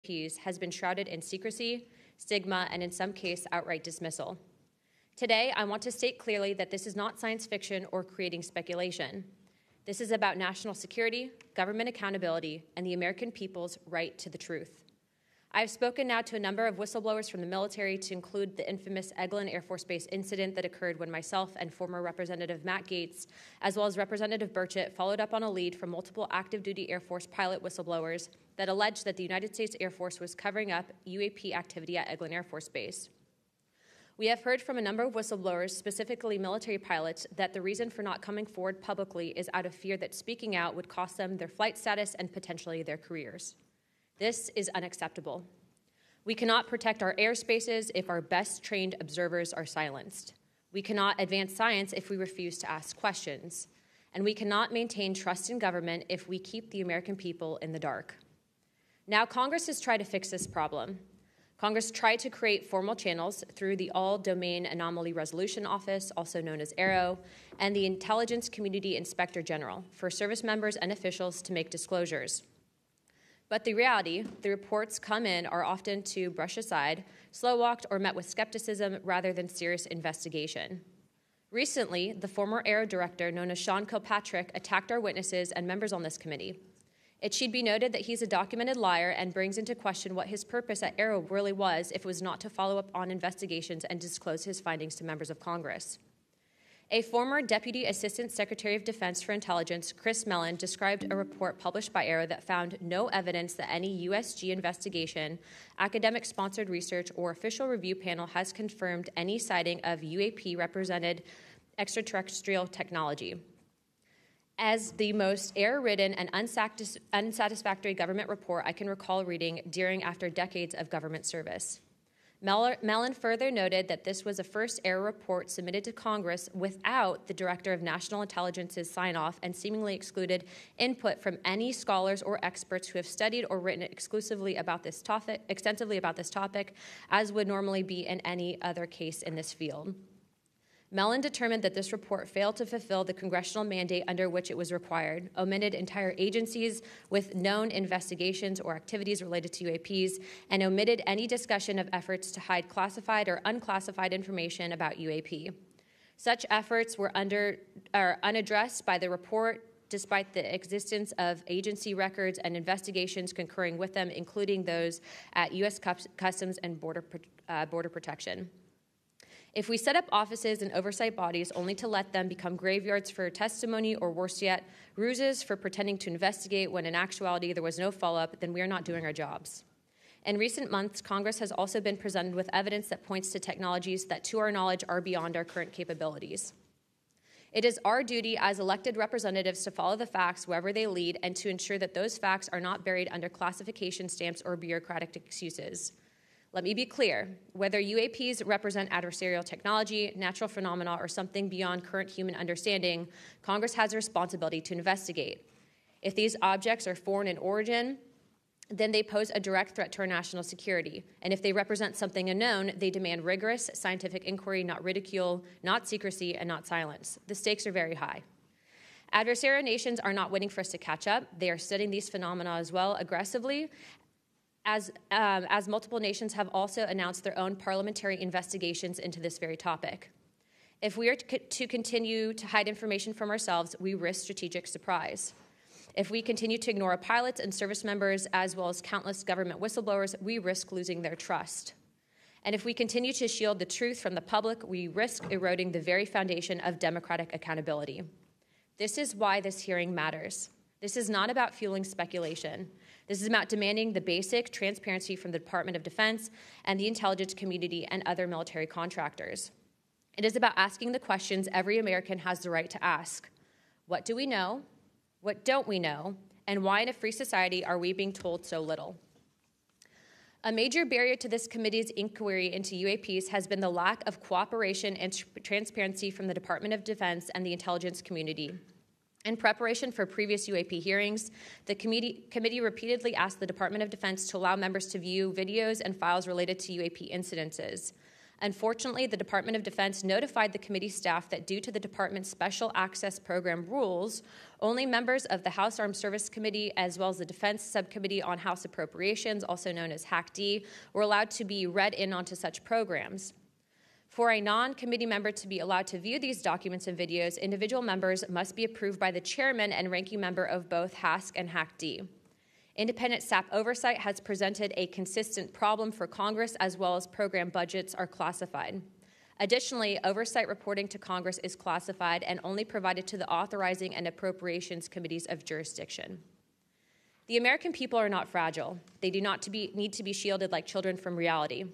UAPs has been shrouded in secrecy, stigma, and in some cases, outright dismissal. Today, I want to state clearly that this is not science fiction or creating speculation. This is about national security, government accountability, and the American people's right to the truth. I have spoken now to a number of whistleblowers from the military, to include the infamous Eglin Air Force Base incident that occurred when myself and former Representative Matt Gaetz, as well as Representative Burchett, followed up on a lead from multiple active-duty Air Force pilot whistleblowers that alleged that the United States Air Force was covering up UAP activity at Eglin Air Force Base. We have heard from a number of whistleblowers, specifically military pilots, that the reason for not coming forward publicly is out of fear that speaking out would cost them their flight status and potentially their careers. This is unacceptable. We cannot protect our airspaces if our best trained observers are silenced. We cannot advance science if we refuse to ask questions. And we cannot maintain trust in government if we keep the American people in the dark. Now, Congress has tried to fix this problem. Congress tried to create formal channels through the All-Domain Anomaly Resolution Office, also known as AARO, and the Intelligence Community Inspector General for service members and officials to make disclosures. But the reality, the reports come in are often to brush aside, slow-walked, or met with skepticism rather than serious investigation. Recently, the former AARO director, known as Sean Kilpatrick, attacked our witnesses and members on this committee. It should be noted that he's a documented liar and brings into question what his purpose at AARO really was if it was not to follow up on investigations and disclose his findings to members of Congress. A former Deputy Assistant Secretary of Defense for Intelligence, Chris Mellon, described a report published by AARO that found no evidence that any USG investigation, academic-sponsored research, or official review panel has confirmed any sighting of UAP-represented extraterrestrial technology. As the most error-ridden and unsatisfactory government report I can recall reading during after decades of government service. Mellon further noted that this was a first error report submitted to Congress without the Director of National Intelligence's sign-off and seemingly excluded input from any scholars or experts who have studied or written extensively about this topic, as would normally be in any other case in this field. Mellon determined that this report failed to fulfill the congressional mandate under which it was required, omitted entire agencies with known investigations or activities related to UAPs, and omitted any discussion of efforts to hide classified or unclassified information about UAP. Such efforts were unaddressed by the report, despite the existence of agency records and investigations concurring with them, including those at U.S. Customs and Border Protection. If we set up offices and oversight bodies only to let them become graveyards for testimony, or worse yet, ruses for pretending to investigate when in actuality there was no follow-up, then we are not doing our jobs. In recent months, Congress has also been presented with evidence that points to technologies that, to our knowledge, are beyond our current capabilities. It is our duty as elected representatives to follow the facts wherever they lead and to ensure that those facts are not buried under classification stamps or bureaucratic excuses. Let me be clear, whether UAPs represent adversarial technology, natural phenomena, or something beyond current human understanding, Congress has a responsibility to investigate. If these objects are foreign in origin, then they pose a direct threat to our national security. And if they represent something unknown, they demand rigorous scientific inquiry, not ridicule, not secrecy, and not silence. The stakes are very high. Adversarial nations are not waiting for us to catch up. They are studying these phenomena as well aggressively, as multiple nations have also announced their own parliamentary investigations into this very topic. If we are to continue to hide information from ourselves, we risk strategic surprise. If we continue to ignore our pilots and service members, as well as countless government whistleblowers, we risk losing their trust. And if we continue to shield the truth from the public, we risk eroding the very foundation of democratic accountability. This is why this hearing matters. This is not about fueling speculation. This is about demanding the basic transparency from the Department of Defense and the intelligence community and other military contractors. It is about asking the questions every American has the right to ask. What do we know? What don't we know? And why in a free society are we being told so little? A major barrier to this committee's inquiry into UAPs has been the lack of cooperation and transparency from the Department of Defense and the intelligence community. In preparation for previous UAP hearings, the committee repeatedly asked the Department of Defense to allow members to view videos and files related to UAP incidences. Unfortunately, the Department of Defense notified the committee staff that due to the department's Special Access Program rules, only members of the House Armed Services Committee, as well as the Defense Subcommittee on House Appropriations, also known as HAC-D, were allowed to be read in onto such programs. For a non-committee member to be allowed to view these documents and videos, individual members must be approved by the chairman and ranking member of both HASC and HAC-D. Independent SAP oversight has presented a consistent problem for Congress, as well as program budgets are classified. Additionally, oversight reporting to Congress is classified and only provided to the authorizing and appropriations committees of jurisdiction. The American people are not fragile. They do not need to be shielded like children from reality.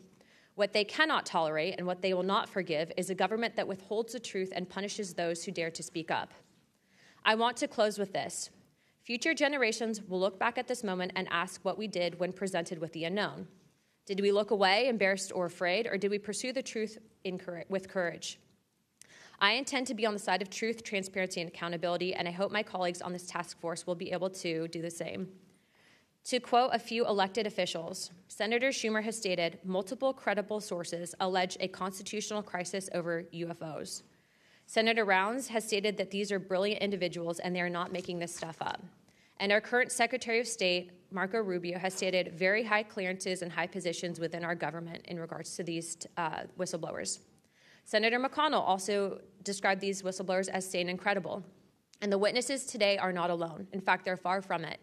What they cannot tolerate and what they will not forgive is a government that withholds the truth and punishes those who dare to speak up. I want to close with this. Future generations will look back at this moment and ask what we did when presented with the unknown. Did we look away, embarrassed or afraid, or did we pursue the truth with courage? I intend to be on the side of truth, transparency, and accountability, and I hope my colleagues on this task force will be able to do the same. To quote a few elected officials, Senator Schumer has stated, multiple credible sources allege a constitutional crisis over UFOs. Senator Rounds has stated that these are brilliant individuals and they are not making this stuff up. And our current Secretary of State, Marco Rubio, has stated very high clearances and high positions within our government in regards to these whistleblowers. Senator McConnell also described these whistleblowers as sane and credible. And the witnesses today are not alone. In fact, they're far from it.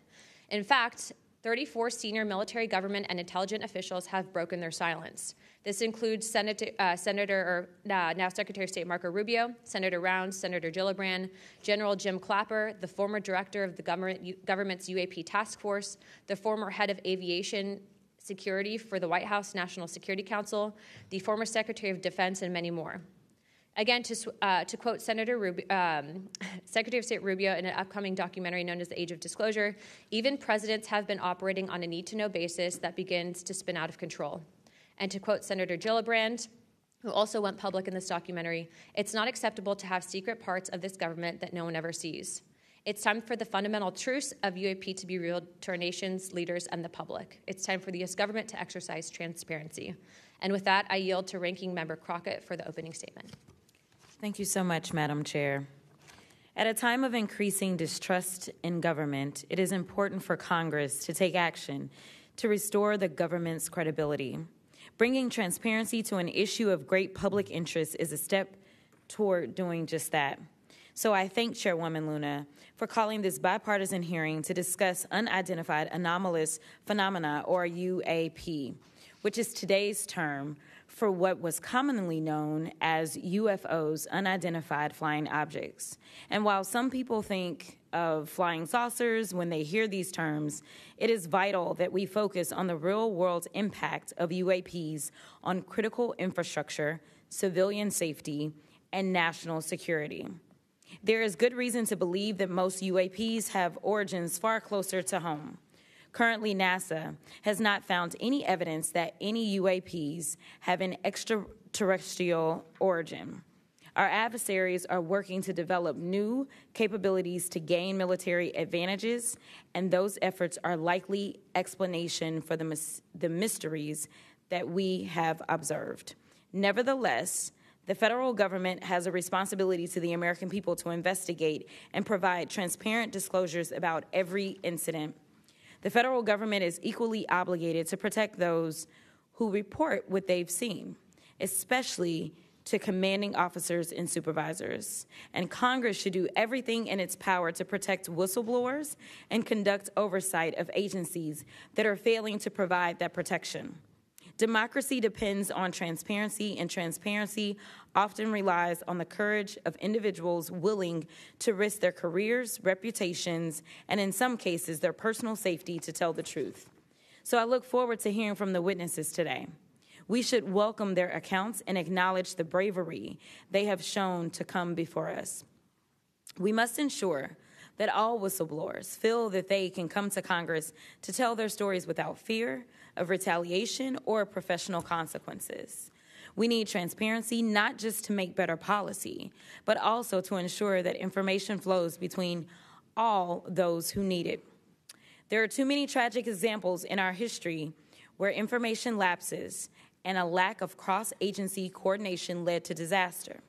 In fact, 34 senior military, government, and intelligence officials have broken their silence. This includes now Secretary of State Marco Rubio, Senator Rounds, Senator Gillibrand, General Jim Clapper, the former director of the government's UAP task force, the former head of aviation security for the White House National Security Council, the former Secretary of Defense, and many more. Again, to quote Secretary of State Rubio in an upcoming documentary known as The Age of Disclosure, even presidents have been operating on a need-to-know basis that begins to spin out of control. And to quote Senator Gillibrand, who also went public in this documentary, it's not acceptable to have secret parts of this government that no one ever sees. It's time for the fundamental truths of UAP to be revealed to our nation's leaders and the public. It's time for the U.S. government to exercise transparency. And with that, I yield to Ranking Member Crockett for the opening statement. Thank you so much, Madam Chair. At a time of increasing distrust in government, it is important for Congress to take action to restore the government's credibility. Bringing transparency to an issue of great public interest is a step toward doing just that. So I thank Chairwoman Luna for calling this bipartisan hearing to discuss Unidentified Anomalous Phenomena, or UAP, which is today's term for what was commonly known as UFOs, unidentified flying objects. And while some people think of flying saucers when they hear these terms, it is vital that we focus on the real-world impact of UAPs on critical infrastructure, civilian safety, and national security. There is good reason to believe that most UAPs have origins far closer to home. Currently, NASA has not found any evidence that any UAPs have an extraterrestrial origin. Our adversaries are working to develop new capabilities to gain military advantages, and those efforts are likely explanation for the mysteries that we have observed. Nevertheless, the federal government has a responsibility to the American people to investigate and provide transparent disclosures about every incident. The federal government is equally obligated to protect those who report what they've seen, especially to commanding officers and supervisors. And Congress should do everything in its power to protect whistleblowers and conduct oversight of agencies that are failing to provide that protection. Democracy depends on transparency, and transparency often relies on the courage of individuals willing to risk their careers, reputations, and in some cases, their personal safety to tell the truth. So I look forward to hearing from the witnesses today. We should welcome their accounts and acknowledge the bravery they have shown to come before us. We must ensure that all whistleblowers feel that they can come to Congress to tell their stories without fear of retaliation or professional consequences. We need transparency not just to make better policy, but also to ensure that information flows between all those who need it. There are too many tragic examples in our history where information lapses and a lack of cross-agency coordination led to disaster.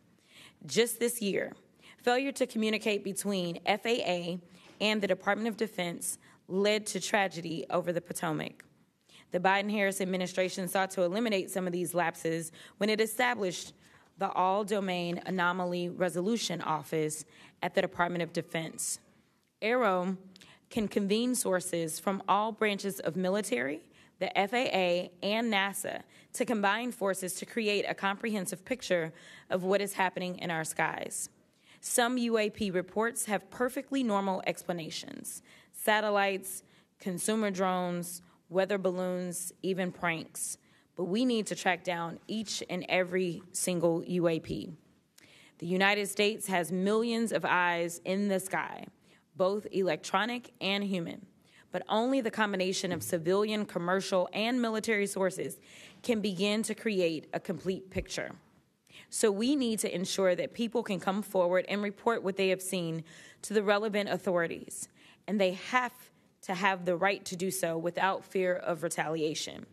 Just this year, failure to communicate between FAA and the Department of Defense led to tragedy over the Potomac. The Biden-Harris administration sought to eliminate some of these lapses when it established the All-Domain Anomaly Resolution Office at the Department of Defense. AARO can convene sources from all branches of military, the FAA, and NASA to combine forces to create a comprehensive picture of what is happening in our skies. Some UAP reports have perfectly normal explanations: satellites, consumer drones, weather balloons, even pranks. But we need to track down each and every single UAP. The United States has millions of eyes in the sky, both electronic and human. But only the combination of civilian, commercial, and military sources can begin to create a complete picture. So we need to ensure that people can come forward and report what they have seen to the relevant authorities, and they have to have the right to do so without fear of retaliation.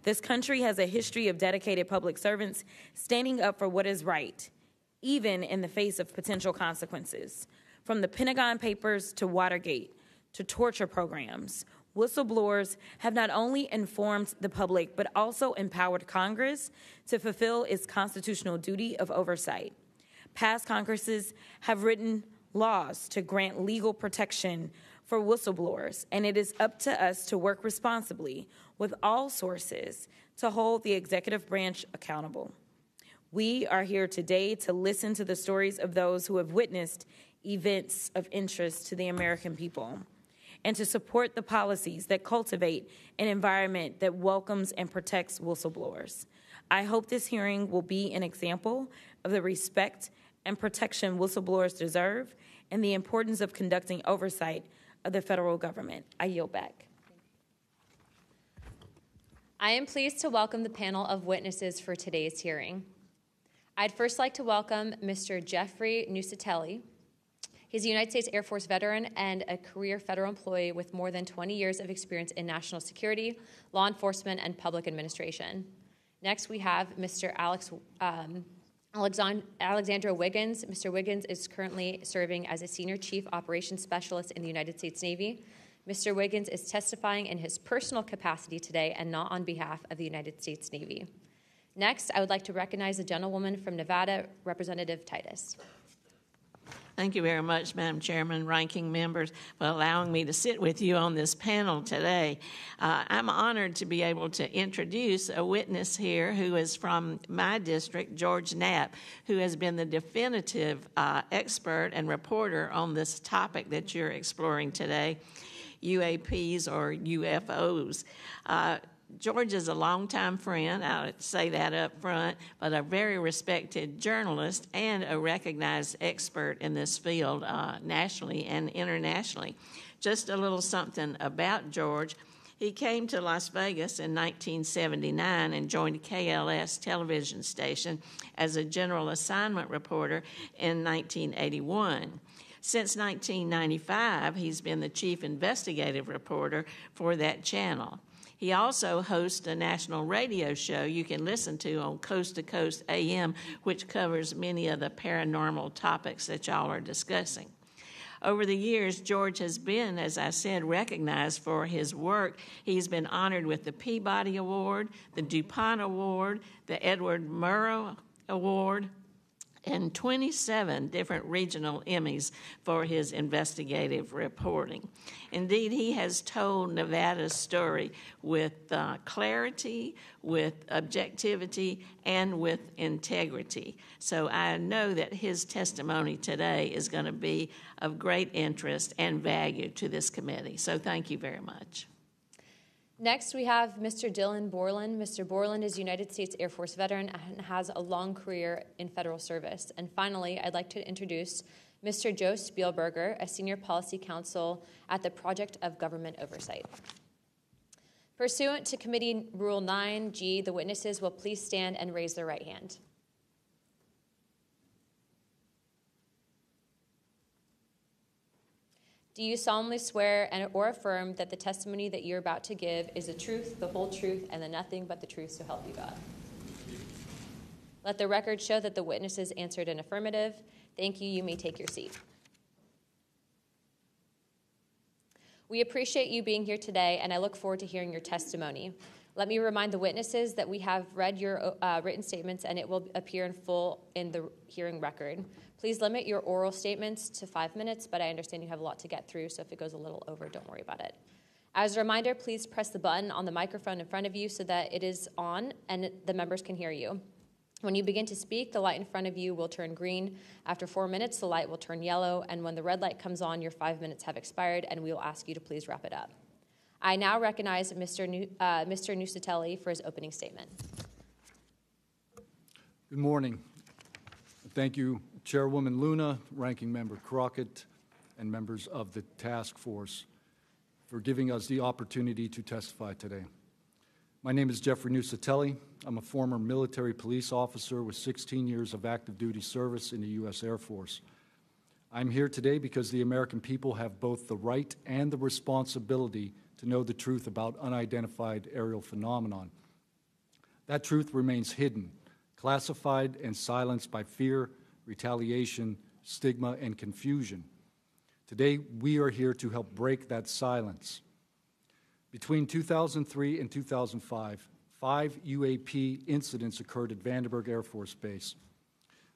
This country has a history of dedicated public servants standing up for what is right, even in the face of potential consequences. From the Pentagon Papers to Watergate to torture programs, whistleblowers have not only informed the public but also empowered Congress to fulfill its constitutional duty of oversight. Past Congresses have written laws to grant legal protection for whistleblowers, and it is up to us to work responsibly with all sources to hold the executive branch accountable. We are here today to listen to the stories of those who have witnessed events of interest to the American people, and to support the policies that cultivate an environment that welcomes and protects whistleblowers. I hope this hearing will be an example of the respect and protection whistleblowers deserve and the importance of conducting oversight of the federal government. I yield back. I am pleased to welcome the panel of witnesses for today's hearing. I'd first like to welcome Mr. Jeffrey Nuccetelli. He's a United States Air Force veteran and a career federal employee with more than 20 years of experience in national security, law enforcement, and public administration. Next, we have Mr. Alexandro Wiggins. Mr. Wiggins is currently serving as a Senior Chief Operations Specialist in the United States Navy. Mr. Wiggins is testifying in his personal capacity today and not on behalf of the United States Navy. Next, I would like to recognize the gentlewoman from Nevada, Representative Titus. Thank you very much, Madam Chairman, ranking members, for allowing me to sit with you on this panel today. I'm honored to be able to introduce a witness here who is from my district, George Knapp, who has been the definitive expert and reporter on this topic that you're exploring today, UAPs or UFOs. George is a longtime friend, I'll say that up front, but a very respected journalist and a recognized expert in this field nationally and internationally. Just a little something about George. He came to Las Vegas in 1979 and joined KLS television station as a general assignment reporter in 1981. Since 1995, he's been the chief investigative reporter for that channel. He also hosts a national radio show you can listen to on Coast to Coast AM, which covers many of the paranormal topics that y'all are discussing. Over the years, George has been, as I said, recognized for his work. He's been honored with the Peabody Award, the DuPont Award, the Edward Murrow Award, and 27 different regional Emmys for his investigative reporting. Indeed, he has told Nevada's story with clarity, with objectivity, and with integrity. So I know that his testimony today is going to be of great interest and value to this committee. So thank you very much. Next, we have Mr. Dylan Borland. Mr. Borland is a United States Air Force veteran and has a long career in federal service. And finally, I'd like to introduce Mr. Joe Spielberger, a senior policy counsel at the Project of Government Oversight. Pursuant to Committee Rule 9G, the witnesses will please stand and raise their right hand. Do you solemnly swear or affirm that the testimony that you're about to give is the truth, the whole truth, and the nothing but the truth, so help you God? Let the record show that the witnesses answered in affirmative. Thank you. You may take your seat. We appreciate you being here today, and I look forward to hearing your testimony. Let me remind the witnesses that we have read your written statements, and it will appear in full in the hearing record. Please limit your oral statements to 5 minutes, but I understand you have a lot to get through, so if it goes a little over, don't worry about it. As a reminder, please press the button on the microphone in front of you so that it is on and the members can hear you. When you begin to speak, the light in front of you will turn green. After 4 minutes, the light will turn yellow, and when the red light comes on, your 5 minutes have expired, and we will ask you to please wrap it up. I now recognize Mr. Nuccetelli for his opening statement. Good morning. Thank you, Chairwoman Luna, Ranking Member Crockett, and members of the task force for giving us the opportunity to testify today. My name is Jeffrey Nuccetelli. I'm a former military police officer with 16 years of active duty service in the U.S. Air Force. I'm here today because the American people have both the right and the responsibility to know the truth about unidentified aerial phenomenon. That truth remains hidden, classified and silenced by fear, retaliation, stigma, and confusion. Today, we are here to help break that silence. Between 2003 and 2005, 5 UAP incidents occurred at Vandenberg Air Force Base,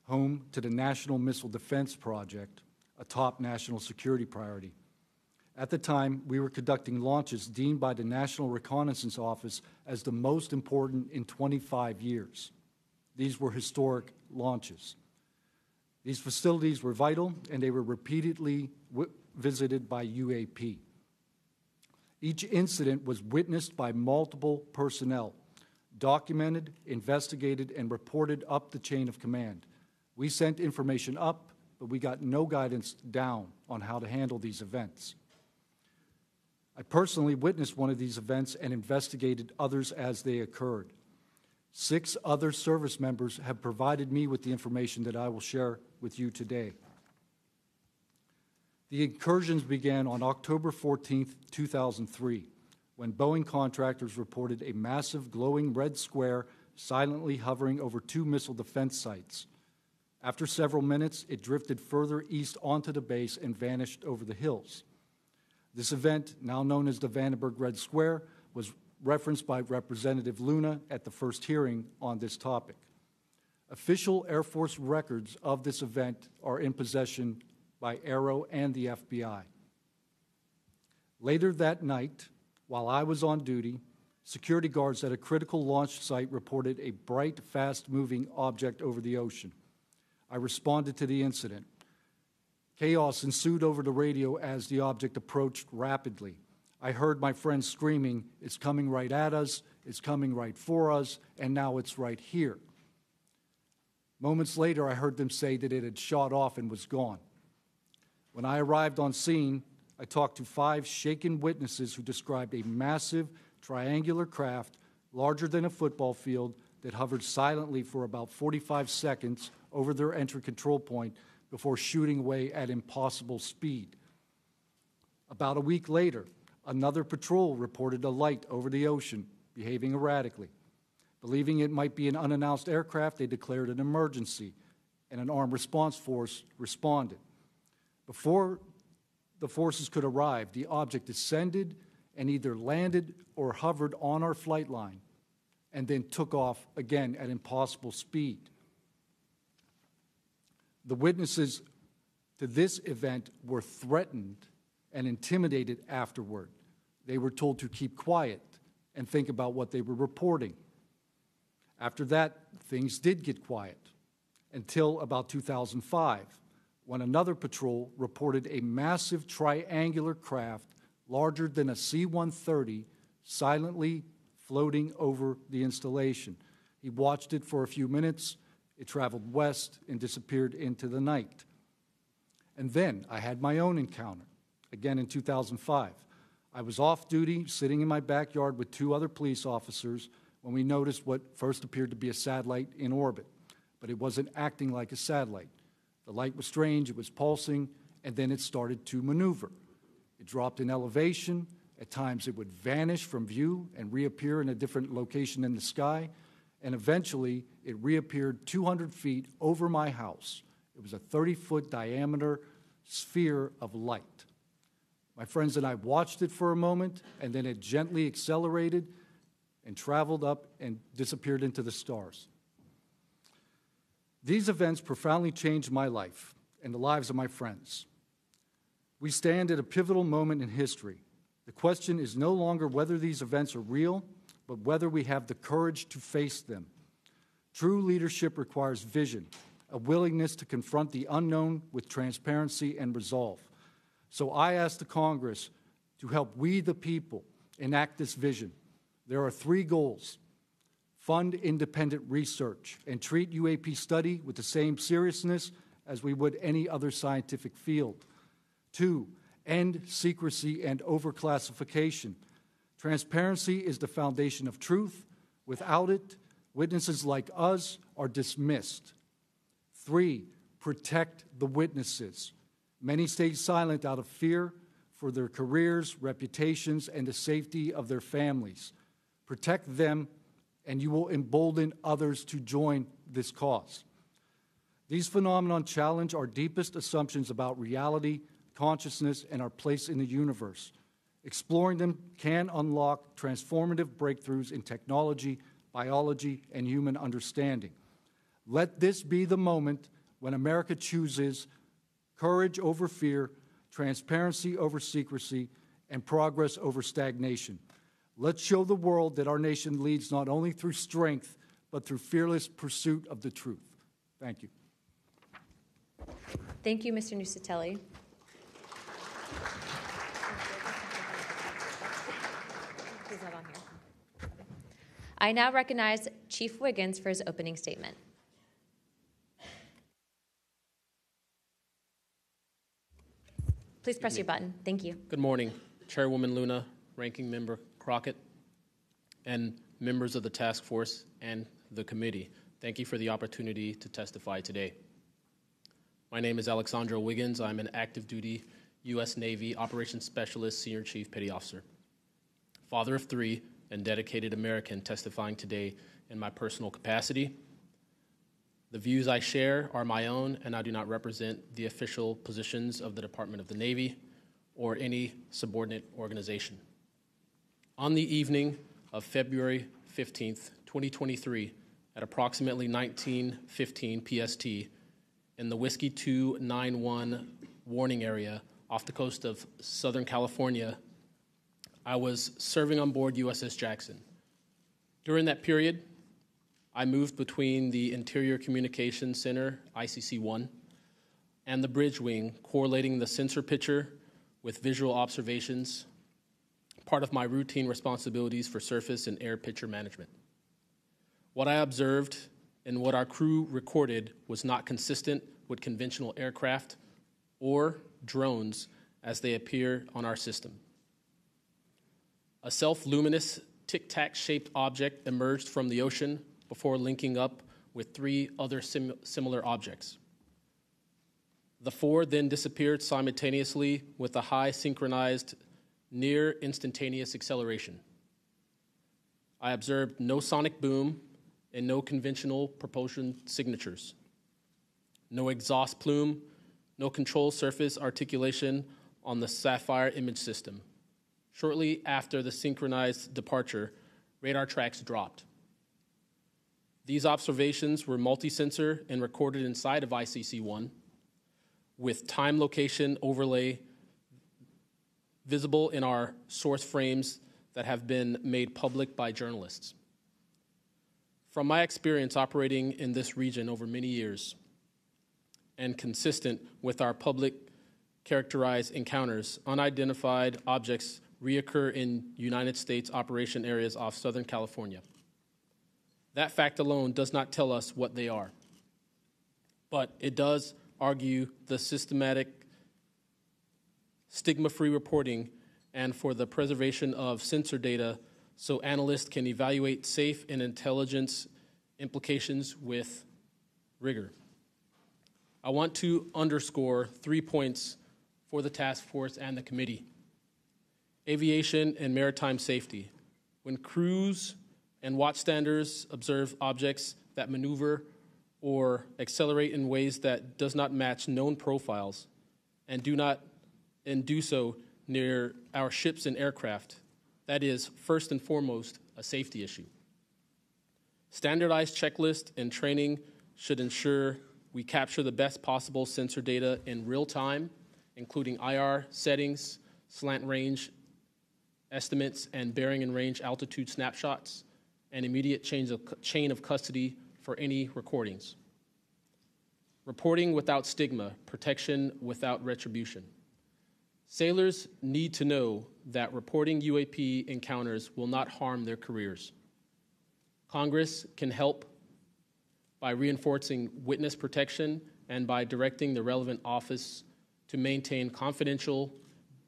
home to the National Missile Defense Project, a top national security priority. At the time, we were conducting launches deemed by the National Reconnaissance Office as the most important in 25 years. These were historic launches. These facilities were vital, and they were repeatedly visited by UAP. Each incident was witnessed by multiple personnel, documented, investigated, and reported up the chain of command. We sent information up, but we got no guidance down on how to handle these events. I personally witnessed one of these events and investigated others as they occurred. 6 other service members have provided me with the information that I will share with you today. The incursions began on October 14, 2003, when Boeing contractors reported a massive glowing red square silently hovering over 2 missile defense sites. After several minutes, it drifted further east onto the base and vanished over the hills. This event, now known as the Vandenberg Red Square, was referenced by Representative Luna at the first hearing on this topic. Official Air Force records of this event are in possession by Aero and the FBI. Later that night, while I was on duty, security guards at a critical launch site reported a bright, fast-moving object over the ocean. I responded to the incident. Chaos ensued over the radio as the object approached rapidly. I heard my friends screaming, "It's coming right at us, it's coming right for us, and now it's right here." Moments later, I heard them say that it had shot off and was gone. When I arrived on scene, I talked to 5 shaken witnesses who described a massive triangular craft larger than a football field that hovered silently for about 45 seconds over their entry control point before shooting away at impossible speed. About a week later, another patrol reported a light over the ocean behaving erratically. Believing it might be an unannounced aircraft, they declared an emergency, and an armed response force responded. Before the forces could arrive, the object descended and either landed or hovered on our flight line and then took off again at impossible speed. The witnesses to this event were threatened and intimidated afterward. They were told to keep quiet and think about what they were reporting. After that, things did get quiet until about 2005, when another patrol reported a massive triangular craft larger than a C-130 silently floating over the installation. He watched it for a few minutes. It traveled west and disappeared into the night. And then I had my own encounter, again in 2005. I was off duty, sitting in my backyard with 2 other police officers when we noticed what first appeared to be a satellite in orbit, but it wasn't acting like a satellite. The light was strange, it was pulsing, and then it started to maneuver. It dropped in elevation. At times it would vanish from view and reappear in a different location in the sky, and eventually it reappeared 200 feet over my house. It was a 30-foot diameter sphere of light. My friends and I watched it for a moment, and then it gently accelerated and traveled up and disappeared into the stars. These events profoundly changed my life and the lives of my friends. We stand at a pivotal moment in history. The question is no longer whether these events are real, but whether we have the courage to face them. True leadership requires vision, a willingness to confront the unknown with transparency and resolve. So I ask the Congress to help we, the people, enact this vision. There are 3 goals: fund independent research and treat UAP study with the same seriousness as we would any other scientific field. 2, end secrecy and overclassification. Transparency is the foundation of truth. Without it, witnesses like us are dismissed. 3, protect the witnesses. Many stay silent out of fear for their careers, reputations, and the safety of their families. Protect them, and you will embolden others to join this cause. These phenomena challenge our deepest assumptions about reality, consciousness, and our place in the universe. Exploring them can unlock transformative breakthroughs in technology, biology, and human understanding. Let this be the moment when America chooses courage over fear, transparency over secrecy, and progress over stagnation. Let's show the world that our nation leads not only through strength, but through fearless pursuit of the truth. Thank you. Thank you, Mr. Nuccetelli. He's not on here. I now recognize Chief Wiggins for his opening statement. Please press your button. Thank you. Good morning, Chairwoman Luna, Ranking Member Crockett, and members of the task force and the committee. Thank you for the opportunity to testify today. My name is Alexandro Wiggins. I'm an active duty U.S. Navy Operations Specialist, Senior Chief Petty Officer, father of 3, and dedicated American testifying today in my personal capacity. The views I share are my own, and I do not represent the official positions of the Department of the Navy or any subordinate organization. On the evening of February 15th, 2023, at approximately 19:15 PST, in the Whiskey 291 warning area off the coast of Southern California, I was serving on board USS Jackson. During that period, I moved between the Interior Communications Center, ICC-1, and the bridge wing, correlating the sensor picture with visual observations, part of my routine responsibilities for surface and air picture management. What I observed and what our crew recorded was not consistent with conventional aircraft or drones as they appear on our system. A self-luminous tic-tac-shaped object emerged from the ocean before linking up with 3 other similar objects. The 4 then disappeared simultaneously with a high synchronized, near instantaneous acceleration. I observed no sonic boom and no conventional propulsion signatures, no exhaust plume, no control surface articulation on the Sapphire image system. Shortly after the synchronized departure, radar tracks dropped. These observations were multi-sensor and recorded inside of ICC-1 with time location overlay visible in our source frames that have been made public by journalists. From my experience operating in this region over many years and consistent with our public characterized encounters, unidentified objects reoccur in United States operation areas off Southern California. That fact alone does not tell us what they are, but it does argue the systematic stigma-free reporting and for the preservation of sensor data so analysts can evaluate safe and intelligence implications with rigor. I want to underscore 3 points for the task force and the committee. Aviation and maritime safety. When crews and watchstanders observe objects that maneuver or accelerate in ways that does not match known profiles and do so near our ships and aircraft, that is, first and foremost, a safety issue. Standardized checklists and training should ensure we capture the best possible sensor data in real time, including IR settings, slant range estimates, and bearing and range altitude snapshots, and immediate chain of custody for any recordings. Reporting without stigma, protection without retribution. Sailors need to know that reporting UAP encounters will not harm their careers. Congress can help by reinforcing witness protection and by directing the relevant office to maintain confidential,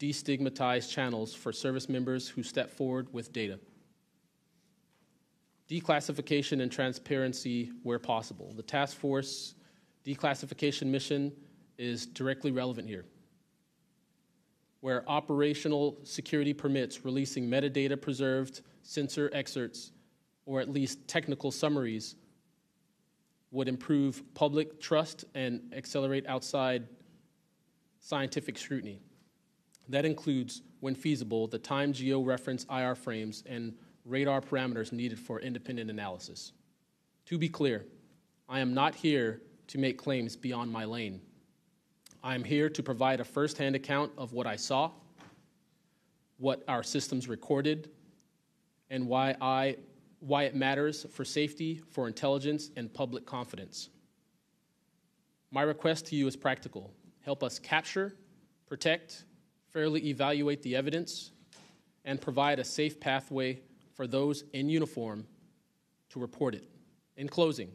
destigmatized channels for service members who step forward with data. Declassification and transparency where possible. The task force declassification mission is directly relevant here. Where operational security permits releasing metadata preserved sensor excerpts or at least technical summaries would improve public trust and accelerate outside scientific scrutiny. That includes, when feasible, the time georeference IR frames and radar parameters needed for independent analysis. To be clear, I am not here to make claims beyond my lane. I am here to provide a first-hand account of what I saw, what our systems recorded, and why it matters for safety, for intelligence, and public confidence. My request to you is practical. Help us capture, protect, fairly evaluate the evidence, and provide a safe pathway for those in uniform to report it. In closing,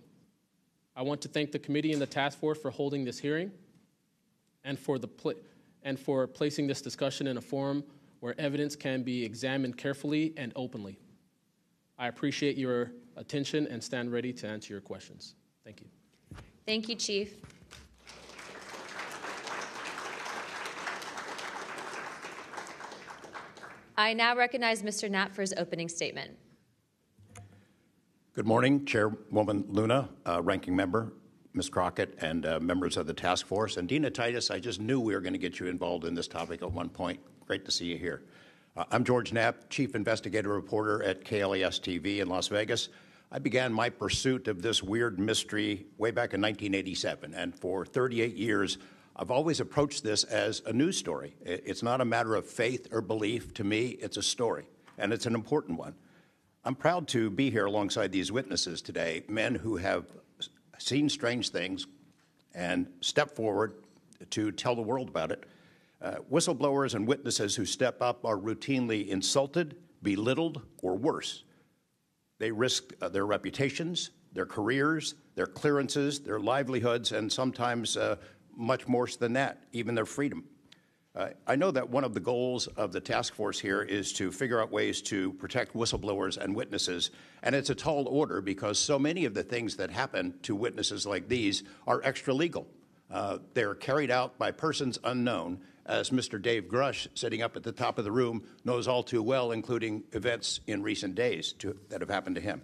I want to thank the committee and the task force for holding this hearing and for placing this discussion in a forum where evidence can be examined carefully and openly. I appreciate your attention and stand ready to answer your questions. Thank you. Thank you, Chief. I now recognize Mr. Knapp for his opening statement. Good morning, Chairwoman Luna, Ranking Member, Ms. Crockett, and members of the task force. And Dina Titus, I just knew we were going to get you involved in this topic at one point. Great to see you here. I'm George Knapp, Chief Investigative Reporter at KLAS-TV in Las Vegas. I began my pursuit of this weird mystery way back in 1987, and for 38 years, I've always approached this as a news story. It's not a matter of faith or belief. To me, it's a story, and it's an important one. I'm proud to be here alongside these witnesses today, men who have seen strange things and stepped forward to tell the world about it. Whistleblowers and witnesses who step up are routinely insulted, belittled, or worse. They risk their reputations, their careers, their clearances, their livelihoods, and sometimes much more than that, even their freedom. I know that one of the goals of the task force here is to figure out ways to protect whistleblowers and witnesses, and it's a tall order because so many of the things that happen to witnesses like these are extra-legal. They're carried out by persons unknown, as Mr. Dave Grush, sitting up at the top of the room, knows all too well, including events in recent days that have happened to him.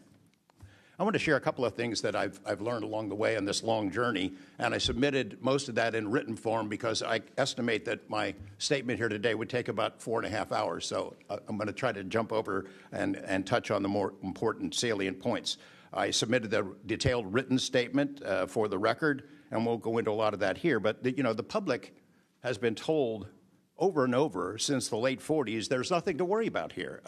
I want to share a couple of things that I've learned along the way on this long journey, and I submitted most of that in written form because I estimate that my statement here today would take about 4.5 hours, so I'm going to try to jump over and touch on the more important salient points. I submitted a detailed written statement for the record, and we'll go into a lot of that here, but the public has been told over and over since the late 40s, there's nothing to worry about here.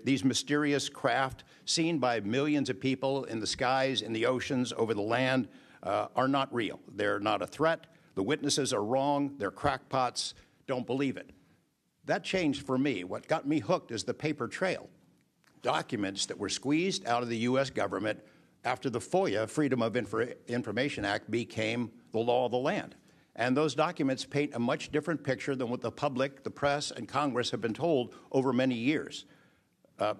These mysterious craft seen by millions of people in the skies, in the oceans, over the land are not real. They're not a threat. The witnesses are wrong. They're crackpots. Don't believe it. That changed for me. What got me hooked is the paper trail. Documents that were squeezed out of the U.S. government after the FOIA, Freedom of Information Act, became the law of the land. And those documents paint a much different picture than what the public, the press, and Congress have been told over many years. The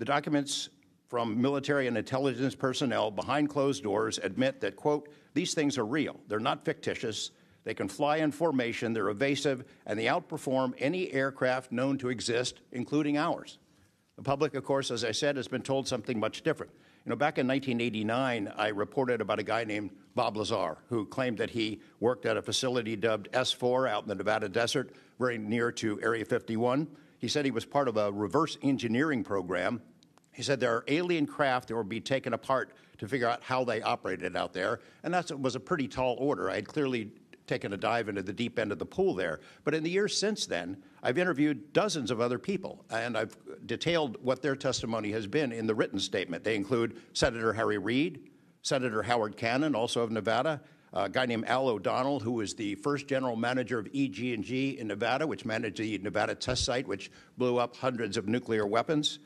documents from military and intelligence personnel behind closed doors admit that, quote, these things are real. They're not fictitious. They can fly in formation. They're evasive, and they outperform any aircraft known to exist, including ours. The public, of course, as I said, has been told something much different. Back in 1989, I reported about a guy named Bob Lazar, who claimed that he worked at a facility dubbed S4 out in the Nevada desert, very near to Area 51. He said he was part of a reverse engineering program. He said there are alien craft that will be taken apart to figure out how they operated out there, and that was a pretty tall order. I had clearly taken a dive into the deep end of the pool there. But in the years since then, I've interviewed dozens of other people, and I've detailed what their testimony has been in the written statement. They include Senator Harry Reid, Senator Howard Cannon, also of Nevada, a guy named Al O'Donnell, who was the first general manager of EG&G in Nevada, which managed the Nevada test site, which blew up hundreds of nuclear weapons.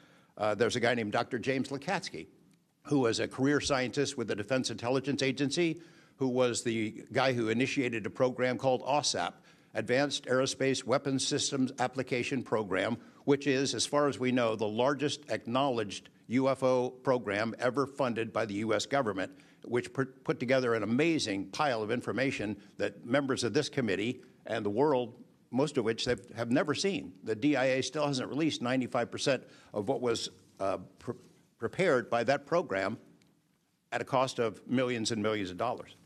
There's a guy named Dr. James Lakatsky, who was a career scientist with the Defense Intelligence Agency, who was the guy who initiated a program called OSAP, Advanced Aerospace Weapons Systems Application Program, which is, as far as we know, the largest acknowledged UFO program ever funded by the U.S. government, which put together an amazing pile of information that members of this committee and the world, most of which they have never seen. The DIA still hasn't released 95% of what was prepared by that program at a cost of millions and millions of dollars.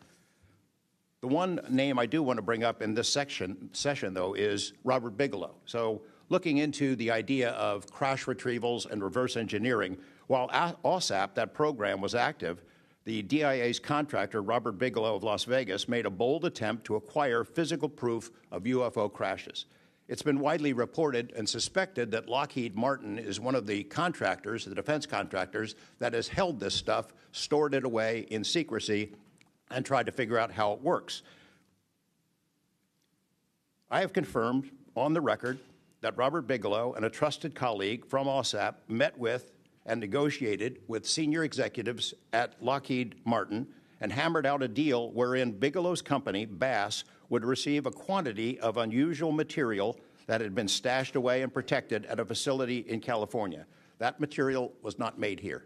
The one name I do want to bring up in this session, though, is Robert Bigelow. So looking into the idea of crash retrievals and reverse engineering, while OSAP, that program, was active, the DIA's contractor, Robert Bigelow of Las Vegas, made a bold attempt to acquire physical proof of UFO crashes. It's been widely reported and suspected that Lockheed Martin is one of the contractors, the defense contractors, that has held this stuff, stored it away in secrecy, and tried to figure out how it works. I have confirmed on the record that Robert Bigelow and a trusted colleague from OSAP met with and negotiated with senior executives at Lockheed Martin and hammered out a deal wherein Bigelow's company, Bass, would receive a quantity of unusual material that had been stashed away and protected at a facility in California. That material was not made here.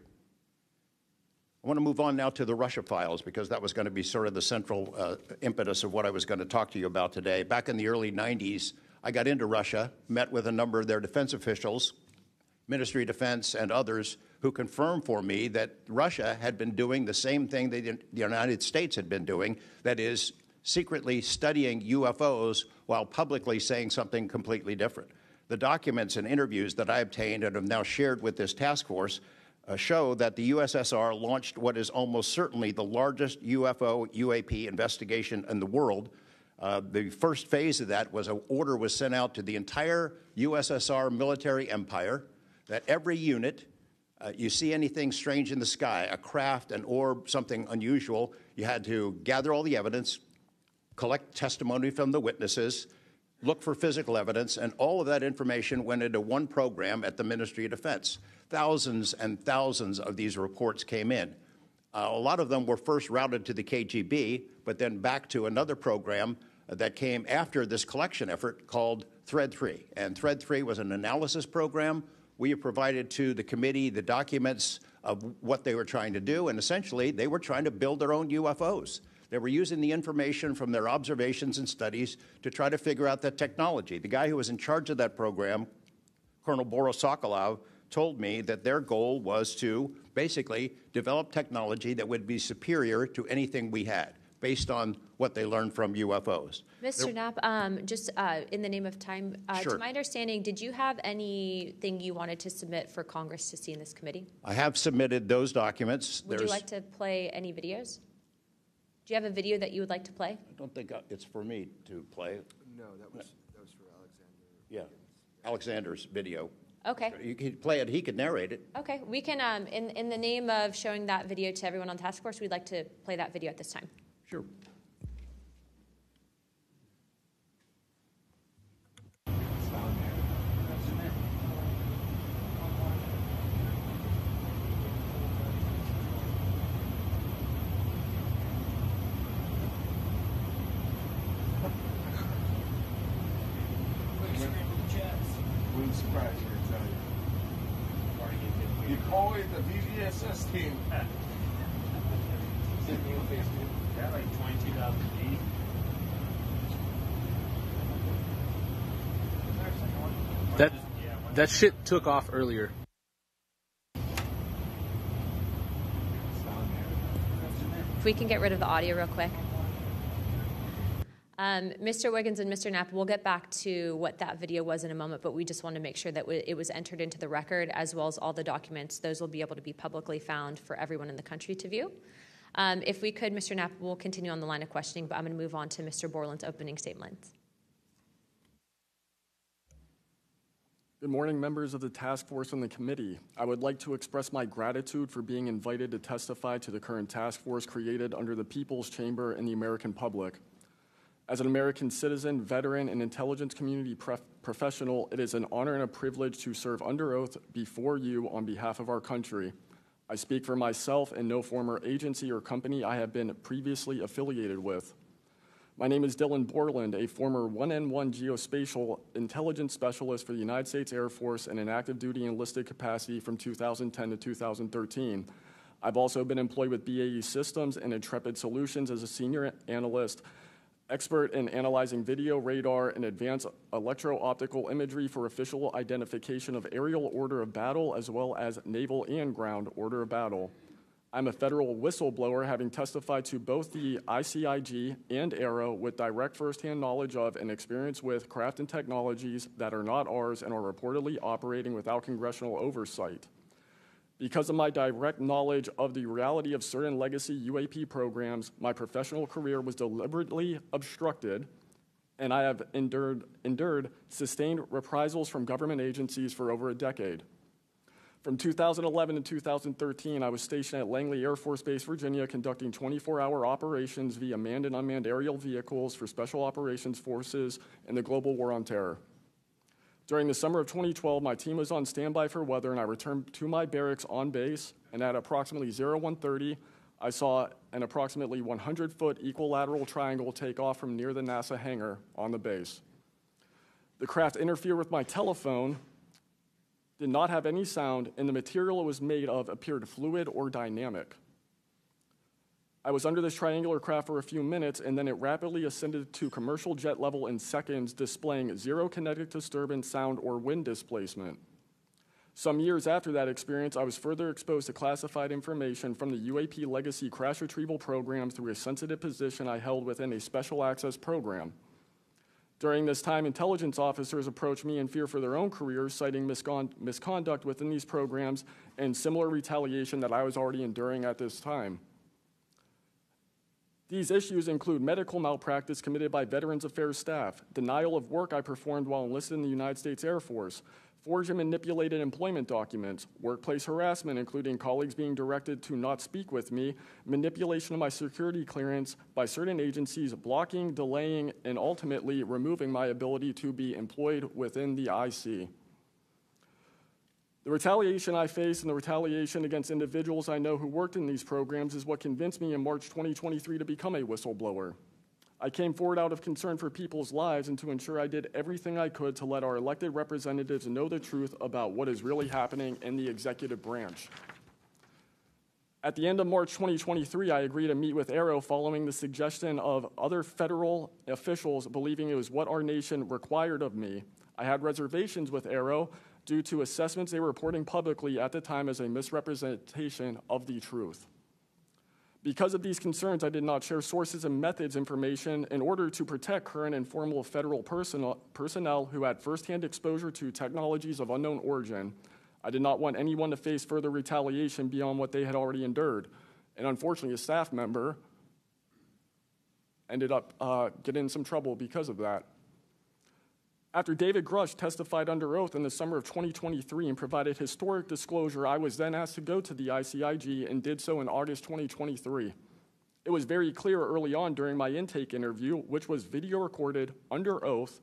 I want to move on now to the Russia files, because that was going to be sort of the central impetus of what I was going to talk to you about today. Back in the early 90s, I got into Russia, met with a number of their defense officials, Ministry of Defense and others, who confirmed for me that Russia had been doing the same thing that the United States had been doing, that is, secretly studying UFOs while publicly saying something completely different. The documents and interviews that I obtained and have now shared with this task force show that the USSR launched what is almost certainly the largest UFO UAP investigation in the world. The first phase of that was an order was sent out to the entire USSR military empire that every unit, you see anything strange in the sky, a craft, an orb, something unusual, you had to gather all the evidence, collect testimony from the witnesses, look for physical evidence, and all of that information went into one program at the Ministry of Defense. Thousands and thousands of these reports came in. A lot of them were first routed to the KGB, but then back to another program that came after this collection effort called Thread 3. And Thread 3 was an analysis program. We have provided to the committee the documents of what they were trying to do, and essentially they were trying to build their own UFOs. They were using the information from their observations and studies to try to figure out that technology. The guy who was in charge of that program, Colonel Boris Sokolov, told me that their goal was to basically develop technology that would be superior to anything we had, based on what they learned from UFOs. Mr. Knapp, just in the name of time, Sure. To my understanding, did you have anything you wanted to submit for Congress to see in this committee? I have submitted those documents. Would you like to play any videos? Do you have a video that you would like to play? I don't think it's for me to play. No, that was for Alexander. Yeah, Alexander's video. Okay. You could play it. He could narrate it. Okay. We can, in the name of showing that video to everyone on task force, we'd like to play that video at this time. Sure. Wouldn't surprise you, I tell you. You call it the VVSS team. Yeah, like 22,000 feet. That shit took off earlier. If we can get rid of the audio real quick. Mr. Wiggins and Mr. Knapp, we'll get back to what that video was in a moment, but we just want to make sure that it was entered into the record, as well as all the documents. Those will be able to be publicly found for everyone in the country to view. If we could, Mr. Knapp, we'll continue on the line of questioning, but I'm going to move on to Mr. Borland's opening statement. Good morning, members of the task force and the committee. I would like to express my gratitude for being invited to testify to the current task force created under the People's Chamber and the American public. As an American citizen, veteran, and intelligence community professional, it is an honor and a privilege to serve under oath before you on behalf of our country. I speak for myself and no former agency or company I have been previously affiliated with. My name is Dylan Borland, a former 1N1 geospatial intelligence specialist for the United States Air Force in an active duty enlisted capacity from 2010 to 2013. I've also been employed with BAE Systems and Intrepid Solutions as a senior analyst, expert in analyzing video, radar, and advanced electro-optical imagery for official identification of aerial order of battle as well as naval and ground order of battle. I'm a federal whistleblower, having testified to both the ICIG and ARROW with direct firsthand knowledge of and experience with craft and technologies that are not ours and are reportedly operating without congressional oversight. Because of my direct knowledge of the reality of certain legacy UAP programs, my professional career was deliberately obstructed, and I have endured sustained reprisals from government agencies for over a decade. From 2011 to 2013, I was stationed at Langley Air Force Base, Virginia, conducting 24-hour operations via manned and unmanned aerial vehicles for Special Operations Forces in the global war on terror. During the summer of 2012, my team was on standby for weather, and I returned to my barracks on base, and at approximately 01:30, I saw an approximately 100-foot equilateral triangle take off from near the NASA hangar on the base. The craft interfered with my telephone, did not have any sound, and the material it was made of appeared fluid or dynamic. I was under this triangular craft for a few minutes, and then it rapidly ascended to commercial jet level in seconds, displaying zero kinetic disturbance, sound, or wind displacement. Some years after that experience, I was further exposed to classified information from the UAP legacy crash retrieval program through a sensitive position I held within a special access program. During this time, intelligence officers approached me in fear for their own careers, citing misconduct within these programs and similar retaliation that I was already enduring at this time. These issues include medical malpractice committed by Veterans Affairs staff, denial of work I performed while enlisted in the United States Air Force, forged and manipulated employment documents, workplace harassment, including colleagues being directed to not speak with me, manipulation of my security clearance by certain agencies, blocking, delaying, and ultimately removing my ability to be employed within the IC. The retaliation I face and the retaliation against individuals I know who worked in these programs is what convinced me in March 2023 to become a whistleblower. I came forward out of concern for people's lives and to ensure I did everything I could to let our elected representatives know the truth about what is really happening in the executive branch. At the end of March 2023, I agreed to meet with ARROW following the suggestion of other federal officials believing it was what our nation required of me. I had reservations with ARROW due to assessments they were reporting publicly at the time as a misrepresentation of the truth. Because of these concerns, I did not share sources and methods information in order to protect current and former federal personnel who had firsthand exposure to technologies of unknown origin. I did not want anyone to face further retaliation beyond what they had already endured. And unfortunately, a staff member ended up getting in some trouble because of that. After David Grush testified under oath in the summer of 2023 and provided historic disclosure, I was then asked to go to the ICIG and did so in August 2023. It was very clear early on during my intake interview, which was video recorded under oath,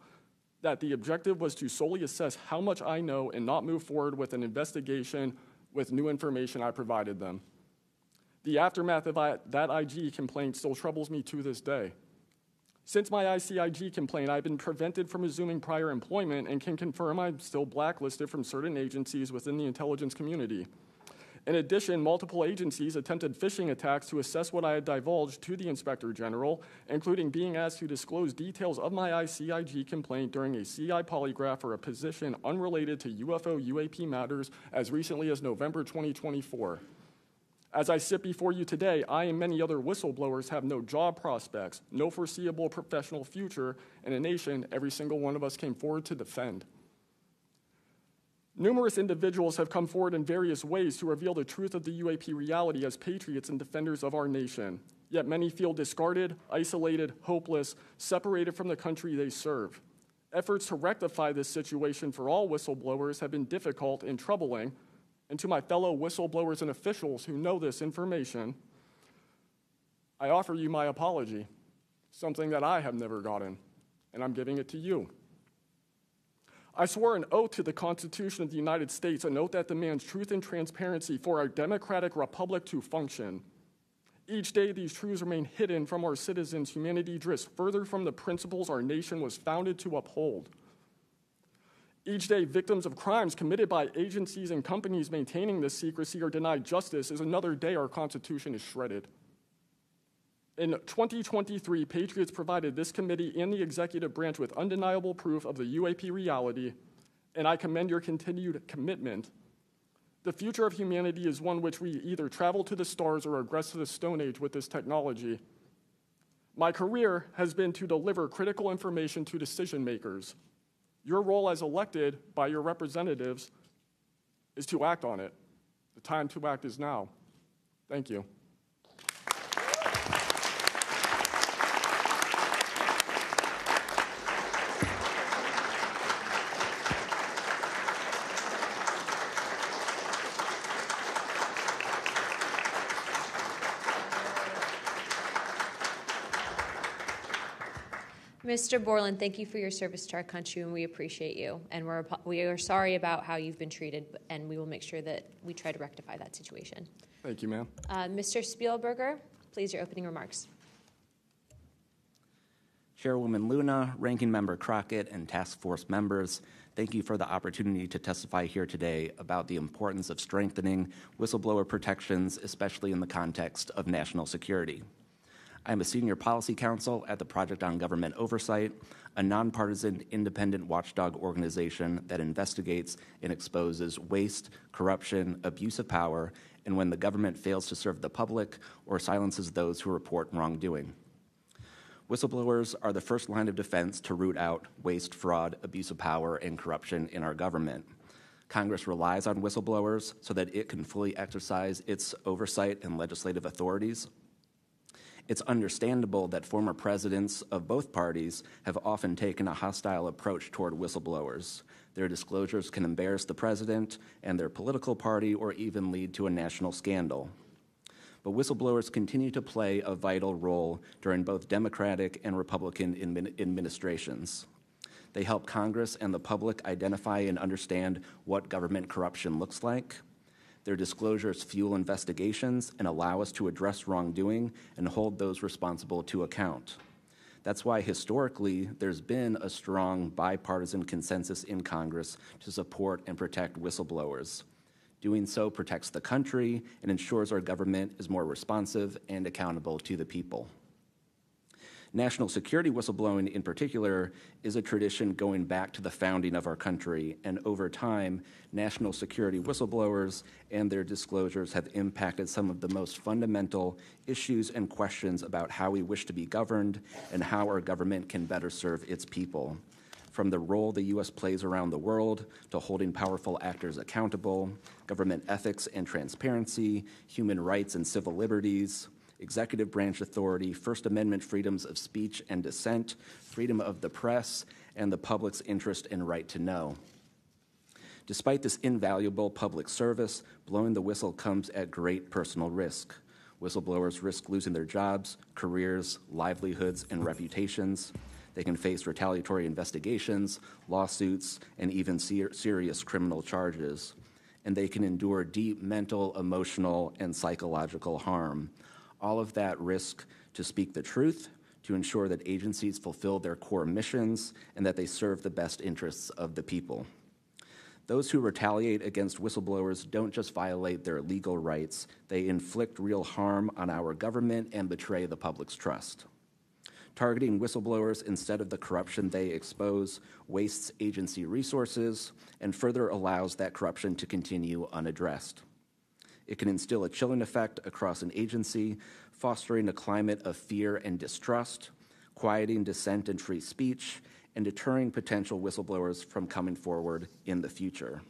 that the objective was to solely assess how much I know and not move forward with an investigation with new information I provided them. The aftermath of that IG complaint still troubles me to this day. Since my ICIG complaint, I've been prevented from resuming prior employment and can confirm I'm still blacklisted from certain agencies within the intelligence community. In addition, multiple agencies attempted phishing attacks to assess what I had divulged to the Inspector General, including being asked to disclose details of my ICIG complaint during a CI polygraph for a position unrelated to UFO UAP matters as recently as November 2024. As I sit before you today, I and many other whistleblowers have no job prospects, no foreseeable professional future in a nation every single one of us came forward to defend. Numerous individuals have come forward in various ways to reveal the truth of the UAP reality as patriots and defenders of our nation. Yet many feel discarded, isolated, hopeless, separated from the country they serve. Efforts to rectify this situation for all whistleblowers have been difficult and troubling. And to my fellow whistleblowers and officials who know this information, I offer you my apology, something that I have never gotten, and I'm giving it to you. I swore an oath to the Constitution of the United States, an oath that demands truth and transparency for our democratic republic to function. Each day, these truths remain hidden from our citizens. Humanity drifts further from the principles our nation was founded to uphold. Each day, victims of crimes committed by agencies and companies maintaining this secrecy are denied justice as another day our Constitution is shredded. In 2023, Patriots provided this committee and the executive branch with undeniable proof of the UAP reality, and I commend your continued commitment. The future of humanity is one which we either travel to the stars or regress to the Stone Age with this technology. My career has been to deliver critical information to decision makers. Your role as elected by your representatives is to act on it. The time to act is now. Thank you. Mr. Borland, thank you for your service to our country, and we appreciate you. And we are sorry about how you've been treated, and we will make sure that we try to rectify that situation. Thank you, ma'am. Mr. Spielberger, please, your opening remarks. Chairwoman Luna, Ranking Member Crockett, and Task Force members, thank you for the opportunity to testify here today about the importance of strengthening whistleblower protections, especially in the context of national security. I'm a senior policy counsel at the Project on Government Oversight, a nonpartisan independent watchdog organization that investigates and exposes waste, corruption, abuse of power, and when the government fails to serve the public or silences those who report wrongdoing. Whistleblowers are the first line of defense to root out waste, fraud, abuse of power, and corruption in our government. Congress relies on whistleblowers so that it can fully exercise its oversight and legislative authorities. It's understandable that former presidents of both parties have often taken a hostile approach toward whistleblowers. Their disclosures can embarrass the president and their political party or even lead to a national scandal. But whistleblowers continue to play a vital role during both Democratic and Republican administrations. They help Congress and the public identify and understand what government corruption looks like. Their disclosures fuel investigations and allow us to address wrongdoing and hold those responsible to account. That's why historically there's been a strong bipartisan consensus in Congress to support and protect whistleblowers. Doing so protects the country and ensures our government is more responsive and accountable to the people. National security whistleblowing in particular is a tradition going back to the founding of our country, and over time, national security whistleblowers and their disclosures have impacted some of the most fundamental issues and questions about how we wish to be governed and how our government can better serve its people. From the role the U.S. plays around the world to holding powerful actors accountable, government ethics and transparency, human rights and civil liberties, executive branch authority, First Amendment freedoms of speech and dissent, freedom of the press, and the public's interest and right to know. Despite this invaluable public service, blowing the whistle comes at great personal risk. Whistleblowers risk losing their jobs, careers, livelihoods, and reputations. They can face retaliatory investigations, lawsuits, and even serious criminal charges. And they can endure deep mental, emotional, and psychological harm. All of that risk to speak the truth, to ensure that agencies fulfill their core missions, and that they serve the best interests of the people. Those who retaliate against whistleblowers don't just violate their legal rights, they inflict real harm on our government and betray the public's trust. Targeting whistleblowers instead of the corruption they expose wastes agency resources and further allows that corruption to continue unaddressed. It can instill a chilling effect across an agency, fostering a climate of fear and distrust, quieting dissent and free speech, and deterring potential whistleblowers from coming forward in the future.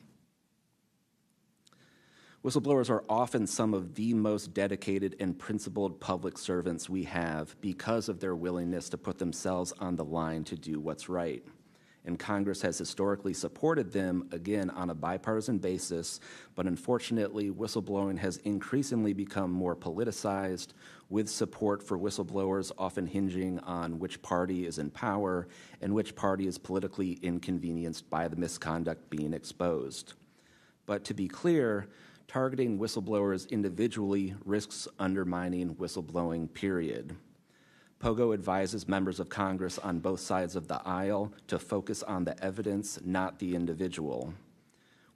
Whistleblowers are often some of the most dedicated and principled public servants we have because of their willingness to put themselves on the line to do what's right. And Congress has historically supported them, again, on a bipartisan basis, but unfortunately, whistleblowing has increasingly become more politicized, with support for whistleblowers often hinging on which party is in power and which party is politically inconvenienced by the misconduct being exposed. But to be clear, targeting whistleblowers individually risks undermining whistleblowing, period. POGO advises members of Congress on both sides of the aisle to focus on the evidence, not the individual.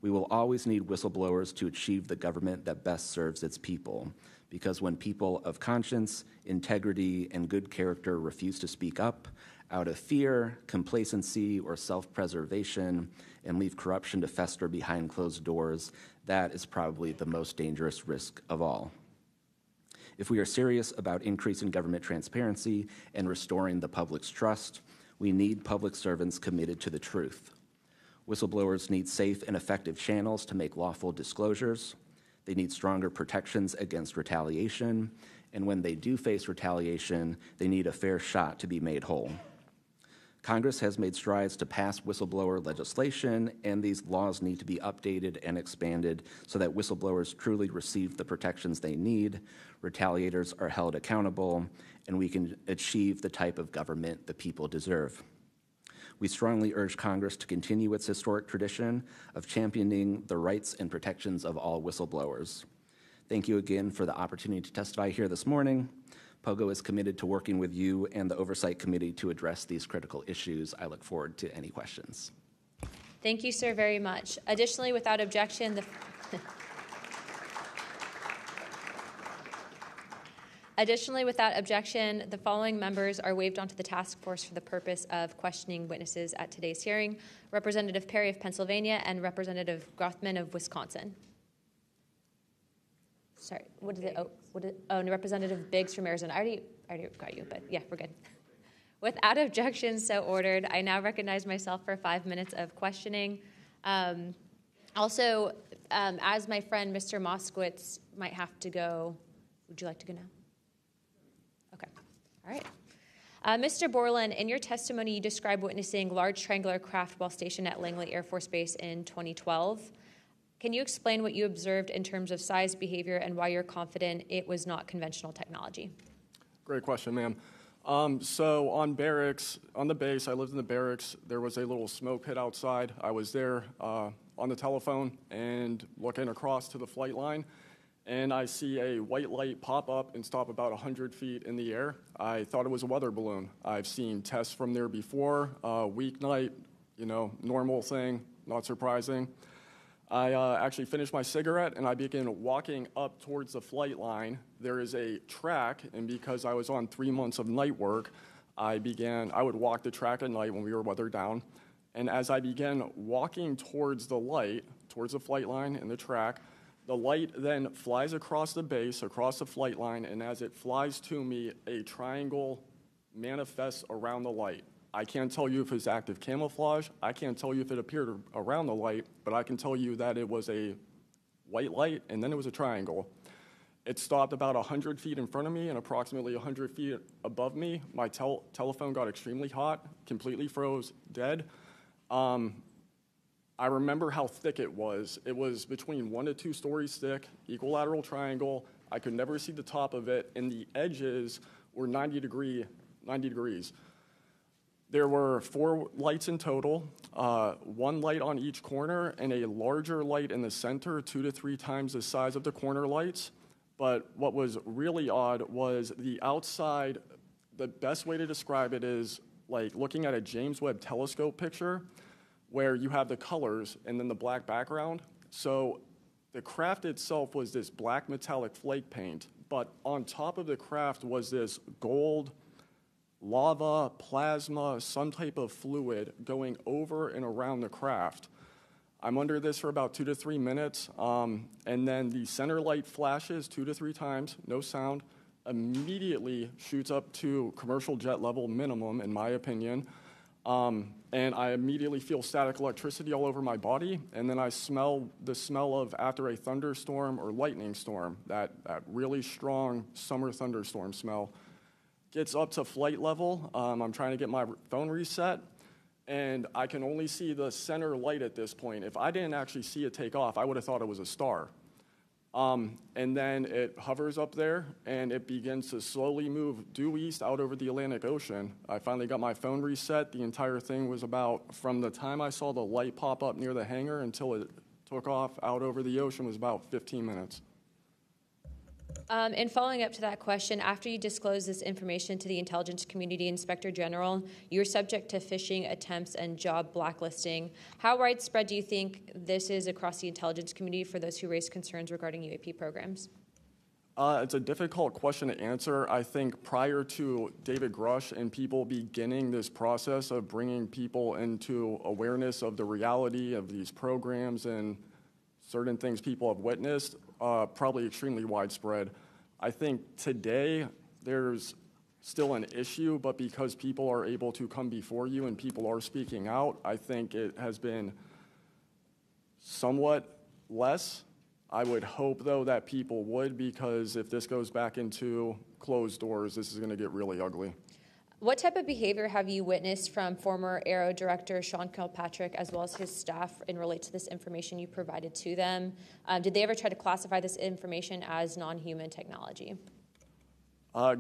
We will always need whistleblowers to achieve the government that best serves its people, because when people of conscience, integrity, and good character refuse to speak up out of fear, complacency, or self-preservation, and leave corruption to fester behind closed doors, that is probably the most dangerous risk of all. If we are serious about increasing government transparency and restoring the public's trust, we need public servants committed to the truth. Whistleblowers need safe and effective channels to make lawful disclosures. They need stronger protections against retaliation, and when they do face retaliation, they need a fair shot to be made whole. Congress has made strides to pass whistleblower legislation, and these laws need to be updated and expanded so that whistleblowers truly receive the protections they need, retaliators are held accountable, and we can achieve the type of government the people deserve. We strongly urge Congress to continue its historic tradition of championing the rights and protections of all whistleblowers. Thank you again for the opportunity to testify here this morning. POGO is committed to working with you and the Oversight Committee to address these critical issues. I look forward to any questions. Thank you, sir, very much. Additionally, without objection, the following members are waived onto the task force for the purpose of questioning witnesses at today's hearing: Representative Perry of Pennsylvania and Representative Grothman of Wisconsin. Sorry, no, Representative Biggs from Arizona. I already got you, but yeah, we're good. Without objection, so ordered. I now recognize myself for 5 minutes of questioning. Also, as my friend Mr. Moskowitz might have to go, would you like to go now? Okay, all right. Mr. Borland, in your testimony, you described witnessing large triangular craft while stationed at Langley Air Force Base in 2012. Can you explain what you observed in terms of size, behavior, and why you're confident it was not conventional technology? Great question, ma'am. So on the base, I lived in the barracks. There was a little smoke pit outside. I was there on the telephone and looking across to the flight line, and I see a white light pop up and stop about 100 feet in the air. I thought it was a weather balloon. I've seen tests from there before, weeknight, normal thing, not surprising. I actually finished my cigarette, and I began walking up towards the flight line. There is a track, and because I was on 3 months of night work, I would walk the track at night when we were weather down. And as I began walking towards the light, towards the flight line and the track, the light then flies across the base, across the flight line, and as it flies to me, a triangle manifests around the light. I can't tell you if it's active camouflage. I can't tell you if it appeared around the light, but I can tell you that it was a white light, and then it was a triangle. It stopped about 100 feet in front of me and approximately 100 feet above me. My telephone got extremely hot, completely froze, dead. I remember how thick it was. It was between 1 to 2 stories thick, equilateral triangle. I could never see the top of it, and the edges were 90 degrees. There were 4 lights in total, 1 light on each corner, and a larger light in the center, 2 to 3 times the size of the corner lights. But what was really odd was the outside. The best way to describe it is like looking at a James Webb telescope picture where you have the colors and then the black background. So the craft itself was this black metallic flake paint, but on top of the craft was this gold, lava, plasma, some type of fluid going over and around the craft. I'm under this for about 2 to 3 minutes, and then the center light flashes 2 to 3 times, no sound, immediately shoots up to commercial jet level minimum, in my opinion, and I immediately feel static electricity all over my body, and then I smell the smell of after a thunderstorm or lightning storm, that really strong summer thunderstorm smell. Gets up to flight level. I'm trying to get my phone reset, and I can only see the center light at this point. If I didn't actually see it take off, I would have thought it was a star. And then it hovers up there, and it begins to slowly move due east out over the Atlantic Ocean. I finally got my phone reset. The entire thing was about, from the time I saw the light pop up near the hangar until it took off out over the ocean, was about 15 minutes. And following up to that question, after you disclose this information to the Intelligence Community Inspector General, you're subject to phishing attempts and job blacklisting. How widespread do you think this is across the intelligence community for those who raise concerns regarding UAP programs? It's a difficult question to answer. I think prior to David Grush and people beginning this process of bringing people into awareness of the reality of these programs and certain things people have witnessed, probably extremely widespread. I think today there's still an issue, but because people are able to come before you and people are speaking out, I think it has been somewhat less. I would hope, though, that people would, because if this goes back into closed doors, this is going to get really ugly. What type of behavior have you witnessed from former Aero Director Sean Kilpatrick as well as his staff in relate to this information you provided to them? Did they ever try to classify this information as non-human technology?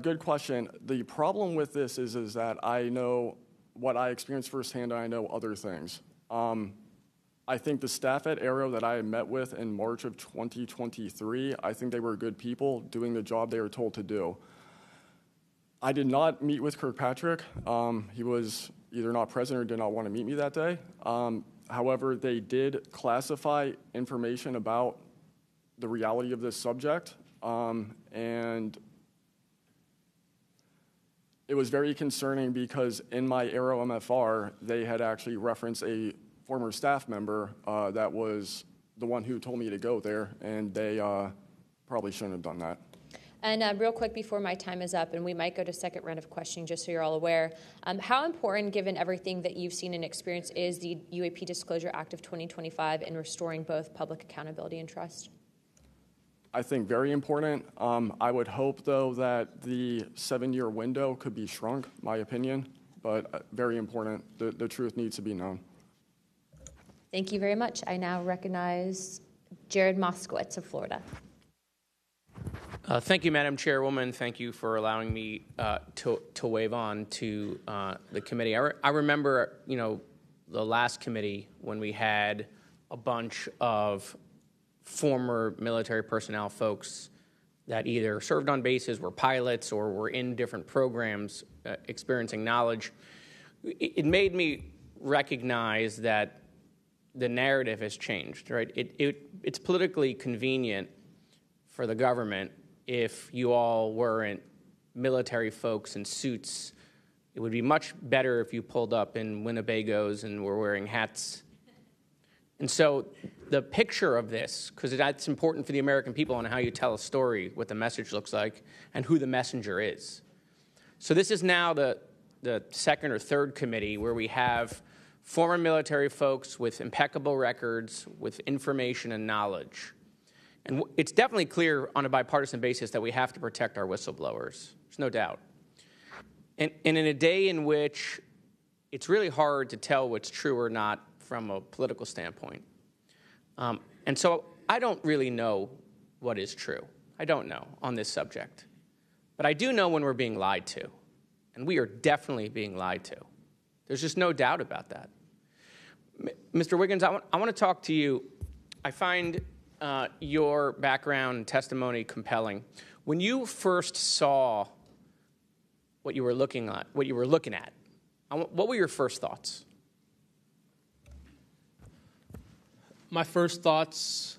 Good question. The problem with this is that I know what I experienced firsthand, and I know other things. I think the staff at Aero that I met with in March of 2023, I think they were good people doing the job they were told to do. I did not meet with Kirkpatrick. He was either not present or did not want to meet me that day. However, they did classify information about the reality of this subject, and it was very concerning because in my Aero MFR, they had actually referenced a former staff member that was the one who told me to go there, and they probably shouldn't have done that. And real quick before my time is up, and we might go to second round of questioning just so you're all aware, how important, given everything that you've seen and experienced, is the UAP Disclosure Act of 2025 in restoring both public accountability and trust? I think very important. I would hope, though, that the 7-year window could be shrunk, my opinion, but very important. The truth needs to be known. Thank you very much. I now recognize Jared Moskowitz of Florida. Thank you, Madam Chairwoman. Thank you for allowing me to wave on to the committee. I remember, the last committee when we had a bunch of former military personnel folks that either served on bases, were pilots, or were in different programs experiencing knowledge. It made me recognize that the narrative has changed, right? It's politically convenient for the government if you all weren't military folks in suits. It would be much better if you pulled up in Winnebagos and were wearing hats. And so the picture of this, because that's important for the American people and how you tell a story, what the message looks like, and who the messenger is. So this is now the second or third committee where we have former military folks with impeccable records, with information and knowledge. And it's definitely clear on a bipartisan basis that we have to protect our whistleblowers. There's no doubt. And in a day in which it's really hard to tell what's true or not from a political standpoint. And so I don't really know what is true. I don't know on this subject. But I do know when we're being lied to. And we are definitely being lied to. There's just no doubt about that. Mr. Wiggins, I want to talk to you. I find your background and testimony compelling. When you first saw what you were looking at, what were your first thoughts? My first thoughts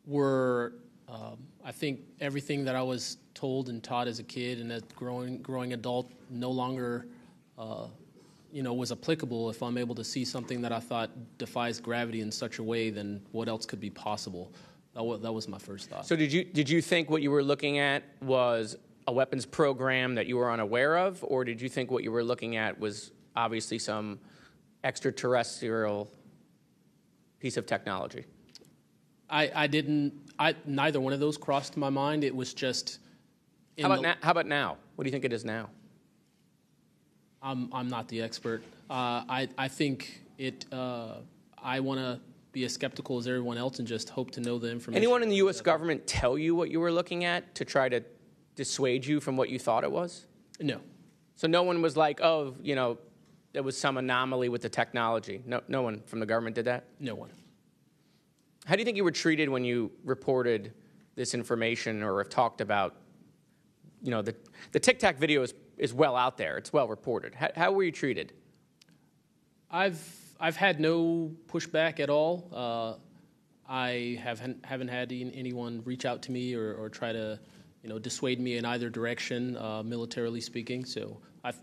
were, I think everything that I was told and taught as a kid and as growing adult no longer was applicable. If I'm able to see something that I thought defies gravity in such a way, then what else could be possible? That was my first thought. So did you think what you were looking at was a weapons program that you were unaware of, or did you think what you were looking at was obviously some extraterrestrial piece of technology? Neither one of those crossed my mind. It was just... How about now? What do you think it is now? I'm not the expert. I think it... I want to be as skeptical as everyone else and just hope to know the information. Anyone in the U.S. government tell you what you were looking at to try to dissuade you from what you thought it was? No. So no one was like, oh, there was some anomaly with the technology. No one from the government did that? No one. How do you think you were treated when you reported this information or have talked about, the Tic Tac video is well out there. It's well reported. How were you treated? I've had no pushback at all. I haven't had anyone reach out to me or try to, dissuade me in either direction, militarily speaking. So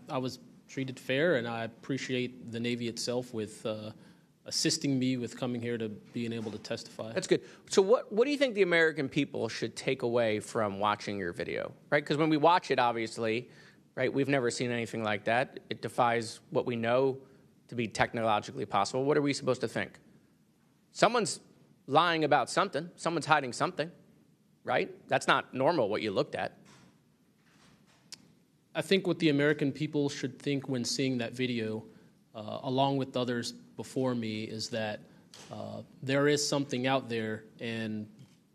I was treated fair, and I appreciate the Navy itself with assisting me with coming here to being able to testify. That's good. So what do you think the American people should take away from watching your video, right? Because when we watch it, obviously, right, we've never seen anything like that. It defies what we know to be technologically possible. What are we supposed to think? Someone's lying about something. Someone's hiding something, right? That's not normal, what you looked at. I think what the American people should think when seeing that video, along with others before me, is that there is something out there, and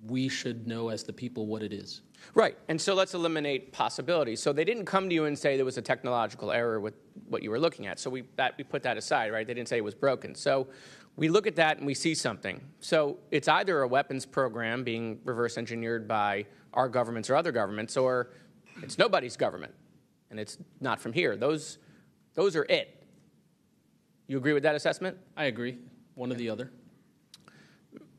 we should know as the people what it is. Right, and so let's eliminate possibilities. So they didn't come to you and say there was a technological error with what you were looking at. So we put that aside, right? They didn't say it was broken. So we look at that and we see something. So it's either a weapons program being reverse engineered by our governments or other governments, or it's nobody's government, and it's not from here. Those are it. You agree with that assessment? I agree. One or the other.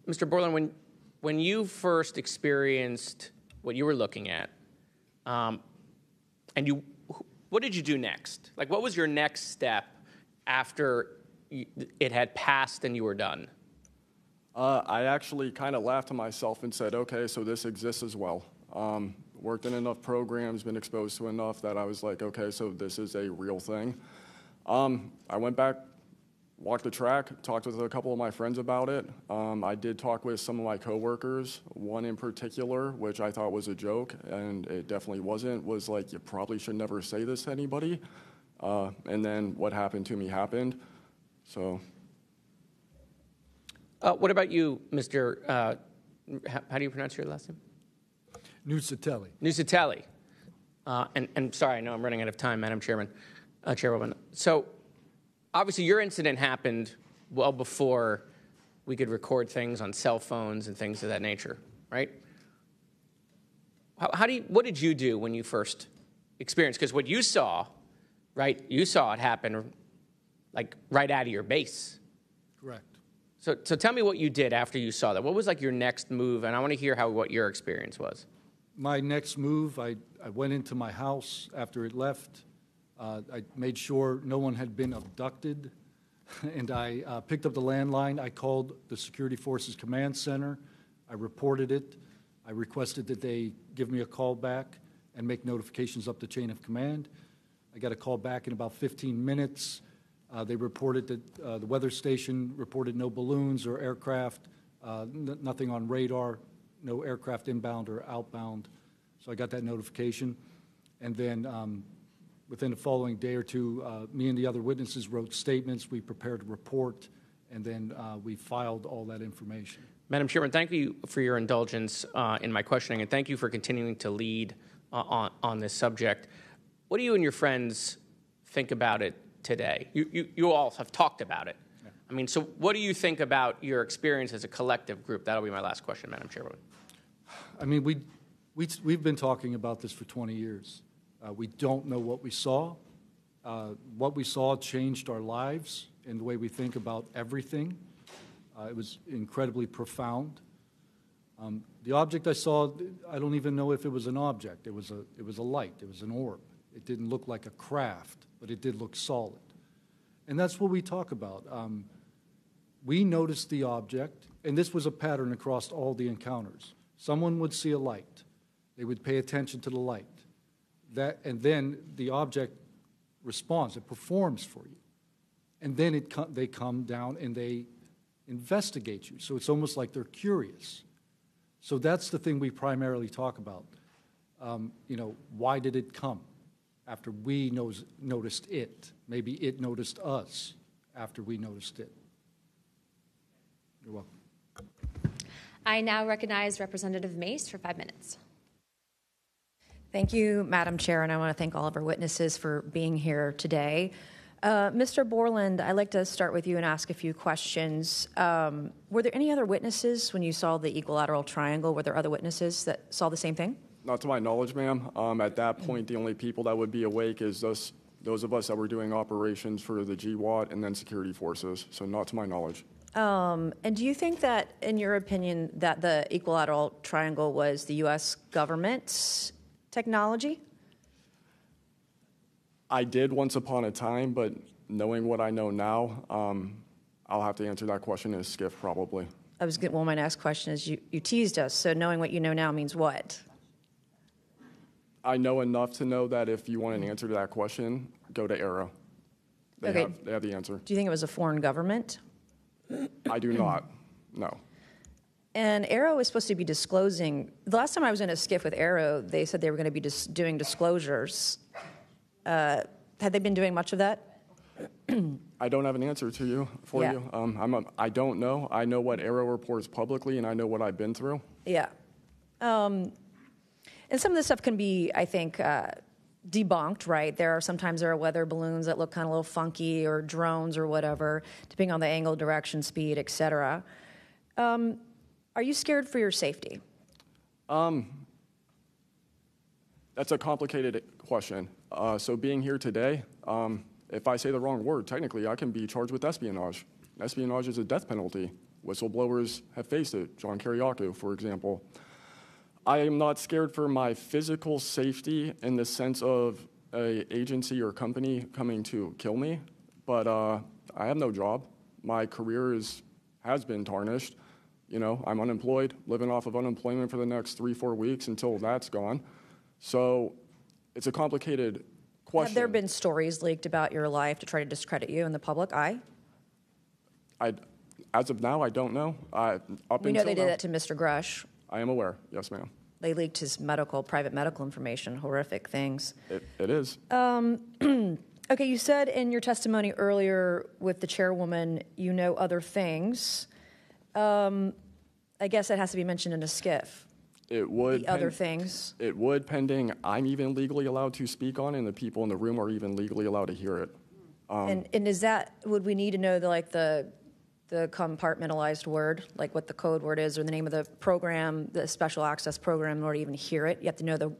Mr. Borland, when you first experienced what you were looking at, what did you do next? Like, what was your next step after it had passed and you were done? I actually kind of laughed to myself and said, okay, so this exists as well. Worked in enough programs, been exposed to enough that I was like, okay, so this is a real thing. I went back, walked the track, talked with a couple of my friends about it. I did talk with some of my coworkers, one in particular, which I thought was a joke, and it definitely wasn't, was like, you probably should never say this to anybody. And then what happened to me happened, so. What about you, Mr., how do you pronounce your last name? Nuccetelli. Nuccetelli. And sorry, I know I'm running out of time, Madam Chairwoman. So, obviously, your incident happened well before we could record things on cell phones and things of that nature, right? What did you do when you first experienced? Because what you saw, right? You saw it happen, like right out of your base. Correct. So tell me what you did after you saw that. What was like your next move? And I want to hear what your experience was. My next move, I went into my house after it left. I made sure no one had been abducted, and I picked up the landline. I called the Security Forces Command Center. I reported it. I requested that they give me a call back and make notifications up the chain of command. I got a call back in about 15 minutes. They reported that the weather station reported no balloons or aircraft, nothing on radar, no aircraft inbound or outbound. So I got that notification. And then within the following day or two, me and the other witnesses wrote statements. We prepared a report, and then we filed all that information. Madam Chairman, thank you for your indulgence in my questioning, and thank you for continuing to lead on this subject. What do you and your friends think about it today? You all have talked about it. Yeah. I mean, so what do you think about your experience as a collective group? That'll be my last question, Madam Chairwoman. I mean, we've been talking about this for 20 years. We don't know what we saw. What we saw changed our lives in the way we think about everything. It was incredibly profound. The object I saw, I don't even know if it was an object. It was a light. It was an orb. It didn't look like a craft, but it did look solid. And that's what we talk about. We noticed the object, and this was a pattern across all the encounters. Someone would see a light. They would pay attention to the light. And then the object responds. It performs for you. And then they come down and they investigate you. So it's almost like they're curious. So that's the thing we primarily talk about. Why did it come after we noticed it? Maybe it noticed us after we noticed it. You're welcome. I now recognize Representative Mace for 5 minutes. Thank you, Madam Chair, and I want to thank all of our witnesses for being here today. Mr. Borland, I'd like to start with you and ask a few questions. Were there any other witnesses when you saw the equilateral triangle? Were there other witnesses that saw the same thing? Not to my knowledge, ma'am. At that point, the only people that would be awake is those of us that were doing operations for the GWAT and then security forces. So not to my knowledge. And do you think that, in your opinion, that the equilateral triangle was the U.S. government's technology? I did once upon a time, but knowing what I know now, I'll have to answer that question in a skiff probably. Well, my next question is, you teased us, so knowing what you know now means what? I know enough to know that if you want an answer to that question, go to ARROW. They have the answer. Do you think it was a foreign government? I do not, no. And ARROW is supposed to be disclosing. The last time I was in a skiff with ARROW, they said they were going to be doing disclosures. Had they been doing much of that? I don't have an answer to you you. I don't know. I know what ARROW reports publicly, and I know what I've been through. Yeah. And some of this stuff can be, I think, debunked, right? Sometimes there are weather balloons that look kind of a little funky, or drones or whatever, depending on the angle, direction, speed, et cetera. Are you scared for your safety? That's a complicated question. So being here today, if I say the wrong word, technically I can be charged with espionage. Espionage is a death penalty. Whistleblowers have faced it. John Kiriakou, for example. I am not scared for my physical safety in the sense of an agency or company coming to kill me, but I have no job. My career has been tarnished. I'm unemployed, living off of unemployment for the next 3-4 weeks until that's gone. So it's a complicated question. Have there been stories leaked about your life to try to discredit you in the public eye? As of now, I don't know. We know they did that to Mr. Grush. I am aware. Yes, ma'am. They leaked his private medical information, horrific things. It is. Okay, you said in your testimony earlier with the chairwoman, you know other things. I guess that has to be mentioned in a skiff. It would. The other things. It would, pending I'm even legally allowed to speak on, and the people in the room are even legally allowed to hear it. And is that, would we need to know the compartmentalized word, like what the code word is, or the name of the program, the special access program, in order to even hear it? You have to know the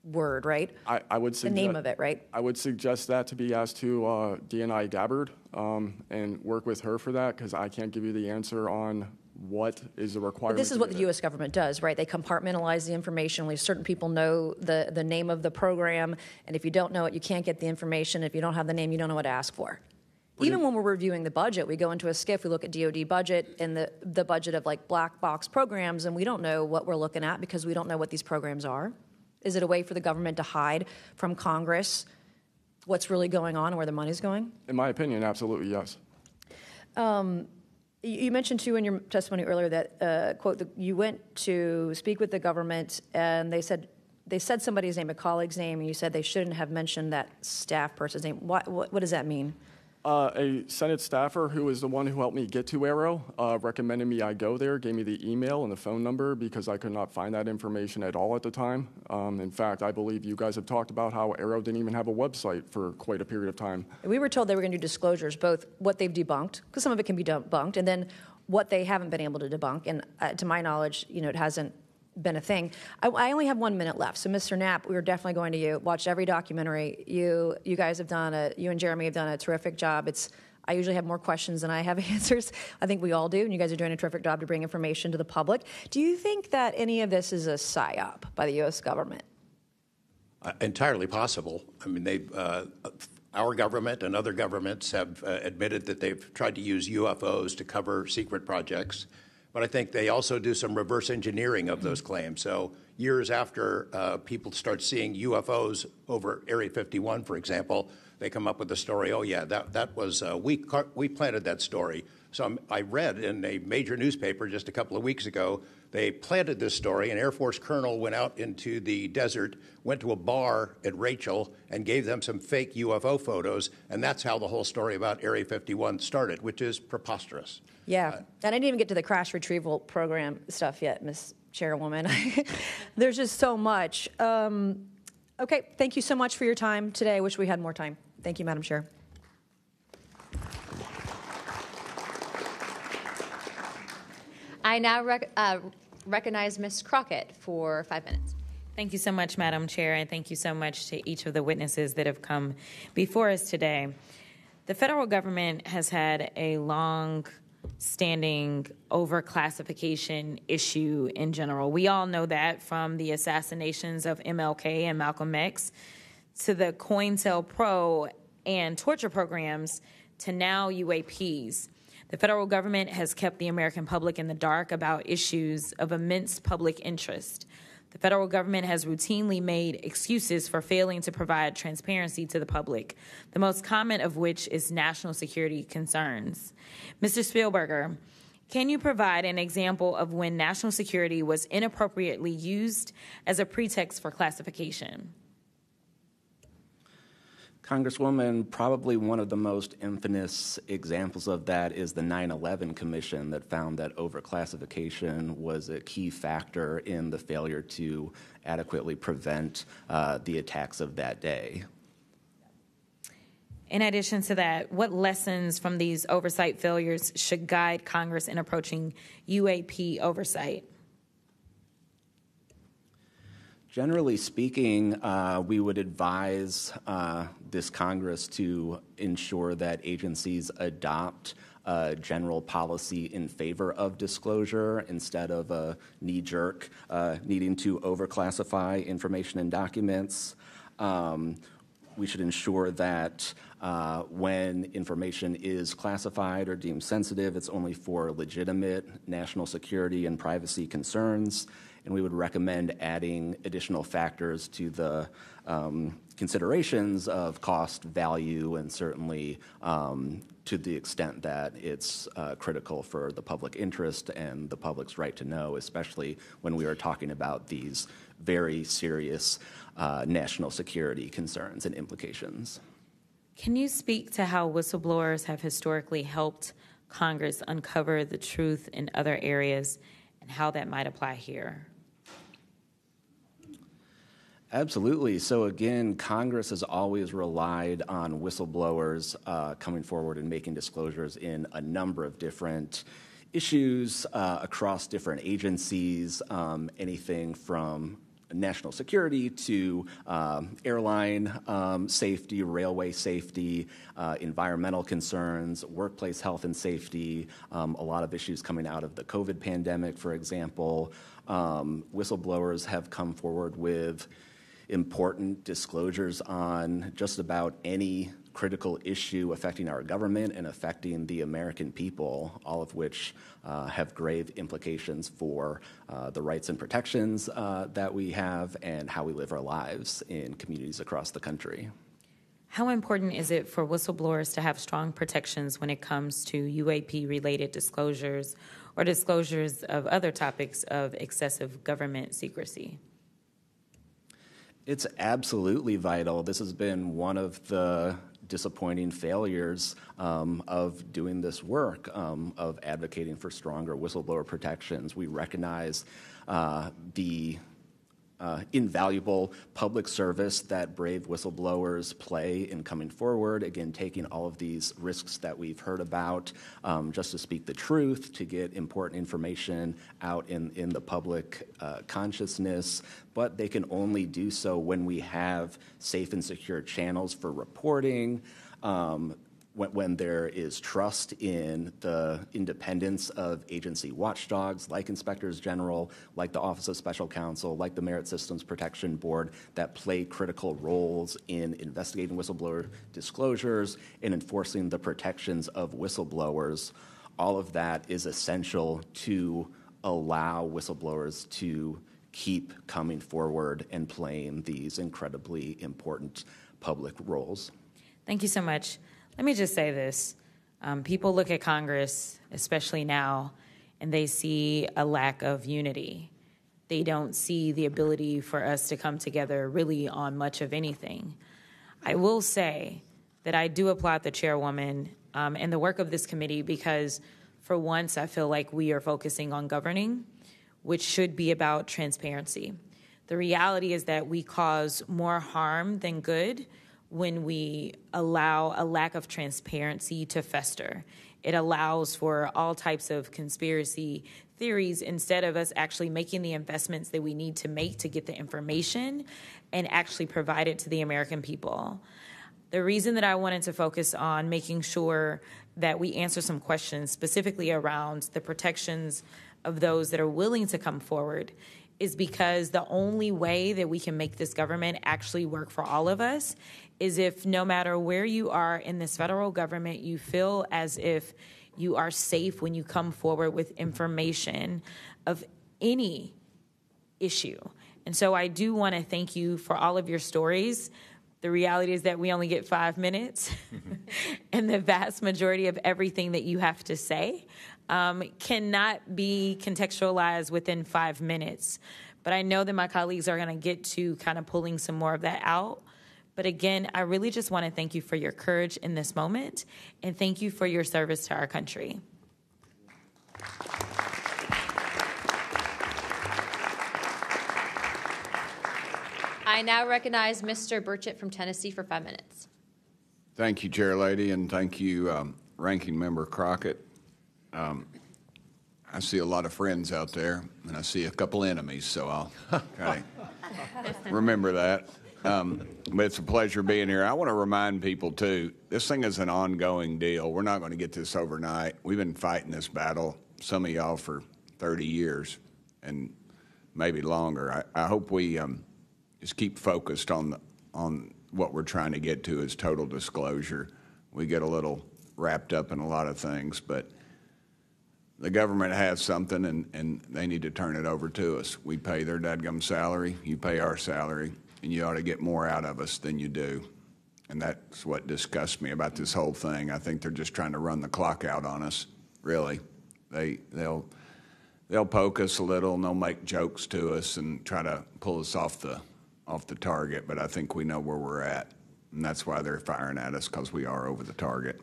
word, right? I would suggest the name of it, right? I would suggest that to be asked to DNI Gabbard and work with her for that, because I can't give you the answer on what is the requirement. But this is what the U.S. government does, right? They compartmentalize the information. Only certain people know the name of the program, and if you don't know it, you can't get the information. If you don't have the name, you don't know what to ask for. Even when we're reviewing the budget, we go into a skiff, we look at DOD budget and the budget of black box programs, and we don't know what we're looking at because we don't know what these programs are. Is it a way for the government to hide from Congress what's really going on and where the money's going? In my opinion, absolutely, yes. You mentioned, too, in your testimony earlier that, quote, you went to speak with the government and they said somebody's name, a colleague's name, and you said they shouldn't have mentioned that staff person's name. What does that mean? A Senate staffer who is the one who helped me get to ARROW recommended me I go there, gave me the email and the phone number because I could not find that information at all at the time. In fact, I believe you guys have talked about how ARROW didn't even have a website for quite a period of time. We were told they were going to do disclosures, both what they've debunked, because some of it can be debunked, and then what they haven't been able to debunk. And to my knowledge, it hasn't been a thing. I only have 1 minute left, so Mr. Knapp, we are definitely going to watch every documentary. You guys have you and Jeremy have done a terrific job. I usually have more questions than I have answers. I think we all do, and you guys are doing a terrific job to bring information to the public. Do you think that any of this is a psyop by the U.S. government? Entirely possible. I mean, our government and other governments have admitted that they've tried to use UFOs to cover secret projects, but I think they also do some reverse engineering of those claims. So years after people start seeing UFOs over Area 51, for example, they come up with the story, oh yeah, that was, we planted that story. So I read in a major newspaper just a couple of weeks ago, they planted this story. An Air Force colonel went out into the desert, went to a bar at Rachel, and gave them some fake UFO photos, and that's how the whole story about Area 51 started, which is preposterous. Yeah, and I didn't even get to the crash retrieval program stuff yet, Ms. Chairwoman. There's just so much. Okay, thank you so much for your time today. I wish we had more time. Thank you, Madam Chair. I now recognize Ms. Crockett for 5 minutes. Thank you so much, Madam Chair, and thank you so much to each of the witnesses that have come before us today. The federal government has had a long-standing overclassification issue in general. We all know that, from the assassinations of MLK and Malcolm X to the COINTELPRO and torture programs to now UAPs. The federal government has kept the American public in the dark about issues of immense public interest. The federal government has routinely made excuses for failing to provide transparency to the public, the most common of which is national security concerns. Mr. Spielberger, can you provide an example of when national security was inappropriately used as a pretext for classification? Congresswoman, probably one of the most infamous examples of that is the 9/11 Commission that found that overclassification was a key factor in the failure to adequately prevent the attacks of that day. In addition to that, what lessons from these oversight failures should guide Congress in approaching UAP oversight? Generally speaking, we would advise this Congress to ensure that agencies adopt a general policy in favor of disclosure instead of a knee-jerk needing to overclassify information in documents. We should ensure that when information is classified or deemed sensitive, it's only for legitimate national security and privacy concerns. And we would recommend adding additional factors to the considerations of cost, value, and certainly to the extent that it's critical for the public interest and the public's right to know, especially when we are talking about these very serious national security concerns and implications. Can you speak to how whistleblowers have historically helped Congress uncover the truth in other areas and how that might apply here? Absolutely. So again, Congress has always relied on whistleblowers coming forward and making disclosures in a number of different issues across different agencies, anything from national security to airline safety, railway safety, environmental concerns, workplace health and safety, a lot of issues coming out of the COVID pandemic, for example. Whistleblowers have come forward with important disclosures on just about any critical issue affecting our government and affecting the American people, all of which have grave implications for the rights and protections that we have and how we live our lives in communities across the country. How important is it for whistleblowers to have strong protections when it comes to UAP-related disclosures or disclosures of other topics of excessive government secrecy? It's absolutely vital. This has been one of the disappointing failures of doing this work, of advocating for stronger whistleblower protections. We recognize the invaluable public service that brave whistleblowers play in coming forward, again, taking all of these risks that we've heard about just to speak the truth, to get important information out in the public consciousness, but they can only do so when we have safe and secure channels for reporting, when there is trust in the independence of agency watchdogs like inspectors general, like the Office of Special Counsel, like the Merit Systems Protection Board that play critical roles in investigating whistleblower disclosures and enforcing the protections of whistleblowers. All of that is essential to allow whistleblowers to keep coming forward and playing these incredibly important public roles. Thank you so much. Let me just say this. People look at Congress, especially now, and they see a lack of unity. They don't see the ability for us to come together really on much of anything. I will say that I do applaud the chairwoman and the work of this committee because for once I feel like we are focusing on governing, which should be about transparency. The reality is that we cause more harm than good when we allow a lack of transparency to fester. It allows for all types of conspiracy theories instead of us actually making the investments that we need to make to get the information and actually provide it to the American people. The reason that I wanted to focus on making sure that we answer some questions specifically around the protections of those that are willing to come forward is because the only way that we can make this government actually work for all of us is if no matter where you are in this federal government, you feel as if you are safe when you come forward with information of any issue. And so I do want to thank you for all of your stories. The reality is that we only get 5 minutes, and the vast majority of everything that you have to say cannot be contextualized within 5 minutes. But I know that my colleagues are going to get to kind of pulling some more of that out. But again, I really just want to thank you for your courage in this moment, and thank you for your service to our country. I now recognize Mr. Burchett from Tennessee for 5 minutes. Thank you, Chair Lady, and thank you, Ranking Member Crockett. I see a lot of friends out there, and I see a couple enemies, so I'll kind of remember that. But it's a pleasure being here. I want to remind people, too, this thing is an ongoing deal. We're not going to get this overnight. We've been fighting this battle, some of y'all, for 30 years and maybe longer. I hope we just keep focused on what we're trying to get to is total disclosure. We get a little wrapped up in a lot of things, but the government has something, and they need to turn it over to us. We pay their dadgum salary, you pay our salary, and you ought to get more out of us than you do. And that's what disgusts me about this whole thing. I think they're just trying to run the clock out on us, really. They'll poke us a little, and they'll make jokes to us and try to pull us off the target, but I think we know where we're at, and that's why they're firing at us, because we are over the target.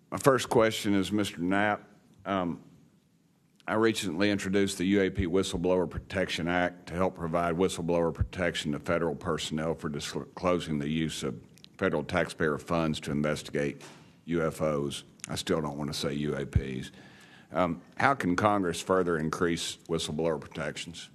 My first question is, Mr. Knapp, I recently introduced the UAP Whistleblower Protection Act to help provide whistleblower protection to federal personnel for disclosing the use of federal taxpayer funds to investigate UFOs. I still don't want to say UAPs. How can Congress further increase whistleblower protections?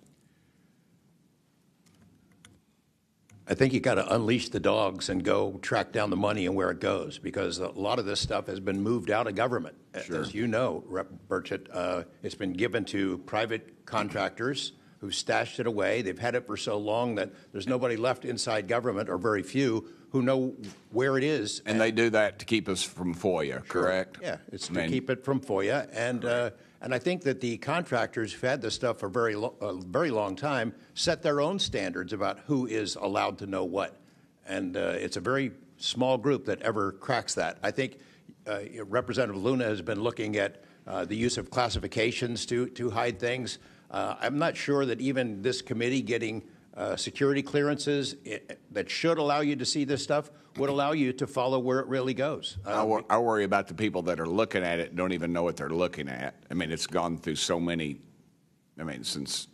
I think you got to unleash the dogs and go track down the money and where it goes, because a lot of this stuff has been moved out of government. Sure. As you know, Rep. Burchett, it's been given to private contractors who've stashed it away. They've had it for so long that there's nobody left inside government, or very few, who know where it is. And they do that to keep us from FOIA, correct? Yeah, it's to keep it from FOIA. And I think that the contractors who've had this stuff for a very long time set their own standards about who is allowed to know what. And it's a very small group that ever cracks that. I think Representative Luna has been looking at the use of classifications to hide things. I'm not sure that even this committee getting security clearances that should allow you to see this stuff would allow you to follow where it really goes. I worry about the people that are looking at it and don't even know what they're looking at. I mean, it's gone through so many, since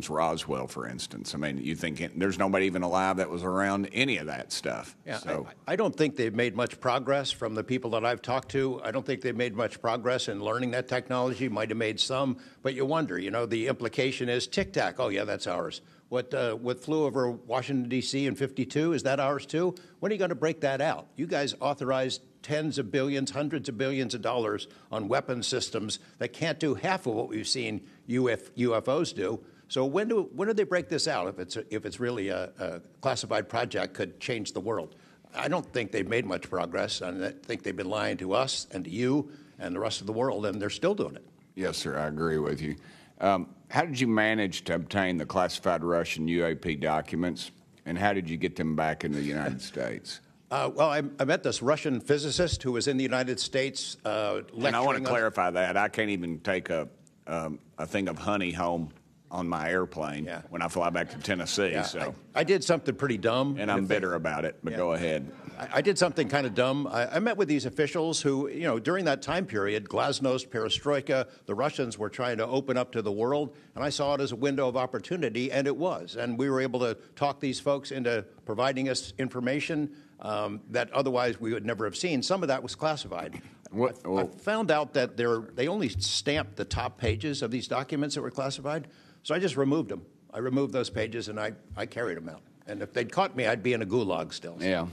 Roswell, for instance. I mean, you think there's nobody even alive that was around any of that stuff. Yeah, so. I don't think they've made much progress from the people that I've talked to. I don't think they've made much progress in learning that technology. Might have made some, but you wonder, the implication is tic-tac. Oh, yeah, that's ours. What flew over Washington, D.C. in 52, is that ours too? When are you going to break that out? You guys authorized tens of billions, hundreds of billions of dollars on weapon systems that can't do half of what we've seen UFOs do. So when do they break this out if it's really a classified project could change the world? I don't think they've made much progress, and I think they've been lying to us and to you and the rest of the world, and they're still doing it. Yes, sir, I agree with you. How did you manage to obtain the classified Russian UAP documents, and how did you get them back in the United States? Well, I met this Russian physicist who was in the United States lecturing. And I want to clarify that. I can't even take a thing of honey home on my airplane when I fly back to Tennessee. Yeah, so I did something pretty dumb. And I'm bitter about it, but go ahead. I did something kind of dumb. I met with these officials who, during that time period, glasnost, perestroika, the Russians were trying to open up to the world, and I saw it as a window of opportunity, and it was. And we were able to talk these folks into providing us information that otherwise we would never have seen. Some of that was classified. I found out that they only stamped the top pages of these documents that were classified, so I just removed them. I removed those pages, and I carried them out. And if they'd caught me, I'd be in a gulag still. Yeah.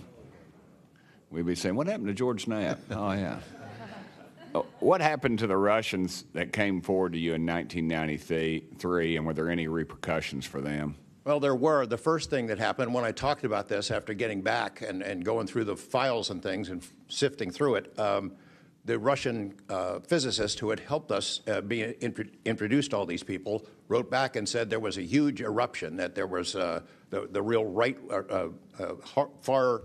We'd be saying, what happened to George Knapp? Oh, yeah. What happened to the Russians that came forward to you in 1993, and were there any repercussions for them? Well, there were. The first thing that happened when I talked about this after getting back and going through the files and things and sifting through it, the Russian physicist who had helped us be introduced all these people wrote back and said there was a huge eruption, that there was the real right, far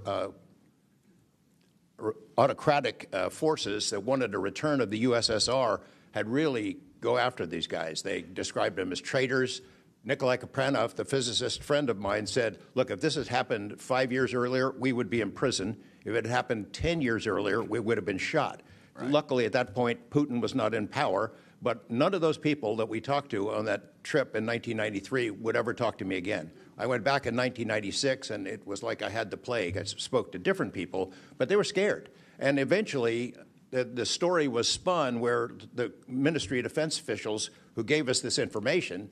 autocratic forces that wanted a return of the USSR had really go after these guys. They described them as traitors. Nikolai Kapranov, the physicist friend of mine, said, look, if this had happened 5 years earlier, we would be in prison. If it had happened 10 years earlier, we would have been shot. Right. Luckily, at that point, Putin was not in power, but none of those people that we talked to on that trip in 1993 would ever talk to me again. I went back in 1996, and it was like I had the plague. I spoke to different people, but they were scared. And eventually, the story was spun where the Ministry of Defense officials who gave us this information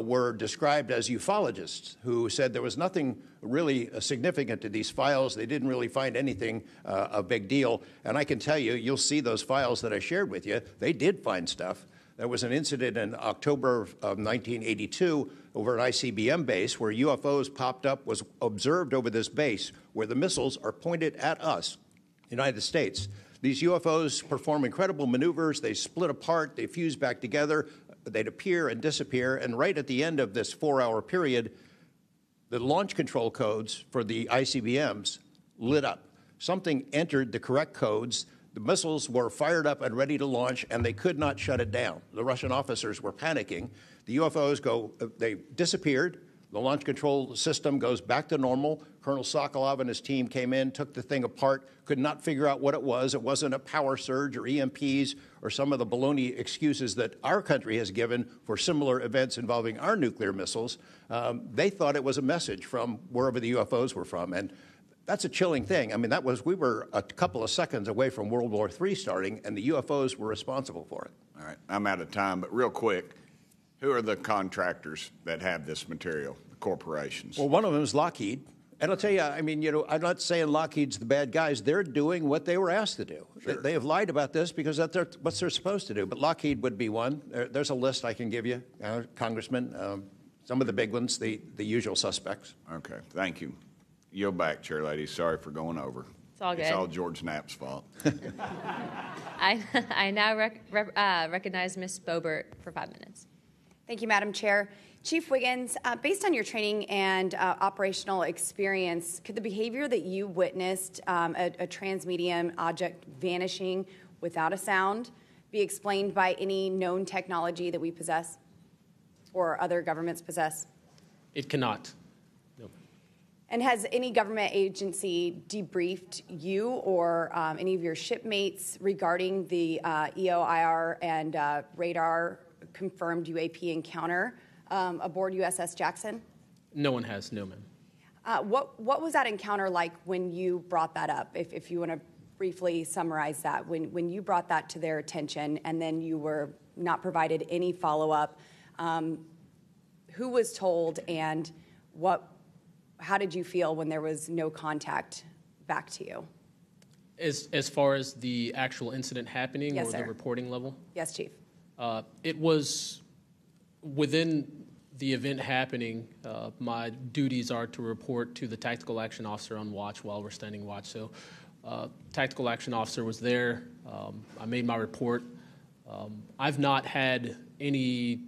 were described as ufologists who said there was nothing really significant to these files. They didn't really find anything a big deal. And I can tell you, you'll see those files that I shared with you, they did find stuff. There was an incident in October of 1982 over an ICBM base where UFOs popped up, was observed over this base where the missiles are pointed at us, United States. These UFOs perform incredible maneuvers. They split apart. They fuse back together. They'd appear and disappear. And right at the end of this 4-hour period, the launch control codes for the ICBMs lit up. Something entered the correct codes. The missiles were fired up and ready to launch, and they could not shut it down. The Russian officers were panicking. The UFOs they disappeared. The launch control system goes back to normal. Colonel Sokolov and his team came in, took the thing apart, could not figure out what it was. It wasn't a power surge or EMPs or some of the baloney excuses that our country has given for similar events involving our nuclear missiles. They thought it was a message from wherever the UFOs were from. And that's a chilling thing. I mean, we were a couple of seconds away from World War III starting, and the UFOs were responsible for it. All right, I'm out of time, but real quick, who are the contractors that have this material, the corporations? Well, one of them is Lockheed. And I'll tell you, I mean, I'm not saying Lockheed's the bad guys. They're doing what they were asked to do. Sure. They have lied about this because that's what they're supposed to do. But Lockheed would be one. There's a list I can give you, Congressman. Some of the big ones, the usual suspects. Okay, thank you. Yield back, Chair Lady. Sorry for going over. It's all good. It's all George Knapp's fault. I now recognize Ms. Boebert for 5 minutes. Thank you, Madam Chair. Chief Wiggins, based on your training and operational experience, could the behavior that you witnessed, a transmedium object vanishing without a sound, be explained by any known technology that we possess or other governments possess? It cannot. No. And has any government agency debriefed you or any of your shipmates regarding the EOIR and radar confirmed UAP encounter aboard USS Jackson? No one has, no, ma'am. What was that encounter like when you brought that up? If you want to briefly summarize that, when you brought that to their attention and then you were not provided any follow-up, who was told, and how did you feel when there was no contact back to you? As far as the actual incident happening, yes, or sir. the reporting level? Yes, Chief. It was within the event happening. My duties are to report to the tactical action officer on watch while we're standing watch. So tactical action officer was there. I made my report. I've not had any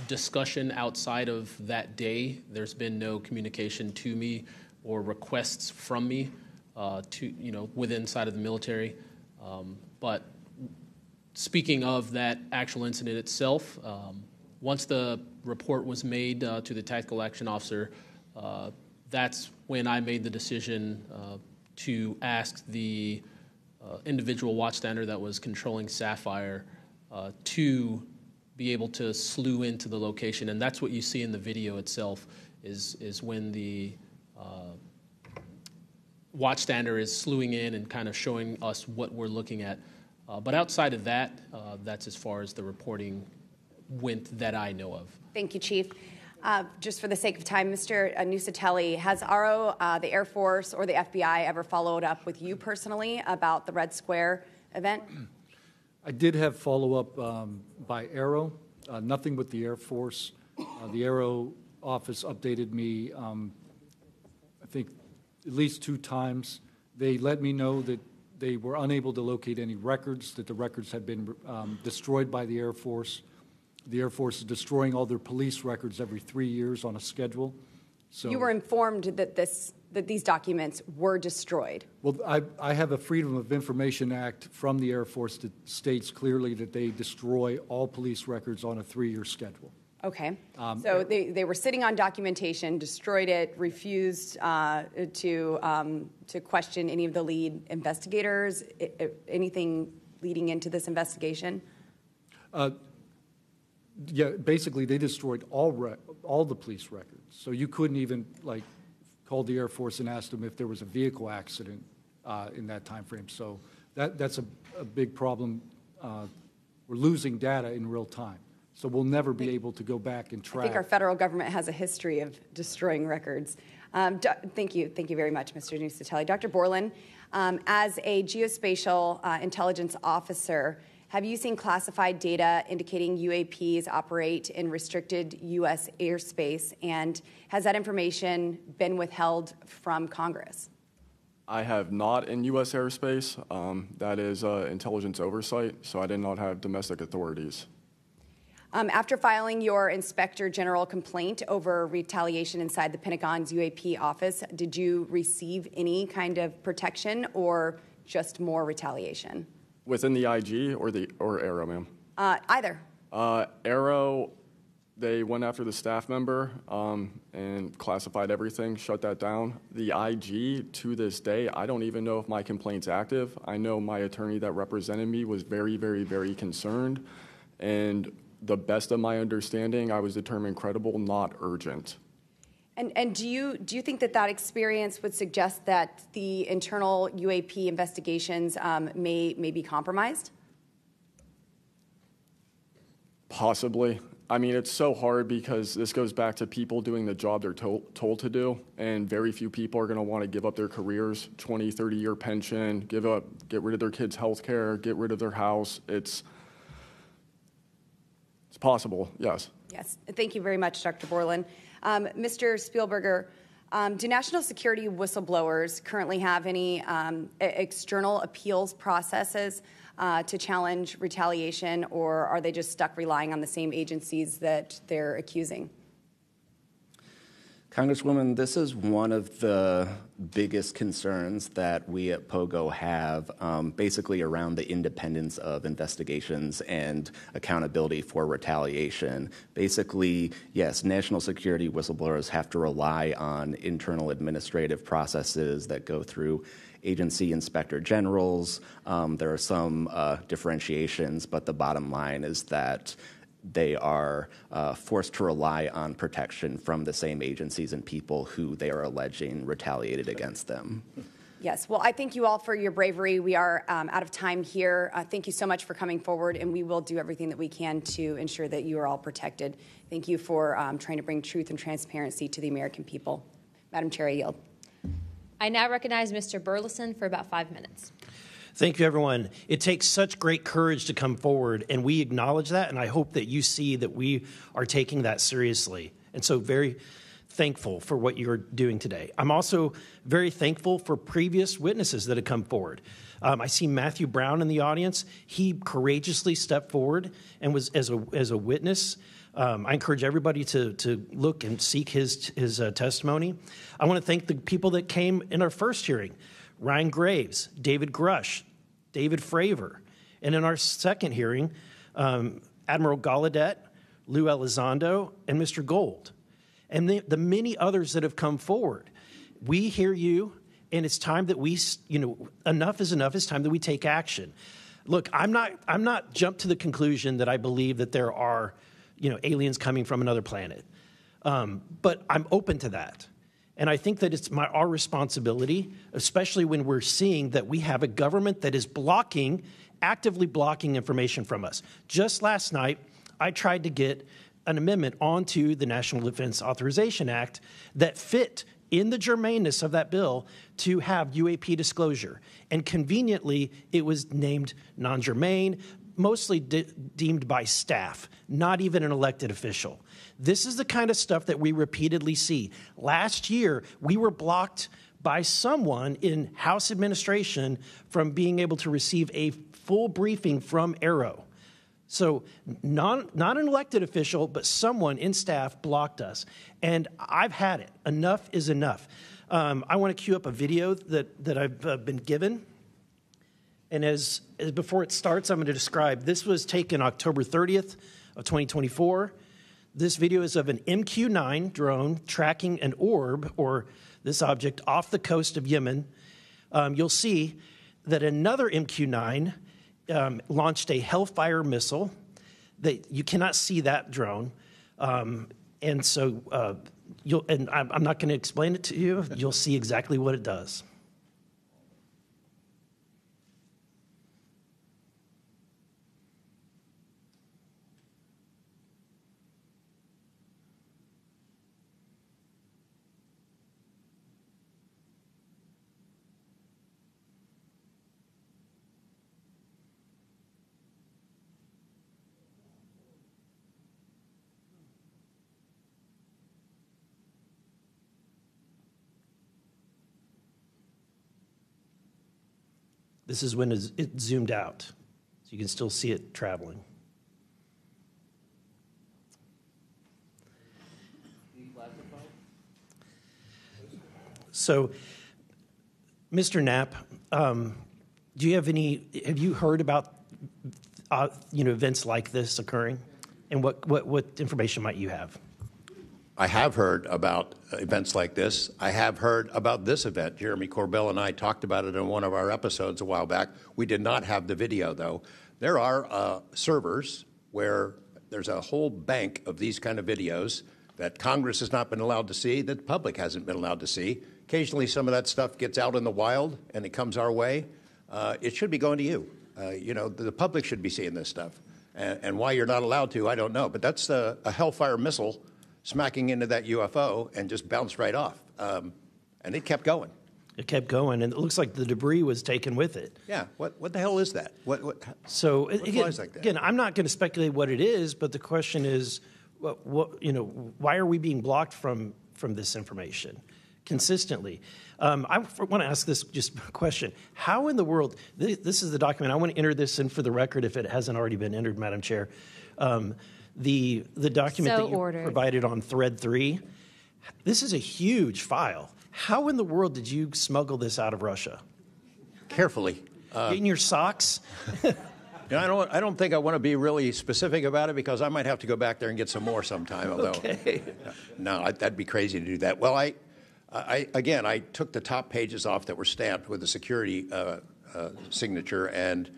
discussion outside of that day. There's been no communication to me or requests from me within inside of the military. But speaking of that actual incident itself, once the report was made to the tactical action officer, that's when I made the decision to ask the individual watchstander that was controlling Sapphire to be able to slew into the location. And that's what you see in the video itself, is when the watchstander is slewing in and kind of showing us what we're looking at. But outside of that, that's as far as the reporting went that I know of. Thank you, Chief. Just for the sake of time, Mr. Nuccetelli, has RO, the Air Force, or the FBI ever followed up with you personally about the Red Square event? I did have follow-up by Aero, nothing with the Air Force. The Aero office updated me, I think, at least 2 times. They let me know that they were unable to locate any records, that the records had been destroyed by the Air Force. The Air Force is destroying all their police records every 3 years on a schedule. So you were informed that these documents were destroyed. Well, I have a Freedom of Information Act from the Air Force that states clearly that they destroy all police records on a 3-year schedule. Okay. So they were sitting on documentation, destroyed it, refused to question any of the lead investigators, anything leading into this investigation? Yeah, basically they destroyed all the police records. So you couldn't even call the Air Force and ask them if there was a vehicle accident in that time frame. So that's a big problem. We're losing data in real time. So we'll never be able to go back and track. I think our federal government has a history of destroying records. Thank you very much, Mr. Nuccetelli. Dr. Borland, as a geospatial intelligence officer, have you seen classified data indicating UAPs operate in restricted U.S. airspace, and has that information been withheld from Congress? I have not in U.S. airspace. That is intelligence oversight, so I did not have domestic authorities. After filing your Inspector General complaint over retaliation inside the Pentagon's UAP office, did you receive any kind of protection or just more retaliation? Within the IG or Aero, ma'am? Either. Aero, they went after the staff member and classified everything, shut that down. The IG, to this day, I don't even know if my complaint's active. I know my attorney that represented me was very, very, very concerned. And the best of my understanding, I was determined credible, not urgent. And do you think that experience would suggest that the internal UAP investigations may be compromised? Possibly. I mean, it's so hard because this goes back to people doing the job they're told to do, and very few people are going to want to give up their careers, 20, 30-year pension, get rid of their kids' health care, get rid of their house. It's possible, yes. Yes. Thank you very much, Dr. Borland. Mr. Spielberger, do national security whistleblowers currently have any external appeals processes to challenge retaliation, or are they just stuck relying on the same agencies that they're accusing? Congresswoman, this is one of the biggest concerns that we at POGO have, basically around the independence of investigations and accountability for retaliation. Basically, yes, national security whistleblowers have to rely on internal administrative processes that go through agency inspector generals. There are some differentiations, but the bottom line is that they are forced to rely on protection from the same agencies and people who they are alleging retaliated against them. Yes, well, I thank you all for your bravery. We are out of time here. Thank you so much for coming forward, and we will do everything that we can to ensure that you are all protected. Thank you for trying to bring truth and transparency to the American people. Madam Chair, I yield. I now recognize Mr. Burleson for about 5 minutes. Thank you, everyone. It takes such great courage to come forward, and we acknowledge that, and I hope that you see that we are taking that seriously. And so very thankful for what you're doing today. I'm also very thankful for previous witnesses that have come forward. I see Matthew Brown in the audience. He courageously stepped forward and was as a witness. I encourage everybody to look and seek his testimony. I want to thank the people that came in our first hearing: Ryan Graves, David Grush, David Fravor. And in our second hearing, Admiral Gallaudet, Lou Elizondo, and Mr. Gold. And the many others that have come forward. We hear you, and it's time that we, enough is enough. It's time that we take action. Look, I'm not jumped to the conclusion that I believe that there are, aliens coming from another planet. But I'm open to that. And I think that it's our responsibility, especially when we're seeing that we have a government that is actively blocking information from us. Just last night, I tried to get an amendment onto the National Defense Authorization Act that fit in the germaneness of that bill to have UAP disclosure. And conveniently, it was named non-germane, mostly deemed by staff, not even an elected official. This is the kind of stuff that we repeatedly see. Last year, we were blocked by someone in House administration from being able to receive a full briefing from Arrow. So not an elected official, but someone in staff blocked us. And I've had it. Enough is enough. I want to cue up a video that I've been given. And as before it starts, I'm going to describe. This was taken October 30th of 2024. This video is of an MQ-9 drone tracking an orb, or this object, off the coast of Yemen. You'll see that another MQ-9 launched a Hellfire missile. That you cannot see that drone, and so I'm not going to explain it to you. You'll see exactly what it does. This is when it zoomed out, so you can still see it traveling. So, Mr. Knapp, have you heard about events like this occurring, and what information might you have? I have heard about events like this. I have heard about this event. Jeremy Corbell and I talked about it in one of our episodes a while back. We did not have the video, though. There are servers where there's a whole bank of these kind of videos that Congress has not been allowed to see, that the public hasn't been allowed to see. Occasionally, some of that stuff gets out in the wild, and it comes our way. It should be going to you. The public should be seeing this stuff. And why you're not allowed to, I don't know. But that's a Hellfire missile smacking into that UFO and just bounced right off. And it kept going. It kept going, and it looks like the debris was taken with it. Yeah. What the hell is that? What again, flies like that? Again, I'm not going to speculate what it is, but the question is, why are we being blocked from this information consistently? I want to ask this just question. How in the world, this is the document. I want to enter this in for the record if it hasn't already been entered, Madam Chair. The document that you provided on thread 3, this is a huge file. How in the world did you smuggle this out of Russia? Carefully. In your socks? I don't think I want to be really specific about it because I might have to go back there and get some more sometime. Although, okay. No, that'd be crazy to do that. Well, I took the top pages off that were stamped with a security signature, and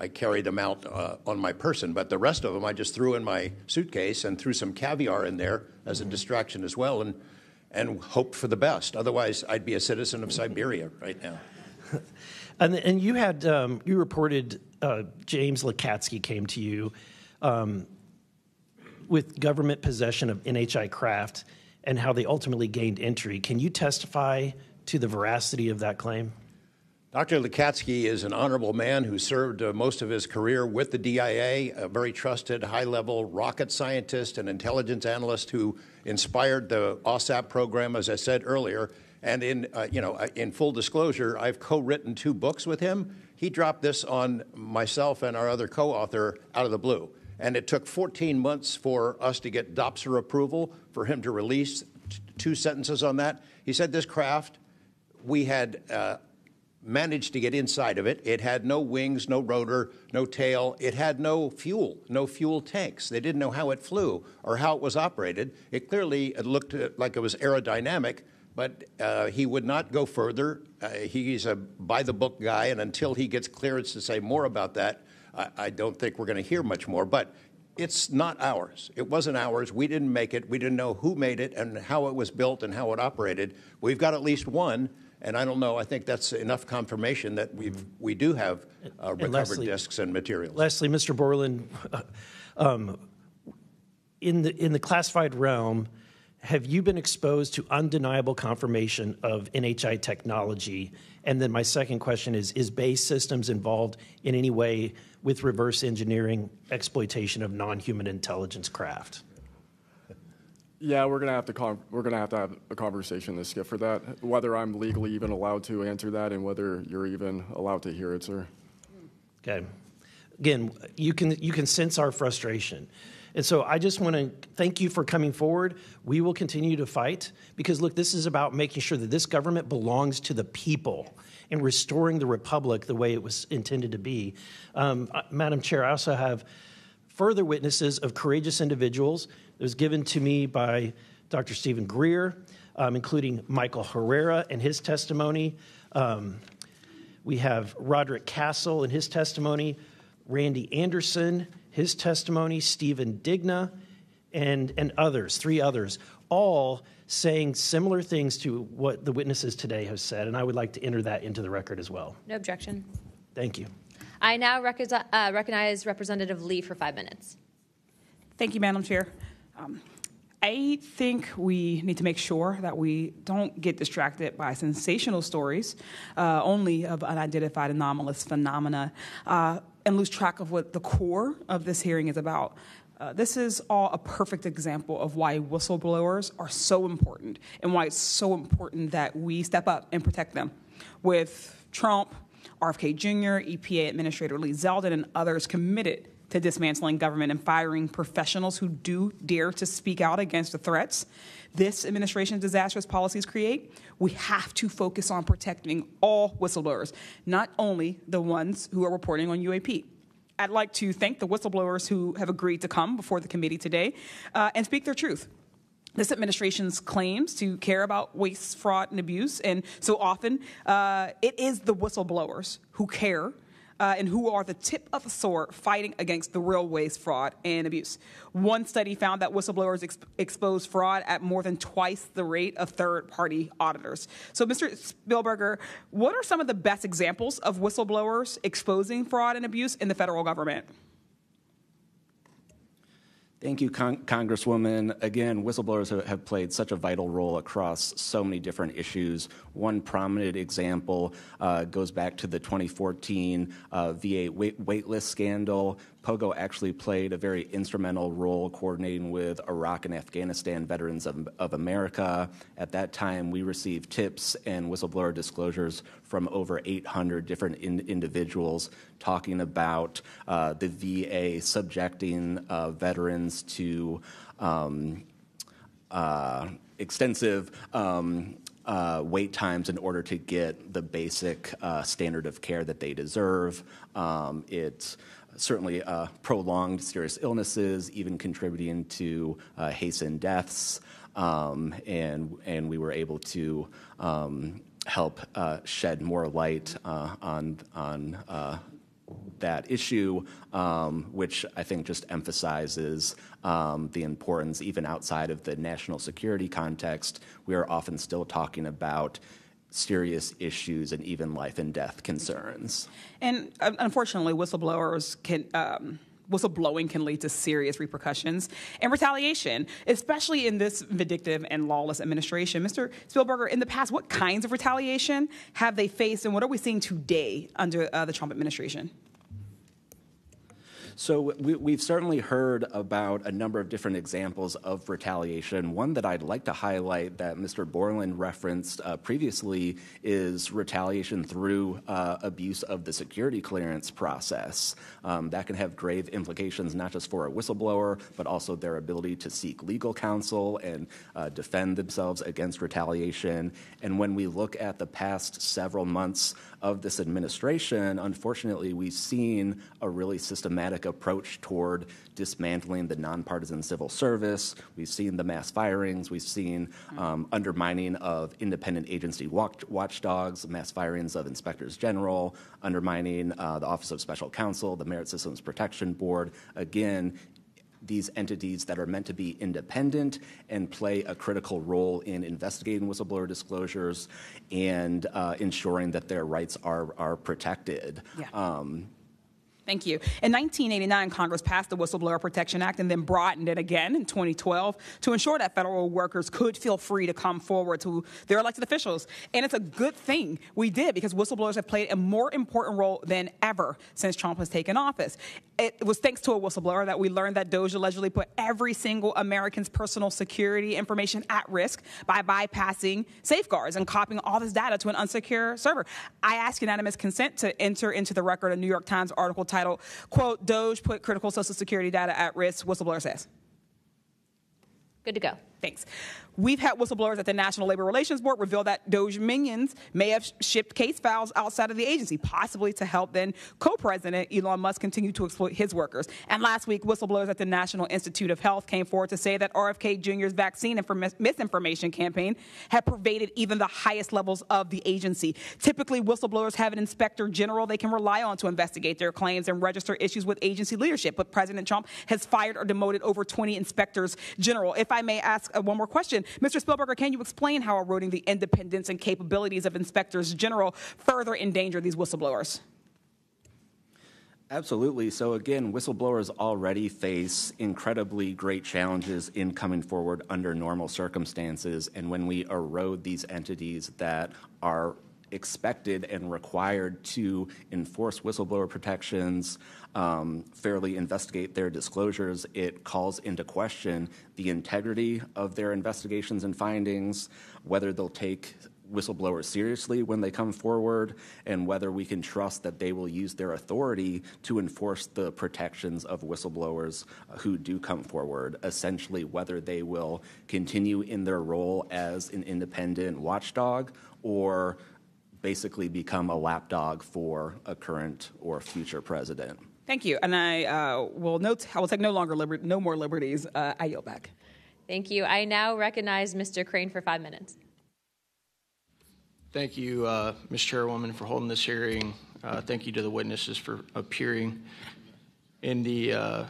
I carried them out on my person. But the rest of them I just threw in my suitcase and threw some caviar in there as a distraction as well, and hoped for the best. Otherwise, I'd be a citizen of Siberia right now. And you had you reported James Lakatsky came to you with government possession of NHI craft and how they ultimately gained entry. Can you testify to the veracity of that claim? Dr. Lakatsky is an honorable man who served most of his career with the DIA, a very trusted, high-level rocket scientist and intelligence analyst who inspired the OSAP program, as I said earlier. And in full disclosure, I've co-written 2 books with him. He dropped this on myself and our other co-author out of the blue. And it took 14 months for us to get DOPSR approval for him to release 2 sentences on that. He said this craft, we had managed to get inside of it. It had no wings, no rotor, no tail. It had no fuel tanks. They didn't know how it flew or how it was operated. It clearly looked like it was aerodynamic, but he would not go further. He's a by-the-book guy, and until he gets clearance to say more about that, I don't think we're going to hear much more. But it's not ours. It wasn't ours. We didn't make it. We didn't know who made it and how it was built and how it operated. We've got at least one. And I don't know, I think that's enough confirmation that we do have recovered discs and materials. Lastly, Mr. Borland, in the classified realm, have you been exposed to undeniable confirmation of NHI technology? And then my second question is BASE Systems involved in any way with reverse engineering exploitation of non-human intelligence craft? Yeah, we're gonna have to have a conversation this Skip for that. Whether I'm legally even allowed to answer that, and whether you're even allowed to hear it, sir. Okay. Again, you can sense our frustration, and so I just want to thank you for coming forward. We will continue to fight because look, this is about making sure that this government belongs to the people and restoring the republic the way it was intended to be. Madam Chair, I also have further witnesses of courageous individuals. It was given to me by Dr. Stephen Greer, including Michael Herrera and his testimony. We have Roderick Castle and his testimony, Randy Anderson, his testimony, Stephen Digna, and others, 3 others, all saying similar things to what the witnesses today have said, and I would like to enter that into the record as well. No objection. Thank you. I now recognize Representative Lee for 5 minutes. Thank you, Madam Chair. I think we need to make sure that we don't get distracted by sensational stories only of unidentified anomalous phenomena and lose track of what the core of this hearing is about. This is all a perfect example of why whistleblowers are so important and why it's so important that we step up and protect them. With Trump, RFK Jr., EPA Administrator Lee Zeldin, and others committed to dismantling government and firing professionals who do dare to speak out against the threats this administration's disastrous policies create, we have to focus on protecting all whistleblowers, not only the ones who are reporting on UAP. I'd like to thank the whistleblowers who have agreed to come before the committee today and speak their truth. This administration's claims to care about waste, fraud, and abuse, and so often it is the whistleblowers who care and who are the tip of the sword fighting against the real waste, fraud, and abuse. One study found that whistleblowers expose fraud at more than twice the rate of third-party auditors. So, Mr. Spielberger, what are some of the best examples of whistleblowers exposing fraud and abuse in the federal government? Thank you, Congresswoman. Again, whistleblowers have played such a vital role across so many different issues. One prominent example goes back to the 2014 VA waitlist scandal. POGO actually played a very instrumental role coordinating with Iraq and Afghanistan Veterans of America. At that time, we received tips and whistleblower disclosures from over 800 different individuals talking about the VA subjecting veterans to extensive wait times in order to get the basic standard of care that they deserve. It's certainly prolonged serious illnesses, even contributing to hastened deaths, and we were able to help shed more light on that issue, which I think just emphasizes the importance, even outside of the national security context. We are often still talking about serious issues and even life and death concerns. And unfortunately, whistleblowing can lead to serious repercussions and retaliation, especially in this vindictive and lawless administration. Mr. Spielberger, in the past, what kinds of retaliation have they faced, and what are we seeing today under the Trump administration? So we've certainly heard about a number of different examples of retaliation. One that I'd like to highlight that Mr. Borland referenced previously is retaliation through abuse of the security clearance process. That can have grave implications not just for a whistleblower, but also their ability to seek legal counsel and defend themselves against retaliation. And when we look at the past several months of this administration, unfortunately, we've seen a really systematic approach toward dismantling the nonpartisan civil service. We've seen the mass firings. We've seen undermining of independent agency watchdogs, mass firings of inspectors general, undermining the Office of Special Counsel, the Merit Systems Protection Board. Again, these entities that are meant to be independent and play a critical role in investigating whistleblower disclosures and ensuring that their rights are protected. Yeah. Thank you. In 1989, Congress passed the Whistleblower Protection Act and then broadened it again in 2012 to ensure that federal workers could feel free to come forward to their elected officials. And it's a good thing we did, because whistleblowers have played a more important role than ever since Trump has taken office. It was thanks to a whistleblower that we learned that DOJ allegedly put every single American's personal security information at risk by bypassing safeguards and copying all this data to an unsecure server. I ask unanimous consent to enter into the record a New York Times article titled, quote, "DOJ put critical Social Security data at risk," whistleblower says. Good to go. Thanks. We've had whistleblowers at the National Labor Relations Board reveal that DOJ minions may have shipped case files outside of the agency, possibly to help then co-president Elon Musk continue to exploit his workers. And last week, whistleblowers at the National Institute of Health came forward to say that RFK Jr.'s vaccine misinformation campaign had pervaded even the highest levels of the agency. Typically, whistleblowers have an inspector general they can rely on to investigate their claims and register issues with agency leadership. But President Trump has fired or demoted over 20 inspectors general. If I may ask one more question, Mr. Spielberger, can you explain how eroding the independence and capabilities of inspectors general further endanger these whistleblowers? Absolutely. So again, whistleblowers already face incredibly great challenges in coming forward under normal circumstances. And when we erode these entities that are expected and required to enforce whistleblower protections, fairly investigate their disclosures, it calls into question the integrity of their investigations and findings, whether they'll take whistleblowers seriously when they come forward, and whether we can trust that they will use their authority to enforce the protections of whistleblowers who do come forward, essentially whether they will continue in their role as an independent watchdog or basically become a lapdog for a current or future president. Thank you. And I will take no more liberties. I yield back. Thank you. I now recognize Mr. Crane for 5 minutes. Thank you, Ms. Chairwoman, for holding this hearing. Thank you to the witnesses for appearing. In the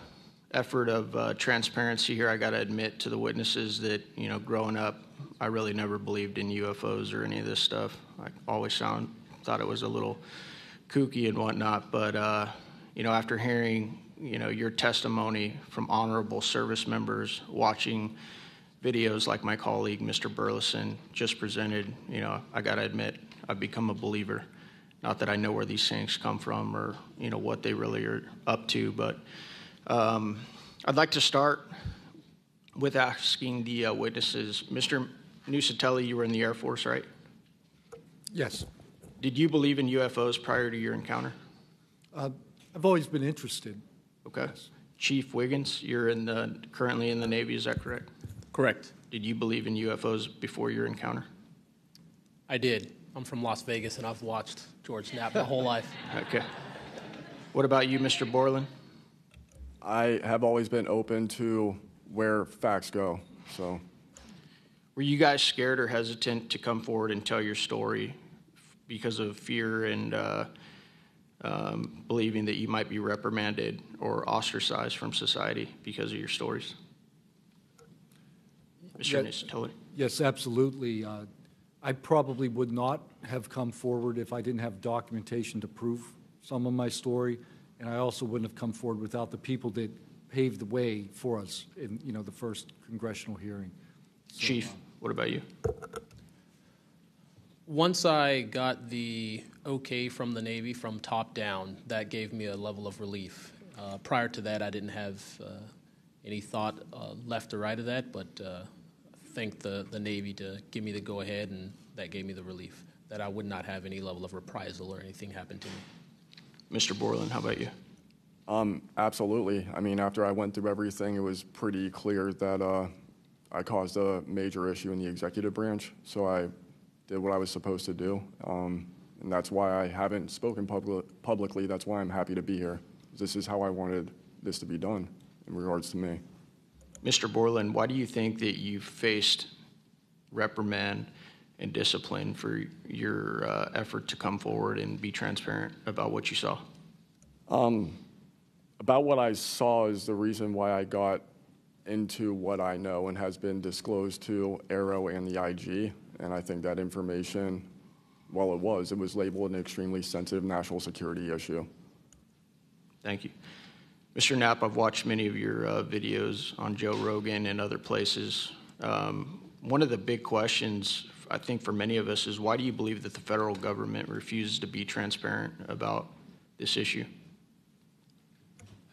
effort of transparency here, I got to admit to the witnesses that, growing up, I really never believed in UFOs or any of this stuff. I always thought it was a little kooky and whatnot. But, after hearing, your testimony from honorable service members, watching videos like my colleague, Mr. Burleson, just presented, I got to admit, I've become a believer. Not that I know where these things come from or, what they really are up to. But I'd like to start with asking the witnesses. Mr. Nuccetelli, you were in the Air Force, right? Yes. Did you believe in UFOs prior to your encounter? I've always been interested. Okay. Yes. Chief Wiggins, you're currently in the Navy, is that correct? Correct. Did you believe in UFOs before your encounter? I did. I'm from Las Vegas, and I've watched George Knapp my whole life. Okay. What about you, Mr. Borland? I have always been open to where facts go, so. Were you guys scared or hesitant to come forward and tell your story because of fear and believing that you might be reprimanded or ostracized from society because of your stories? Mr. Nuccetelli? Yes, absolutely. I probably would not have come forward if I didn't have documentation to prove some of my story, and I also wouldn't have come forward without the people that paved the way for us in the first congressional hearing. So, Chief, what about you? Once I got the okay from the Navy from top down, that gave me a level of relief. Prior to that, I didn't have any thought left or right of that, but thank the Navy to give me the go-ahead, and that gave me the relief that I would not have any level of reprisal or anything happen to me. Mr. Borland, how about you? Absolutely. I mean, after I went through everything, it was pretty clear that I caused a major issue in the executive branch, so I did what I was supposed to do, and that's why I haven't spoken publicly. That's why I'm happy to be here. This is how I wanted this to be done in regards to me. Mr. Borland, why do you think that you faced reprimand and discipline for your effort to come forward and be transparent about what you saw? About what I saw is the reason why I got into what I know and has been disclosed to Aero and the IG. And I think that information, well, it was labeled an extremely sensitive national security issue. Thank you. Mr. Knapp, I've watched many of your videos on Joe Rogan and other places. One of the big questions, I think, for many of us is why do you believe that the federal government refuses to be transparent about this issue?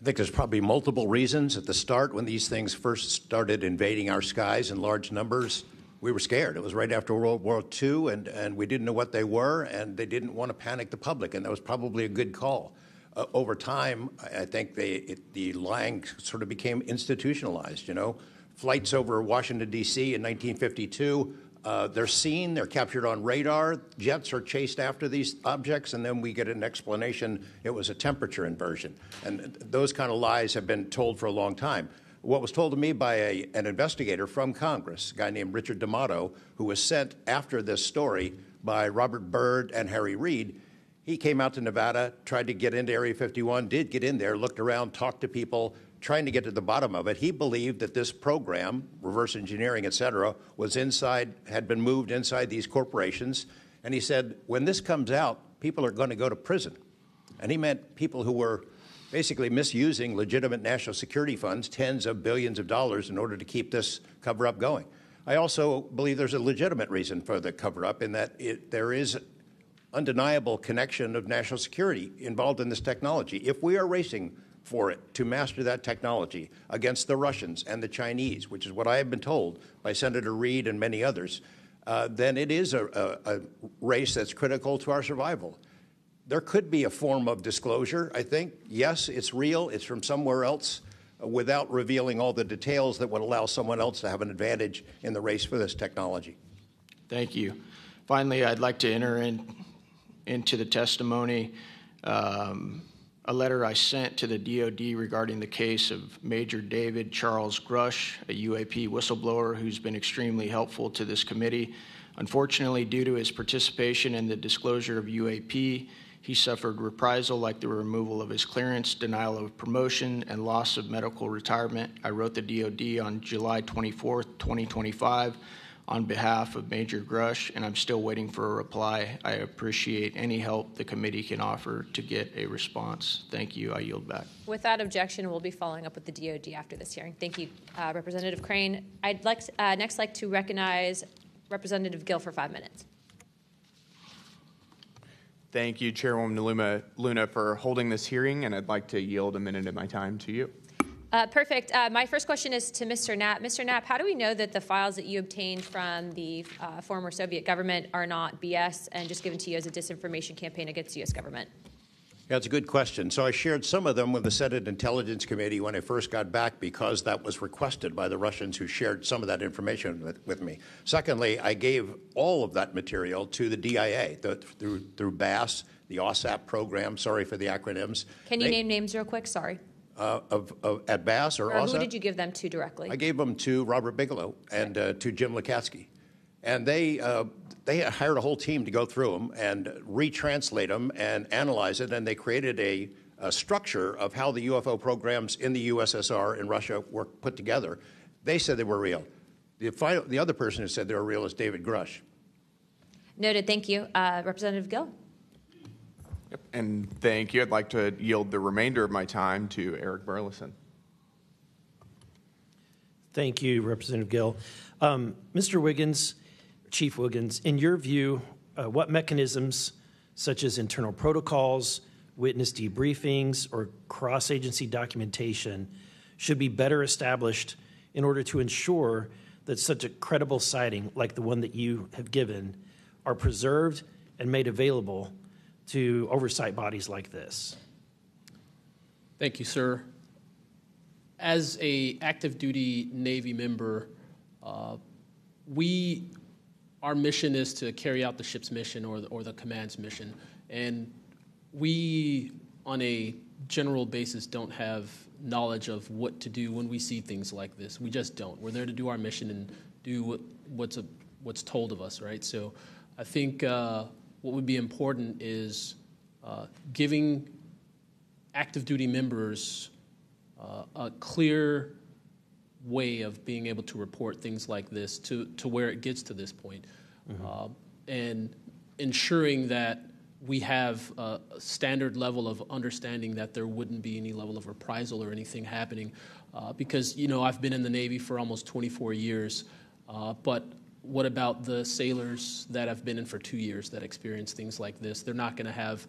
I think there's probably multiple reasons. At the start, when these things first started invading our skies in large numbers, we were scared. It was right after World War II, and we didn't know what they were, and they didn't want to panic the public, and that was probably a good call. Over time, I think the lying sort of became institutionalized, Flights over Washington, D.C. in 1952, they're seen, they're captured on radar, jets are chased after these objects, and then we get an explanation it was a temperature inversion. And those kind of lies have been told for a long time. What was told to me by an investigator from Congress, a guy named Richard D'Amato, who was sent after this story by Robert Byrd and Harry Reid, he came out to Nevada, tried to get into Area 51, did get in there, looked around, talked to people, trying to get to the bottom of it. He believed that this program, reverse engineering, et cetera, was had been moved inside these corporations. And he said, when this comes out, people are going to go to prison. And he meant people who were basically misusing legitimate national security funds, tens of billions of dollars, in order to keep this cover-up going. I also believe there's a legitimate reason for the cover-up in that there is undeniable connection of national security involved in this technology. If we are racing for it to master that technology against the Russians and the Chinese, which is what I have been told by Senator Reid and many others, then it is a race that's critical to our survival. There could be a form of disclosure, I think. Yes, it's real. It's from somewhere else, without revealing all the details that would allow someone else to have an advantage in the race for this technology. Thank you. Finally, I'd like to enter into the testimony a letter I sent to the DOD regarding the case of Major David Charles Grush, a UAP whistleblower who's been extremely helpful to this committee. Unfortunately, due to his participation in the disclosure of UAP, he suffered reprisal like the removal of his clearance, denial of promotion, and loss of medical retirement. I wrote the DOD on July 24, 2025, on behalf of Major Grush, and I'm still waiting for a reply. I appreciate any help the committee can offer to get a response. Thank you. I yield back. Without objection, we'll be following up with the DOD after this hearing. Thank you, Representative Crane. I'd next like to recognize Representative Gill for 5 minutes. Thank you, Chairwoman Luna, for holding this hearing, and I'd like to yield a minute of my time to you. Perfect. My first question is to Mr. Knapp. Mr. Knapp, how do we know that the files that you obtained from the former Soviet government are not BS and just given to you as a disinformation campaign against the U.S. government? Yeah, it's a good question. So I shared some of them with the Senate Intelligence Committee when I first got back because that was requested by the Russians who shared some of that information with me. Secondly, I gave all of that material to the DIA through BASS, the OSAP program. Sorry for the acronyms. Can you name names real quick? Sorry. At BASS or OSAP? Who did you give them to directly? I gave them to Robert Bigelow and to Jim Lukatsky. And they hired a whole team to go through them and retranslate them and analyze it, and they created a structure of how the UFO programs in the USSR and Russia were put together. They said they were real. The other person who said they were real is David Grush. Noted. Thank you. Representative Gill. And thank you. I'd like to yield the remainder of my time to Eric Burleson. Thank you, Representative Gill. Mr. Wiggins, Chief Wiggins, in your view, what mechanisms, such as internal protocols, witness debriefings, or cross-agency documentation, should be better established in order to ensure that such a credible sighting like the one that you have given are preserved and made available to oversight bodies like this? Thank you, sir. As a active duty Navy member, our mission is to carry out the ship's mission or the command's mission. And we, on a general basis, don't have knowledge of what to do when we see things like this. We just don't. We're there to do our mission and do what's told of us, right? So I think what would be important is giving active duty members a clear way of being able to report things like this to where it gets to this point, and ensuring that we have a standard level of understanding that there wouldn't be any level of reprisal or anything happening, because I've been in the Navy for almost 24 years, but what about the sailors that have been in for 2 years that experience things like this? They're not going to have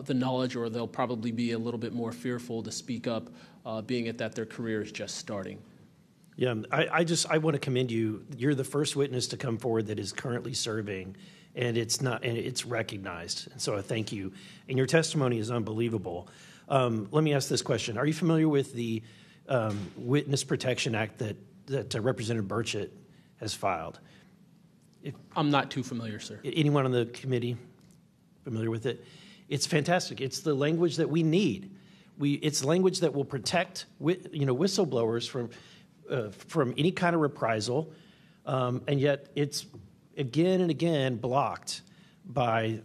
the knowledge, or they'll probably be a little bit more fearful to speak up, being it that their career is just starting. Yeah, I want to commend you. You're the first witness to come forward that is currently serving, and it's recognized. And so I thank you. And your testimony is unbelievable. Let me ask this question: are you familiar with the Witness Protection Act that Representative Burchett has filed? I'm not too familiar, sir. Anyone on the committee familiar with it? It's fantastic. It's the language that we need. It's language that will protect whistleblowers from any kind of reprisal, and yet it's again and again blocked by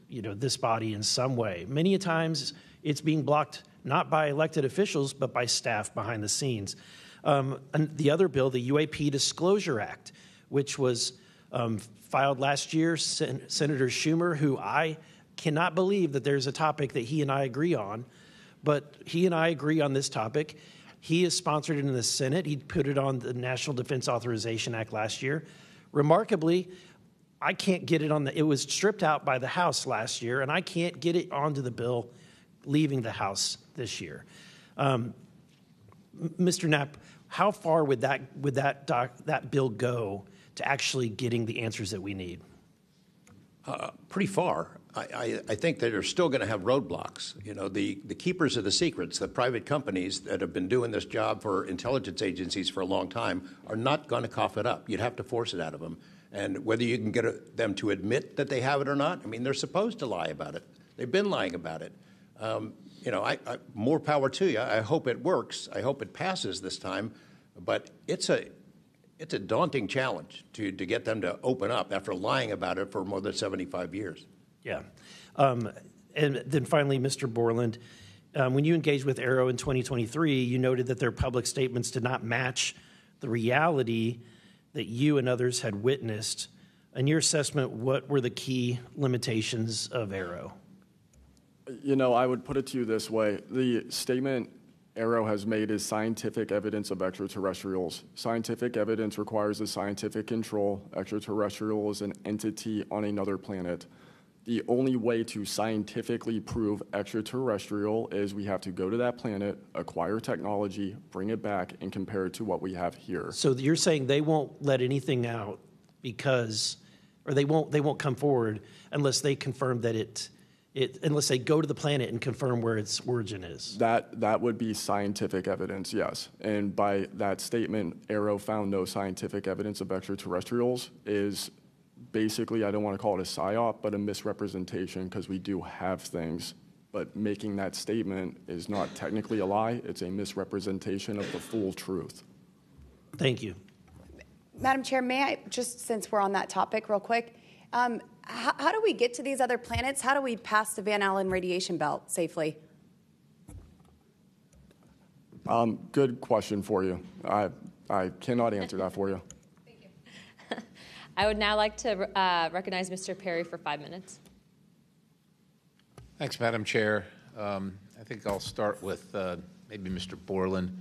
this body in some way. Many times it's being blocked not by elected officials but by staff behind the scenes. And the other bill, the UAP Disclosure Act, which was filed last year, Senator Schumer, who I cannot believe that there's a topic that he and I agree on, but he and I agree on this topic. He has sponsored it in the Senate. He put it on the National Defense Authorization Act last year. Remarkably, I can't get it on it was stripped out by the House last year, and I can't get it onto the bill leaving the House this year. Mr. Knapp, how far would that bill go to actually getting the answers that we need? Pretty far. I think that they're still going to have roadblocks. The keepers of the secrets, the private companies that have been doing this job for intelligence agencies for a long time, are not going to cough it up. You'd have to force it out of them. And whether you can get them to admit that they have it or not, they're supposed to lie about it. They've been lying about it. More power to you. I hope it works. I hope it passes this time. But it's a daunting challenge to get them to open up after lying about it for more than 75 years. Yeah. And then finally, Mr. Borland, when you engaged with Arrow in 2023, you noted that their public statements did not match the reality that you and others had witnessed. In your assessment, what were the key limitations of Arrow? I would put it to you this way. The statement Arrow has made is scientific evidence of extraterrestrials. Scientific evidence requires a scientific control. Extraterrestrial is an entity on another planet. The only way to scientifically prove extraterrestrial is we have to go to that planet, acquire technology, bring it back, and compare it to what we have here. So you're saying they won't let anything out or they won't come forward unless they confirm that unless they go to the planet and confirm where its origin is? That would be scientific evidence, yes. And by that statement, Arrow found no scientific evidence of extraterrestrials is basically, I don't want to call it a psyop, but a misrepresentation, because we do have things. But making that statement is not technically a lie. It's a misrepresentation of the full truth. Thank you. Madam Chair, may I, just since we're on that topic real quick, how do we get to these other planets? How do we pass the Van Allen radiation belt safely? Good question for you. I cannot answer that for you. I would now like to recognize Mr. Perry for 5 minutes. Thanks, Madam Chair. I think I'll start with maybe Mr. Borland.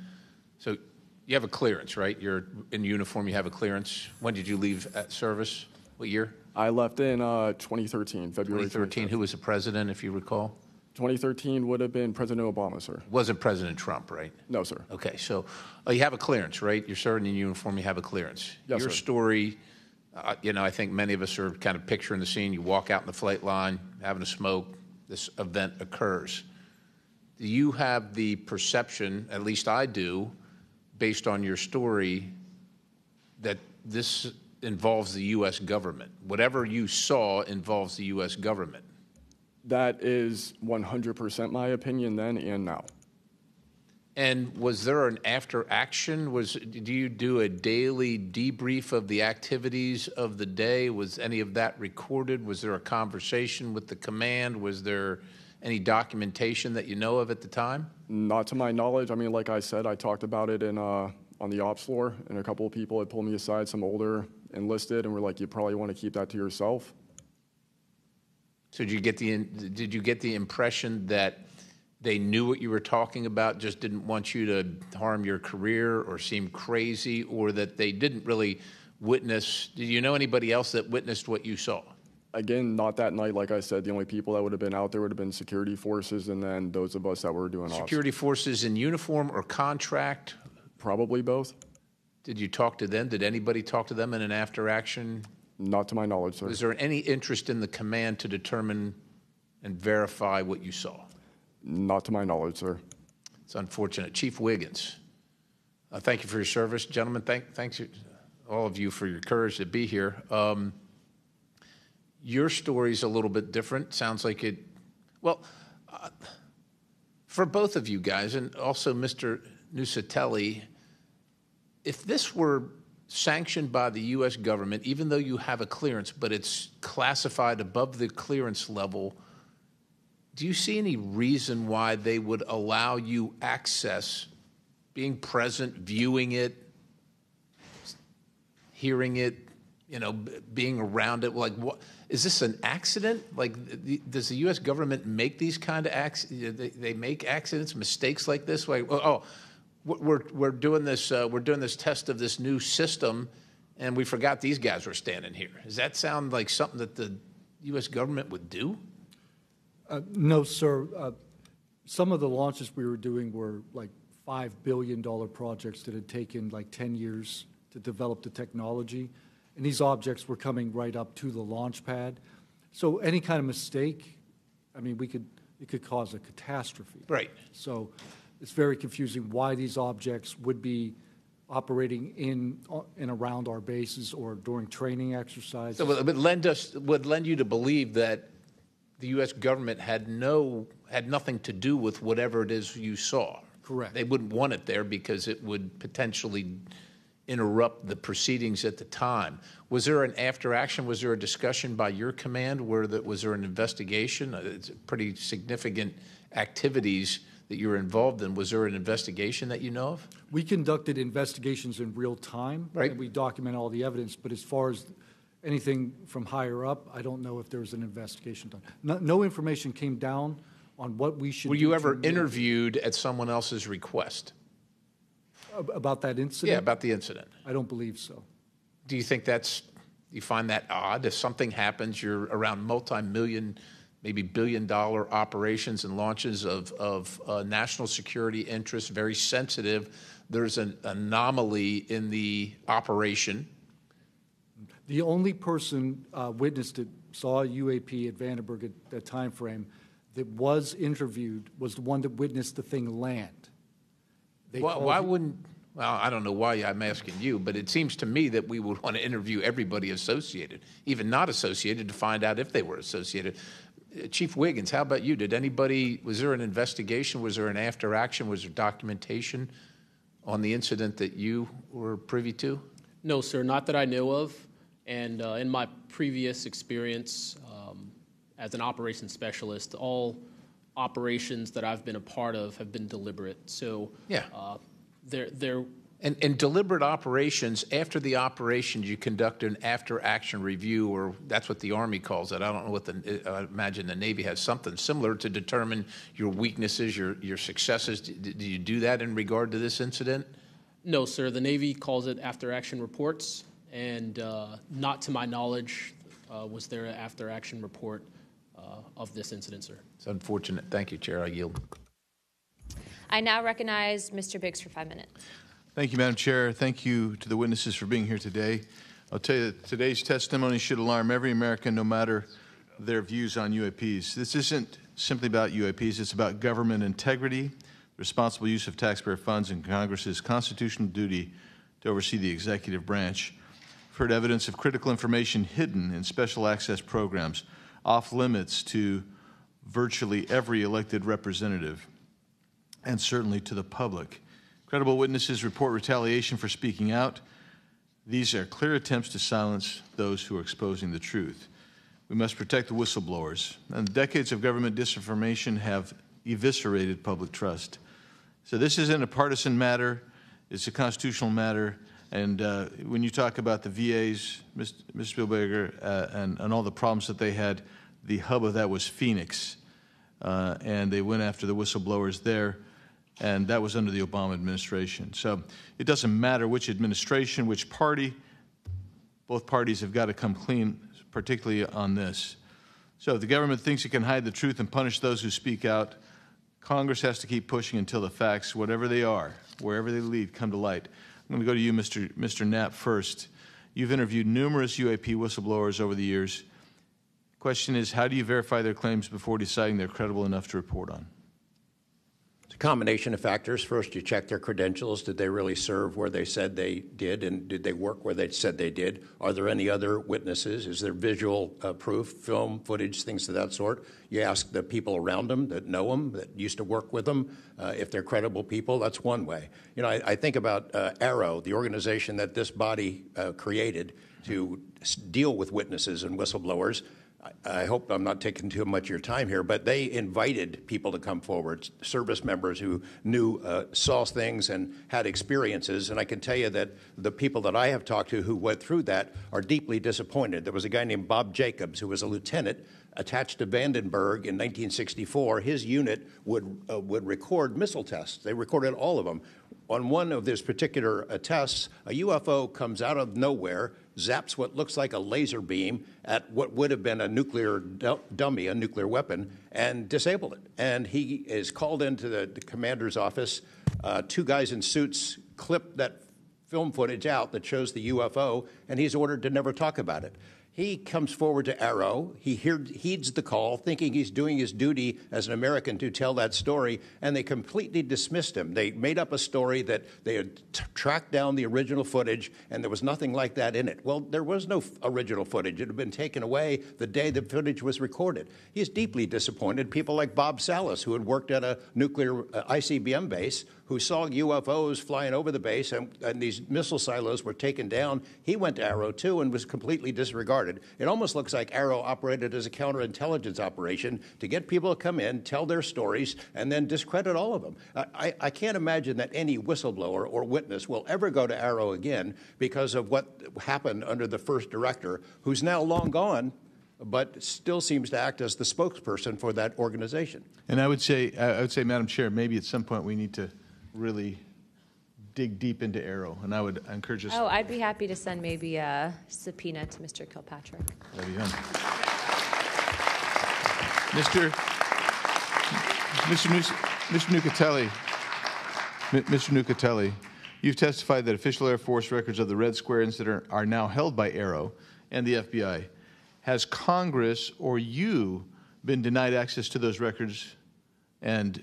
So you have a clearance, right? You're in uniform, you have a clearance. When did you leave service? What year? I left in 2013, February 2013. Who was the president, if you recall? 2013 would have been President Obama, sir. Wasn't President Trump, right? No, sir. Okay, so you have a clearance, right? You're serving in uniform, you have a clearance. Yes, Your sir. story, I think many of us are kind of picturing the scene. You walk out in the flight line, having a smoke, this event occurs. Do you have the perception, at least I do, based on your story, that this involves the U.S. government? Whatever you saw involves the U.S. government. That is 100% my opinion then and now. And was there an after action? Do you do a daily debrief of the activities of the day? Was any of that recorded? Was there a conversation with the command? Was there any documentation that you know of at the time? Not to my knowledge. I mean, like I said, I talked about it on the ops floor, and a couple of people had pulled me aside, some older enlisted, and were like, you probably want to keep that to yourself. So did you get the impression that they knew what you were talking about, just didn't want you to harm your career or seem crazy, or that they didn't really witness? Did you know anybody else that witnessed what you saw? Again, not that night. Like I said, the only people that would have been out there would have been security forces, and then those of us that were doing ops. Security forces in uniform or contract? Probably both. Did you talk to them? Did anybody talk to them in an after action? Not to my knowledge, sir. Was there any interest in the command to determine and verify what you saw? Not to my knowledge, sir. It's unfortunate. Chief Wiggins, thank you for your service. Gentlemen, thanks all of you for your courage to be here. Your story's a little bit different. Sounds like it, for both of you guys, and also Mr. Nuccetelli, if this were sanctioned by the U.S. government, even though you have a clearance, but it's classified above the clearance level, do you see any reason why they would allow you access, being present, viewing it, hearing it, being around it? Like, what is this, an accident? Like, does the U.S. government make these kind of accidents? They make accidents, mistakes like this? Like, we're doing this. We're doing this test of this new system, and we forgot these guys were standing here. Does that sound like something that the U.S. government would do? No, sir. Some of the launches we were doing were like $5 billion projects that had taken like 10 years to develop the technology. And these objects were coming right up to the launch pad. So any kind of mistake, I mean, it could cause a catastrophe. Right. So it's very confusing why these objects would be operating in and around our bases or during training exercises. So it would lend you to believe that the U.S. government had nothing to do with whatever it is you saw. Correct. They wouldn't want it there because it would potentially interrupt the proceedings at the time. Was there an after action? Was there a discussion by your command? Was there an investigation? It's pretty significant activities that you were involved in. Was there an investigation that you know of? We conducted investigations in real time, right? And we document all the evidence. But as far as anything from higher up, I don't know if there was an investigation done. No information came down on what we should do. Were you ever interviewed at someone else's request? About that incident? Yeah, about the incident. I don't believe so. Do you think you find that odd? If something happens, you're around multi-million, maybe billion-dollar operations and launches of national security interests, very sensitive. There's an anomaly in the operation. The only person witnessed it, saw a UAP at Vandenberg at that time frame, that was interviewed was the one that witnessed the thing land. Why wouldn't, well, I don't know why I'm asking you, but it seems to me that we would want to interview everybody associated, even not associated, to find out if they were associated. Chief Wiggins, how about you? Was there an investigation? Was there an after action? Was there documentation on the incident that you were privy to? No, sir, not that I know of. And in my previous experience as an operations specialist, all operations that I've been a part of have been deliberate. So yeah, there. And deliberate operations, after the operations, you conduct an after-action review, or that's what the Army calls it. I don't know what I imagine the Navy has something similar to determine your weaknesses, your successes. Do you do that in regard to this incident? No, sir. The Navy calls it after-action reports, and not to my knowledge was there an after-action report of this incident, sir. It's unfortunate. Thank you, Chair. I yield. I now recognize Mr. Biggs for 5 minutes. Thank you, Madam Chair. Thank you to the witnesses for being here today. I'll tell you that today's testimony should alarm every American, no matter their views on UAPs. This isn't simply about UAPs. It's about government integrity, responsible use of taxpayer funds, and Congress's constitutional duty to oversee the executive branch. We've heard evidence of critical information hidden in special access programs, off limits to virtually every elected representative, and certainly to the public. Credible witnesses report retaliation for speaking out. These are clear attempts to silence those who are exposing the truth. We must protect the whistleblowers. And decades of government disinformation have eviscerated public trust. So this isn't a partisan matter. It's a constitutional matter. And when you talk about the VAs, Mr. Spielberger, and all the problems that they had, the hub of that was Phoenix. And they went after the whistleblowers there. And that was under the Obama administration. So it doesn't matter which administration, which party, both parties have got to come clean, particularly on this. So if the government thinks it can hide the truth and punish those who speak out, Congress has to keep pushing until the facts, whatever they are, wherever they lead, come to light. I'm going to go to you, Mr. Knapp, first. You've interviewed numerous UAP whistleblowers over the years. The question is, how do you verify their claims before deciding they're credible enough to report on? It's a combination of factors. First, you check their credentials. Did they really serve where they said they did, and did they work where they said they did? Are there any other witnesses? Is there visual proof, film, footage, things of that sort? You ask the people around them that know them, that used to work with them, if they're credible people. That's one way. You know, I think about AARO, the organization that this body created to deal with witnesses and whistleblowers. I hope I'm not taking too much of your time here, but they invited people to come forward, service members who saw things and had experiences. And I can tell you that the people that I have talked to who went through that are deeply disappointed. There was a guy named Bob Jacobs who was a lieutenant attached to Vandenberg in 1964. His unit would record missile tests. They recorded all of them. On one of these particular tests, a UFO comes out of nowhere, zaps what looks like a laser beam at what would have been a nuclear dummy, a nuclear weapon, and disabled it. And he is called into the commander's office. Two guys in suits clip that film footage out that shows the UFO, and he's ordered to never talk about it. He comes forward to AARO. He heeds the call, thinking he's doing his duty as an American to tell that story, and they completely dismissed him. They made up a story that they had tracked down the original footage, and there was nothing like that in it. Well, there was no original footage. It had been taken away the day the footage was recorded. He's deeply disappointed. People like Bob Salas, who had worked at a nuclear ICBM base, who saw UFOs flying over the base, and these missile silos were taken down. He went to AARO, too, and was completely disregarded. It almost looks like AARO operated as a counterintelligence operation to get people to come in, tell their stories, and then discredit all of them. I can't imagine that any whistleblower or witness will ever go to AARO again because of what happened under the first director, who's now long gone, but still seems to act as the spokesperson for that organization. And I would say, Madam Chair, maybe at some point we need to really dig deep into AARO, and I would encourage us. Oh, I'd be happy to send maybe a subpoena to Mr. Kilpatrick. That'd be fun. Mr. Nuccetelli, you've testified that official Air Force records of the Red Square incident are now held by AARO and the FBI. Has Congress or you been denied access to those records, and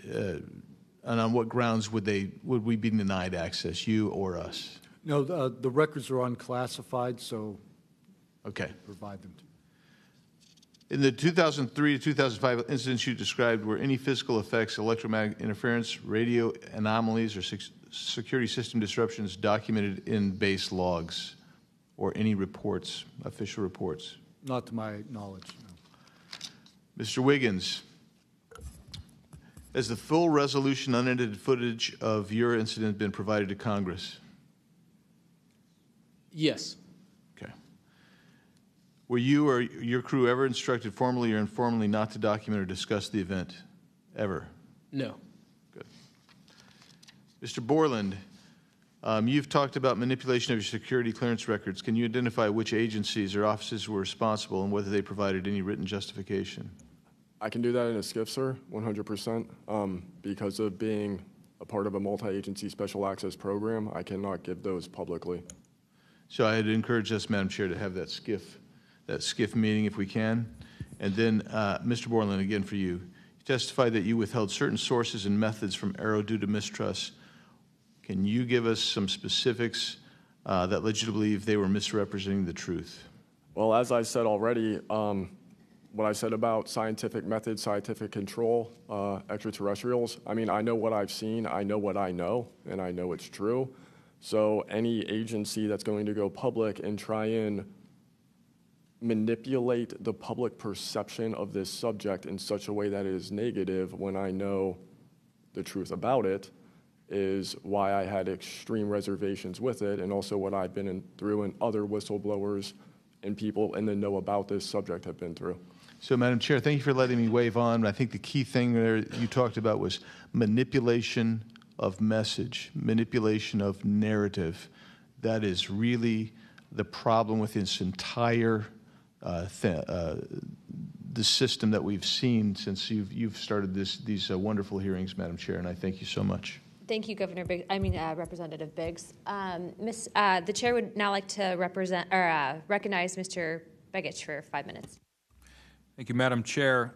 on what grounds would we be denied access, you or us? No, the records are unclassified, so okay, provide them. In the 2003 to 2005 incidents you described, were any physical effects, electromagnetic interference, radio anomalies, or security system disruptions documented in base logs or any reports, official reports? Not to my knowledge, no. Mr. Wiggins, has the full resolution unedited footage of your incident been provided to Congress? Yes. Okay. Were you or your crew ever instructed formally or informally not to document or discuss the event? Ever? No. Good. Mr. Borland, you've talked about manipulation of your security clearance records. Can you identify which agencies or offices were responsible and whether they provided any written justification? I can do that in a skiff, sir, 100%. Because of being a part of a multi-agency special access program, I cannot give those publicly. So I'd encourage us, Madam Chair, to have that skiff meeting if we can. And then, Mr. Borland, again for you. You testified that you withheld certain sources and methods from Arrow due to mistrust. Can you give us some specifics that led you to believe they were misrepresenting the truth? Well, as I said already, what I said about scientific methods, scientific control, extraterrestrials, I mean, I know what I've seen, I know what I know, and I know it's true. So any agency that's going to go public and try and manipulate the public perception of this subject in such a way that it is negative when I know the truth about it is why I had extreme reservations with it, and also what I've been through and other whistleblowers and people in the know about this subject have been through. So, Madam Chair, thank you for letting me wave on. I think the key thing there you talked about was manipulation of message, manipulation of narrative. That is really the problem with this entire the system that we've seen since you've started these wonderful hearings, Madam Chair, and I thank you so much. Thank you, Representative Biggs. The chair would now like to recognize Mr. Begich for 5 minutes. Thank you, Madam Chair.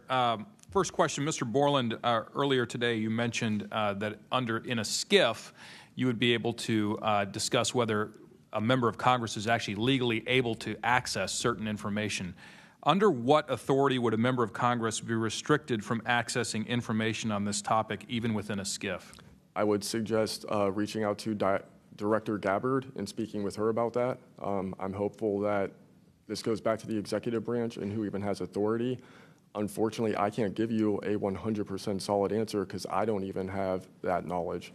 First question, Mr. Borland, earlier today you mentioned that in a skiff you would be able to discuss whether a member of Congress is actually legally able to access certain information. Under what authority would a member of Congress be restricted from accessing information on this topic, even within a skiff? I would suggest reaching out to Director Gabbard and speaking with her about that. I'm hopeful that this goes back to the executive branch and who even has authority. Unfortunately, I can't give you a 100% solid answer because I don't even have that knowledge.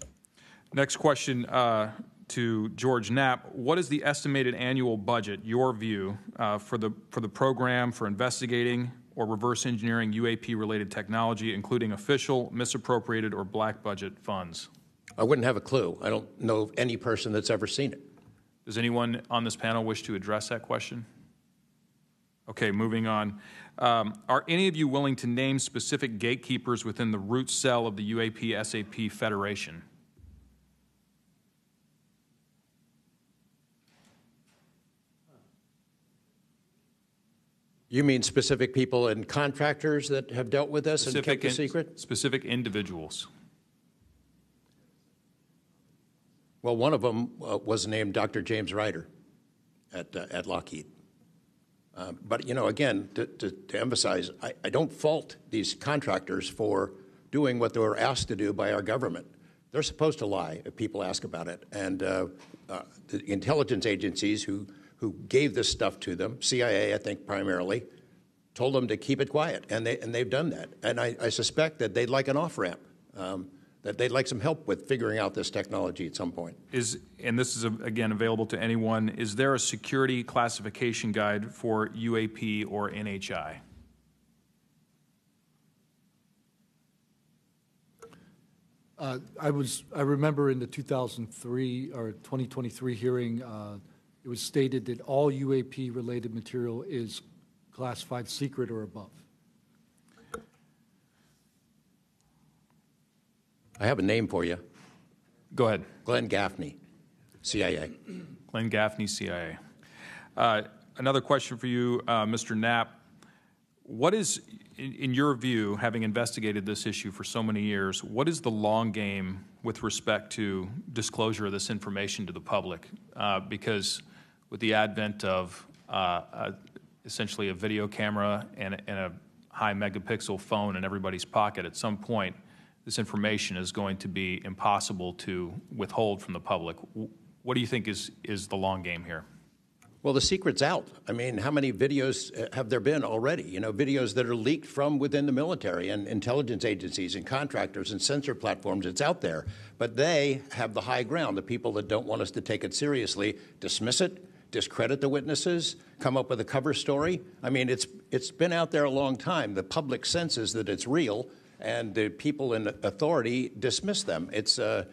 Next question to George Knapp. What is the estimated annual budget, your view, for the program for investigating or reverse engineering UAP-related technology, including official, misappropriated, or black budget funds? I wouldn't have a clue. I don't know of any person that's ever seen it. Does anyone on this panel wish to address that question? Okay, moving on. Are any of you willing to name specific gatekeepers within the root cell of the UAP-SAP Federation? You mean specific people and contractors that have dealt with this and kept the secret? Specific individuals. Well, one of them was named Dr. James Ryder at Lockheed. But, you know, again, to emphasize, I don't fault these contractors for doing what they were asked to do by our government. They're supposed to lie if people ask about it. And the intelligence agencies who gave this stuff to them, CIA, I think primarily, told them to keep it quiet, and they've done that. And I suspect that they'd like an off-ramp, that they'd like some help with figuring out this technology at some point. And this is, again, available to anyone, is there a security classification guide for UAP or NHI? I remember in the 2003 or 2023 hearing, it was stated that all UAP-related material is classified secret or above. I have a name for you. Go ahead. Glenn Gaffney, CIA. Glenn Gaffney, CIA. Another question for you, Mr. Knapp. What is, in your view, having investigated this issue for so many years, what is the long game with respect to disclosure of this information to the public? Because with the advent of essentially a video camera and a high megapixel phone in everybody's pocket, at some point, this information is going to be impossible to withhold from the public. What do you think is the long game here? Well, the secret's out. I mean, how many videos have there been already? You know, videos that are leaked from within the military and intelligence agencies and contractors and sensor platforms. It's out there. But they have the high ground. The people that don't want us to take it seriously dismiss it, discredit the witnesses, come up with a cover story. I mean, it's been out there a long time. The public senses that it's real, and the people in authority dismiss them. It's a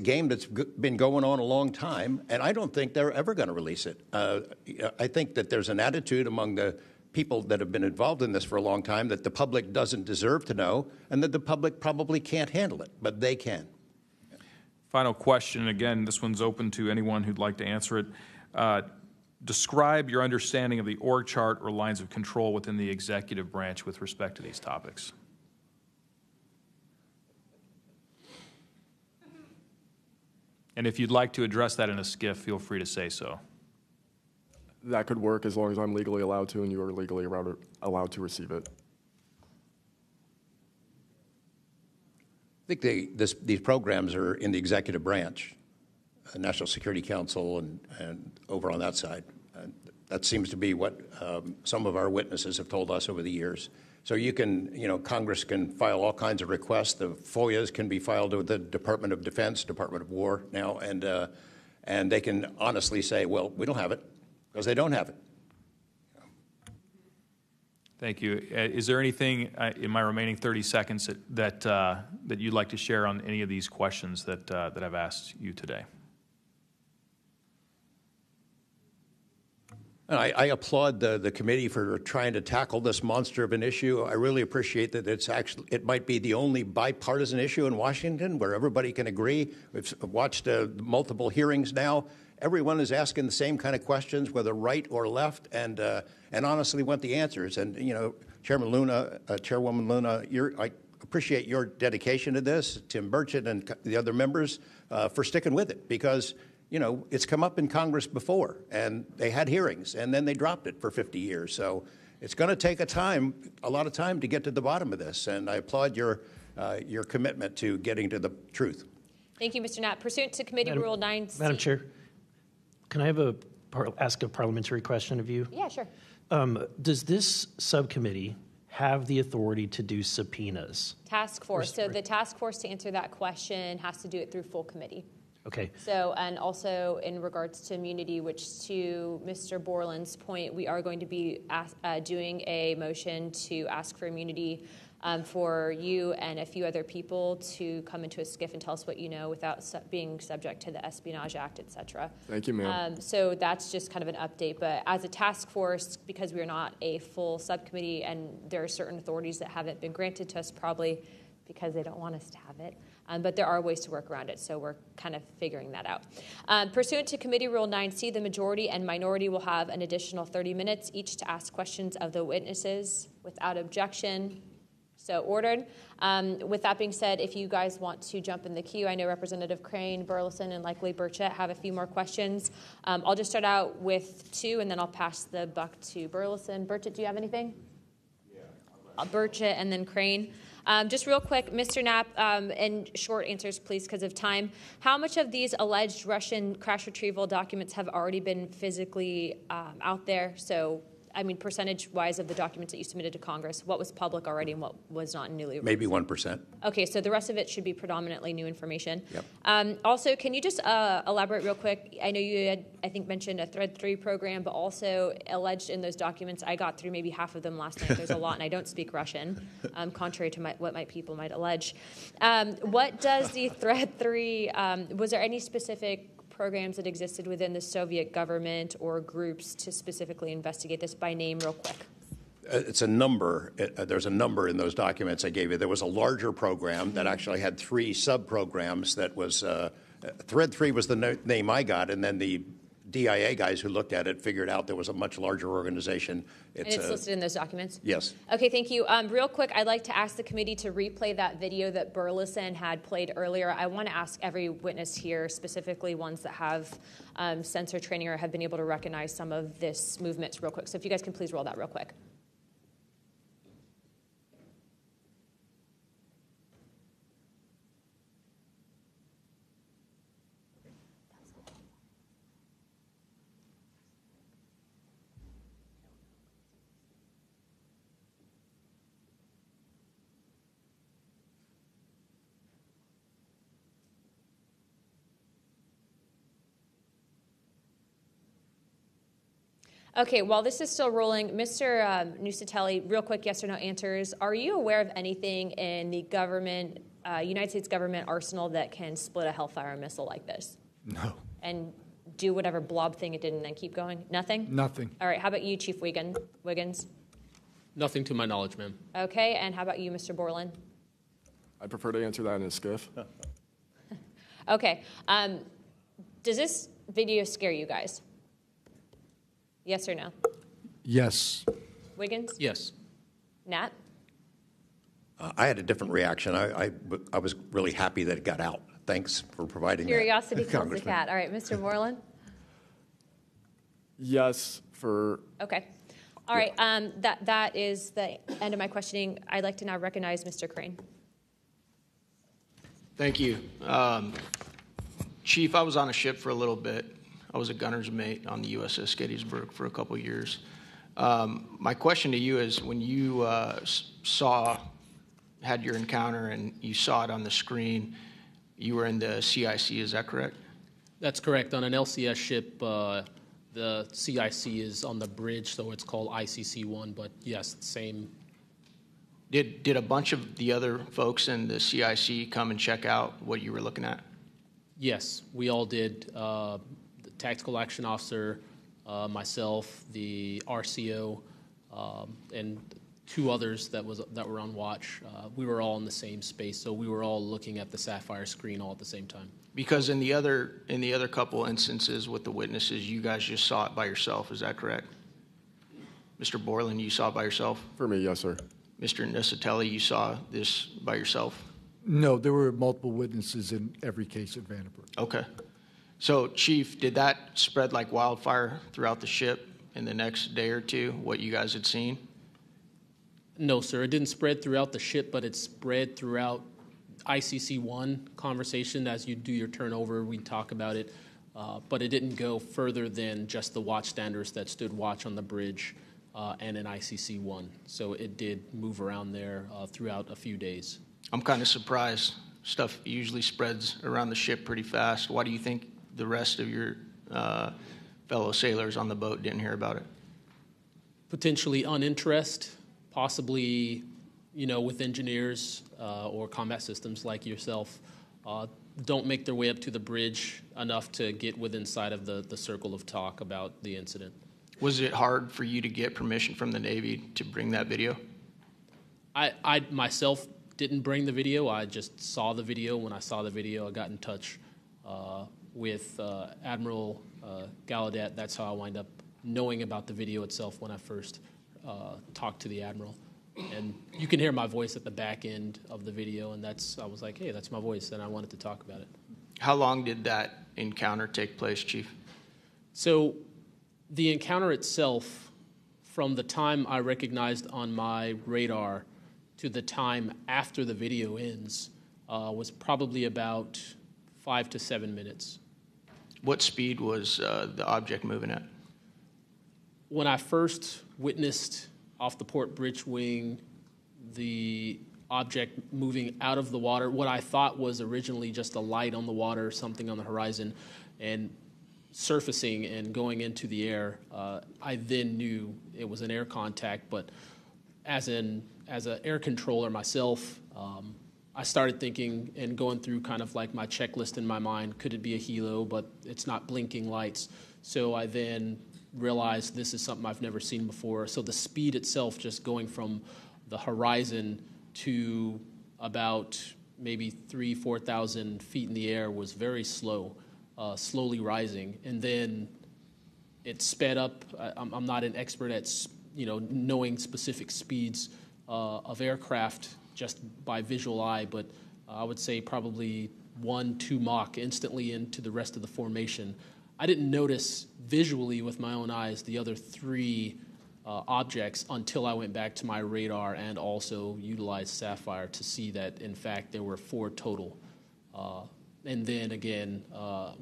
game that's been going on a long time, and I don't think they're ever going to release it. I think that there's an attitude among the people that have been involved in this for a long time that the public doesn't deserve to know, and that the public probably can't handle it, but they can. Final question, again, this one's open to anyone who'd like to answer it. Describe your understanding of the org chart or lines of control within the executive branch with respect to these topics. And if you'd like to address that in a skiff, feel free to say so. That could work as long as I'm legally allowed to and you are legally allowed to receive it. I think these programs are in the executive branch, National Security Council, and over on that side. That seems to be what some of our witnesses have told us over the years. So you can, Congress can file all kinds of requests. The FOIAs can be filed with the Department of Defense, Department of War now, and they can honestly say, well, we don't have it, because they don't have it. Thank you. Is there anything in my remaining 30 seconds that you'd like to share on any of these questions that I've asked you today? I applaud the committee for trying to tackle this monster of an issue. I really appreciate that it might be the only bipartisan issue in Washington where everybody can agree. We've watched multiple hearings now. Everyone is asking the same kind of questions, whether right or left, and honestly want the answers. And Chairman Luna, Chairwoman Luna, I appreciate your dedication to this, Tim Burchett and the other members, for sticking with it, because it's come up in Congress before, and they had hearings, and then they dropped it for 50 years. So it's going to take a lot of time to get to the bottom of this, and I applaud your commitment to getting to the truth. Thank you, Mr. Knapp. Pursuant to Committee Rule 9C. Madam Chair, can I ask a parliamentary question of you? Yeah, sure. Does this subcommittee have the authority to do subpoenas? Task force. So the task force, to answer that question, has to do it through full committee. Okay. So, and also in regards to immunity, which to Mr. Borland's point, we are going to be doing a motion to ask for immunity for you and a few other people to come into a skiff and tell us what you know without being subject to the Espionage Act, et cetera. Thank you, ma'am. So that's just kind of an update. But as a task force, because we are not a full subcommittee and there are certain authorities that haven't been granted to us, probably because they don't want us to have it. But there are ways to work around it, so we're kind of figuring that out. Pursuant to Committee Rule 9C, the majority and minority will have an additional 30 minutes each to ask questions of the witnesses without objection. So ordered. With that being said, if you guys want to jump in the queue, I know Representative Crane, Burleson, and likely Burchett have a few more questions. I'll just start out with two, and then I'll pass the buck to Burleson. Burchett, do you have anything? Yeah. Burchett and then Crane. Just real quick, Mr. Knapp, and short answers, please, because of time. How much of these alleged Russian crash retrieval documents have already been physically out there? So, I mean, percentage-wise of the documents that you submitted to Congress, what was public already and what was not newly released? Maybe 1%. Okay, so the rest of it should be predominantly new information. Yep. Also, can you just elaborate real quick? I know you had, I think, mentioned a Thread 3 program, but also alleged in those documents, I got through maybe half of them last night. There's a lot, and I don't speak Russian, contrary to what my people might allege. What does the Thread 3, was there any specific programs that existed within the Soviet government or groups to specifically investigate this by name real quick? It's a number. There's a number in those documents I gave you. There was a larger program that actually had 3 sub-programs that was, Thread 3 was the name I got, and then the DIA guys who looked at it figured out there was a much larger organization. And it's listed in those documents? Yes. Okay, thank you. Real quick, I'd like to ask the committee to replay that video that Burleson had played earlier. I want to ask every witness here, specifically ones that have sensor training or have been able to recognize some of this movements real quick. So if you guys can please roll that real quick. Okay, while this is still rolling, Mr. Nuccetelli, real quick yes or no answers. Are you aware of anything in the government, United States government arsenal that can split a Hellfire missile like this? No. And do whatever blob thing it did and then keep going? Nothing? Nothing. All right, how about you, Chief Wiggins? Nothing to my knowledge, ma'am. Okay, and how about you, Mr. Borland? I prefer to answer that in a skiff. Okay, does this video scare you guys? Yes or no? Yes. Wiggins? Yes. Nat? I had a different reaction. I was really happy that it got out. Thanks for providing Curiosity that, kills the Congressman. cat. All right, Mr. Borland? Yes, for... Okay. All right, that is the end of my questioning. I'd like to now recognize Mr. Crane. Thank you. Chief, I was on a ship for a little bit. I was a gunner's mate on the USS Gettysburg for a couple years. My question to you is, when you had your encounter and you saw it on the screen, you were in the CIC, is that correct? That's correct. On an LCS ship, the CIC is on the bridge, so it's called ICC-1, but yes, same. Did a bunch of the other folks in the CIC come and check out what you were looking at? Yes, we all did. The tactical action officer, myself, the RCO, and two others that were on watch. We were all in the same space, so we were all looking at the Sapphire screen all at the same time. Because in the other couple instances with the witnesses, you guys just saw it by yourself. Is that correct? Mr. Borland, you saw it by yourself? For me, yes, sir. Mr. Nuccetelli, you saw this by yourself? No, there were multiple witnesses in every case at Vandenberg. Okay. So, Chief, did that spread like wildfire throughout the ship in the next day or two, what you guys had seen? No, sir. It didn't spread throughout the ship, but it spread throughout ICC-1 conversation. As you do your turnover, we talk about it. But it didn't go further than just the watchstanders that stood watch on the bridge and in ICC-1. So it did move around there throughout a few days. I'm kind of surprised. Stuff usually spreads around the ship pretty fast. Why do you think the rest of your fellow sailors on the boat didn't hear about it? Potentially uninterest, possibly, with engineers or combat systems like yourself, don't make their way up to the bridge enough to get within sight of the circle of talk about the incident. Was it hard for you to get permission from the Navy to bring that video? I myself didn't bring the video. I just saw the video. When I saw the video, I got in touch with Admiral Gallaudet. That's how I wind up knowing about the video itself when I first talked to the Admiral. And you can hear my voice at the back end of the video, and I was like, hey, that's my voice, and I wanted to talk about it. How long did that encounter take place, Chief? So the encounter itself, from the time I recognized on my radar to the time after the video ends, was probably about 5 to 7 minutes. What speed was the object moving at? When I first witnessed off the port bridge wing the object moving out of the water, what I thought was originally just a light on the water, something on the horizon, and surfacing and going into the air, I then knew it was an air contact. But as an air controller myself, I started thinking and going through kind of like my checklist in my mind. Could it be a helo? But it's not blinking lights. So I then realized this is something I've never seen before. So the speed itself, just going from the horizon to about maybe 4,000 feet in the air, was very slow, slowly rising. And then it sped up. I'm not an expert at knowing specific speeds of aircraft just by visual eye, but I would say probably 1-2 Mach instantly into the rest of the formation. I didn't notice visually with my own eyes the other 3 objects until I went back to my radar and also utilized Sapphire to see that, in fact, there were 4 total. And then again,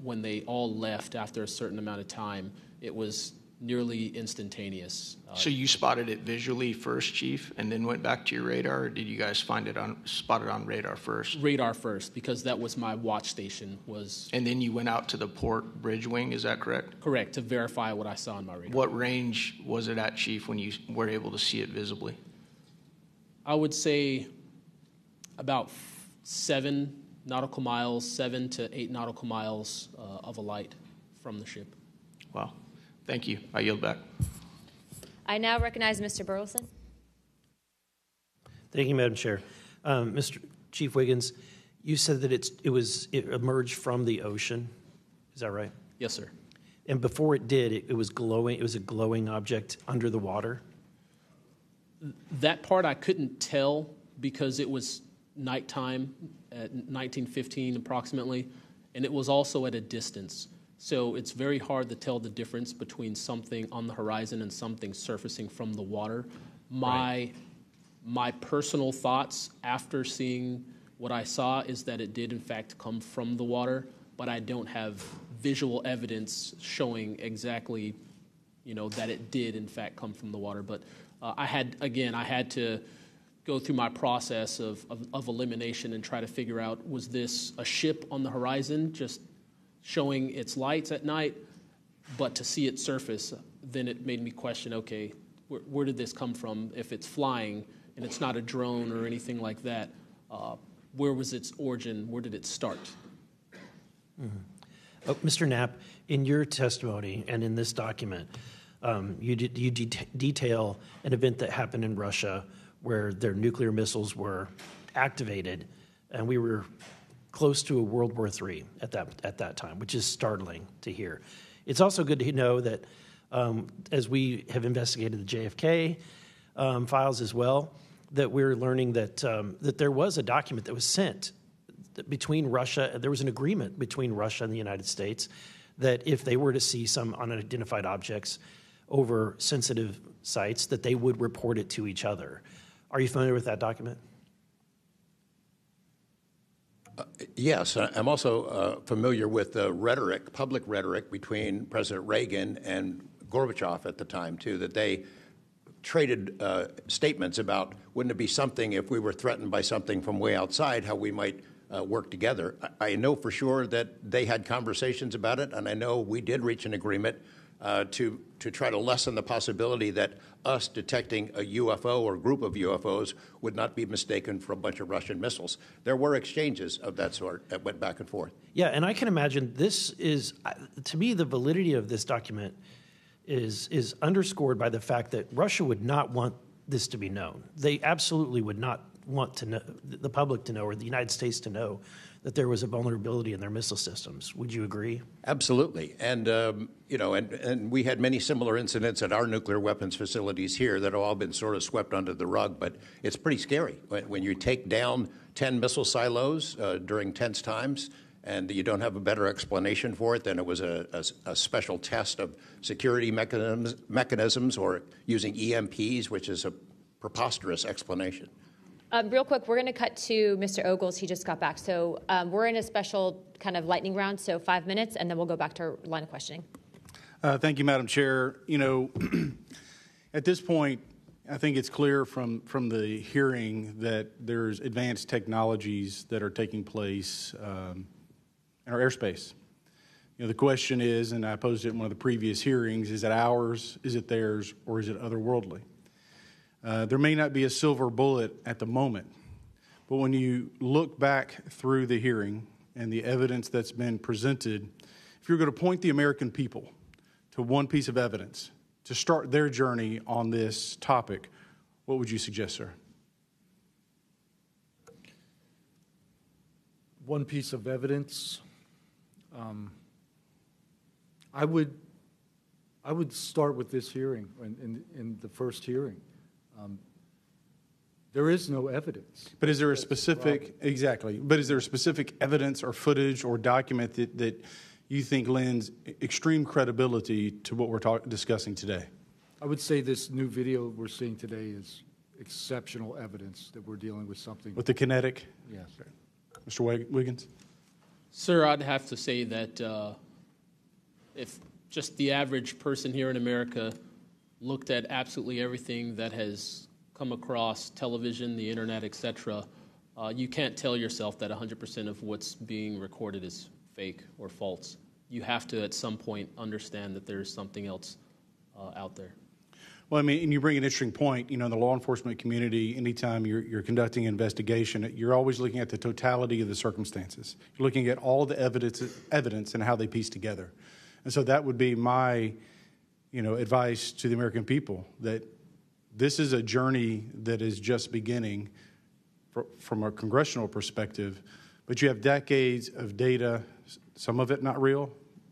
when they all left after a certain amount of time, it was nearly instantaneous. So you spotted it visually first, Chief, and then went back to your radar, or did you guys spot it on radar first? Radar first, because that was my watch station. And then you went out to the port bridge wing, is that correct? Correct, to verify what I saw on my radar. What range was it at, Chief, when you were able to see it visibly? I would say about 7 nautical miles, 7 to 8 nautical miles of a light from the ship. Wow. Thank you. I yield back. I now recognize Mr. Burleson. Thank you, Madam Chair. Mr. Chief Wiggins, you said that it emerged from the ocean. Is that right? Yes, sir. And before it did, it was glowing. It was a glowing object under the water. That part I couldn't tell because it was nighttime at 1915 approximately, and it was also at a distance. So it's very hard to tell the difference between something on the horizon and something surfacing from the water. My personal thoughts after seeing what I saw is that it did in fact come from the water, but I don't have visual evidence showing exactly, that it did in fact come from the water. But I had to go through my process of elimination and try to figure out, was this a ship on the horizon just showing its lights at night, but to see it surface, then it made me question, okay, where did this come from? If it's flying and it's not a drone or anything like that, where was its origin? Where did it start? Mm-hmm. Mr. Knapp, in your testimony and in this document, you detail an event that happened in Russia where their nuclear missiles were activated, and we were close to a World War III at that time, which is startling to hear. It's also good to know that as we have investigated the JFK files as well, that we're learning that that there was a document that was sent between Russia. There was an agreement between Russia and the United States that if they were to see some unidentified objects over sensitive sites, that they would report it to each other. Are you familiar with that document? Yes, I'm also familiar with the rhetoric, public rhetoric between President Reagan and Gorbachev at the time, too, that they traded statements about, wouldn't it be something if we were threatened by something from way outside, how we might work together. I know for sure that they had conversations about it, and I know we did reach an agreement to try to lessen the possibility that us detecting a UFO or group of UFOs would not be mistaken for a bunch of Russian missiles. There were exchanges of that sort that went back and forth. Yeah, and I can imagine this is, to me, the validity of this document is underscored by the fact that Russia would not want this to be known. They absolutely would not want to know, the public to know, or the United States to know, that there was a vulnerability in their missile systems. Would you agree? Absolutely. And, and we had many similar incidents at our nuclear weapons facilities here that have all been sort of swept under the rug. But it's pretty scary when you take down 10 missile silos during tense times and you don't have a better explanation for it than it was a special test of security mechanisms or using EMPs, which is a preposterous explanation. Real quick, we're going to cut to Mr. Ogles. He just got back. So we're in a special kind of lightning round, so 5 minutes, and then we'll go back to our line of questioning. Thank you, Madam Chair. At this point, I think it's clear from the hearing that there's advanced technologies that are taking place in our airspace. The question is, and I posed it in one of the previous hearings, is it ours, is it theirs, or is it otherworldly? There may not be a silver bullet at the moment, but when you look back through the hearing and the evidence that's been presented, if you're going to point the American people to one piece of evidence to start their journey on this topic, what would you suggest, sir? One piece of evidence, I would start with this hearing, in the first hearing. There is no evidence. But is there a specific, exactly, but is there a specific evidence or footage or document that you think lends extreme credibility to what we're discussing today? I would say this new video we're seeing today is exceptional evidence that we're dealing with something. With the kinetic? Yes. Mr. Wiggins? Sir, I'd have to say that if just the average person here in America looked at absolutely everything that has come across television, the internet, etc., you can't tell yourself that 100% of what's being recorded is fake or false. You have to, at some point, understand that there's something else out there. Well, I mean, and you bring an interesting point. You know, in the law enforcement community, anytime you're conducting an investigation, you're always looking at the totality of the circumstances. You're looking at all the evidence and how they piece together. And so that would be my, advice to the American people, that this is a journey that is just beginning from a congressional perspective, but you have decades of data, some of it not real,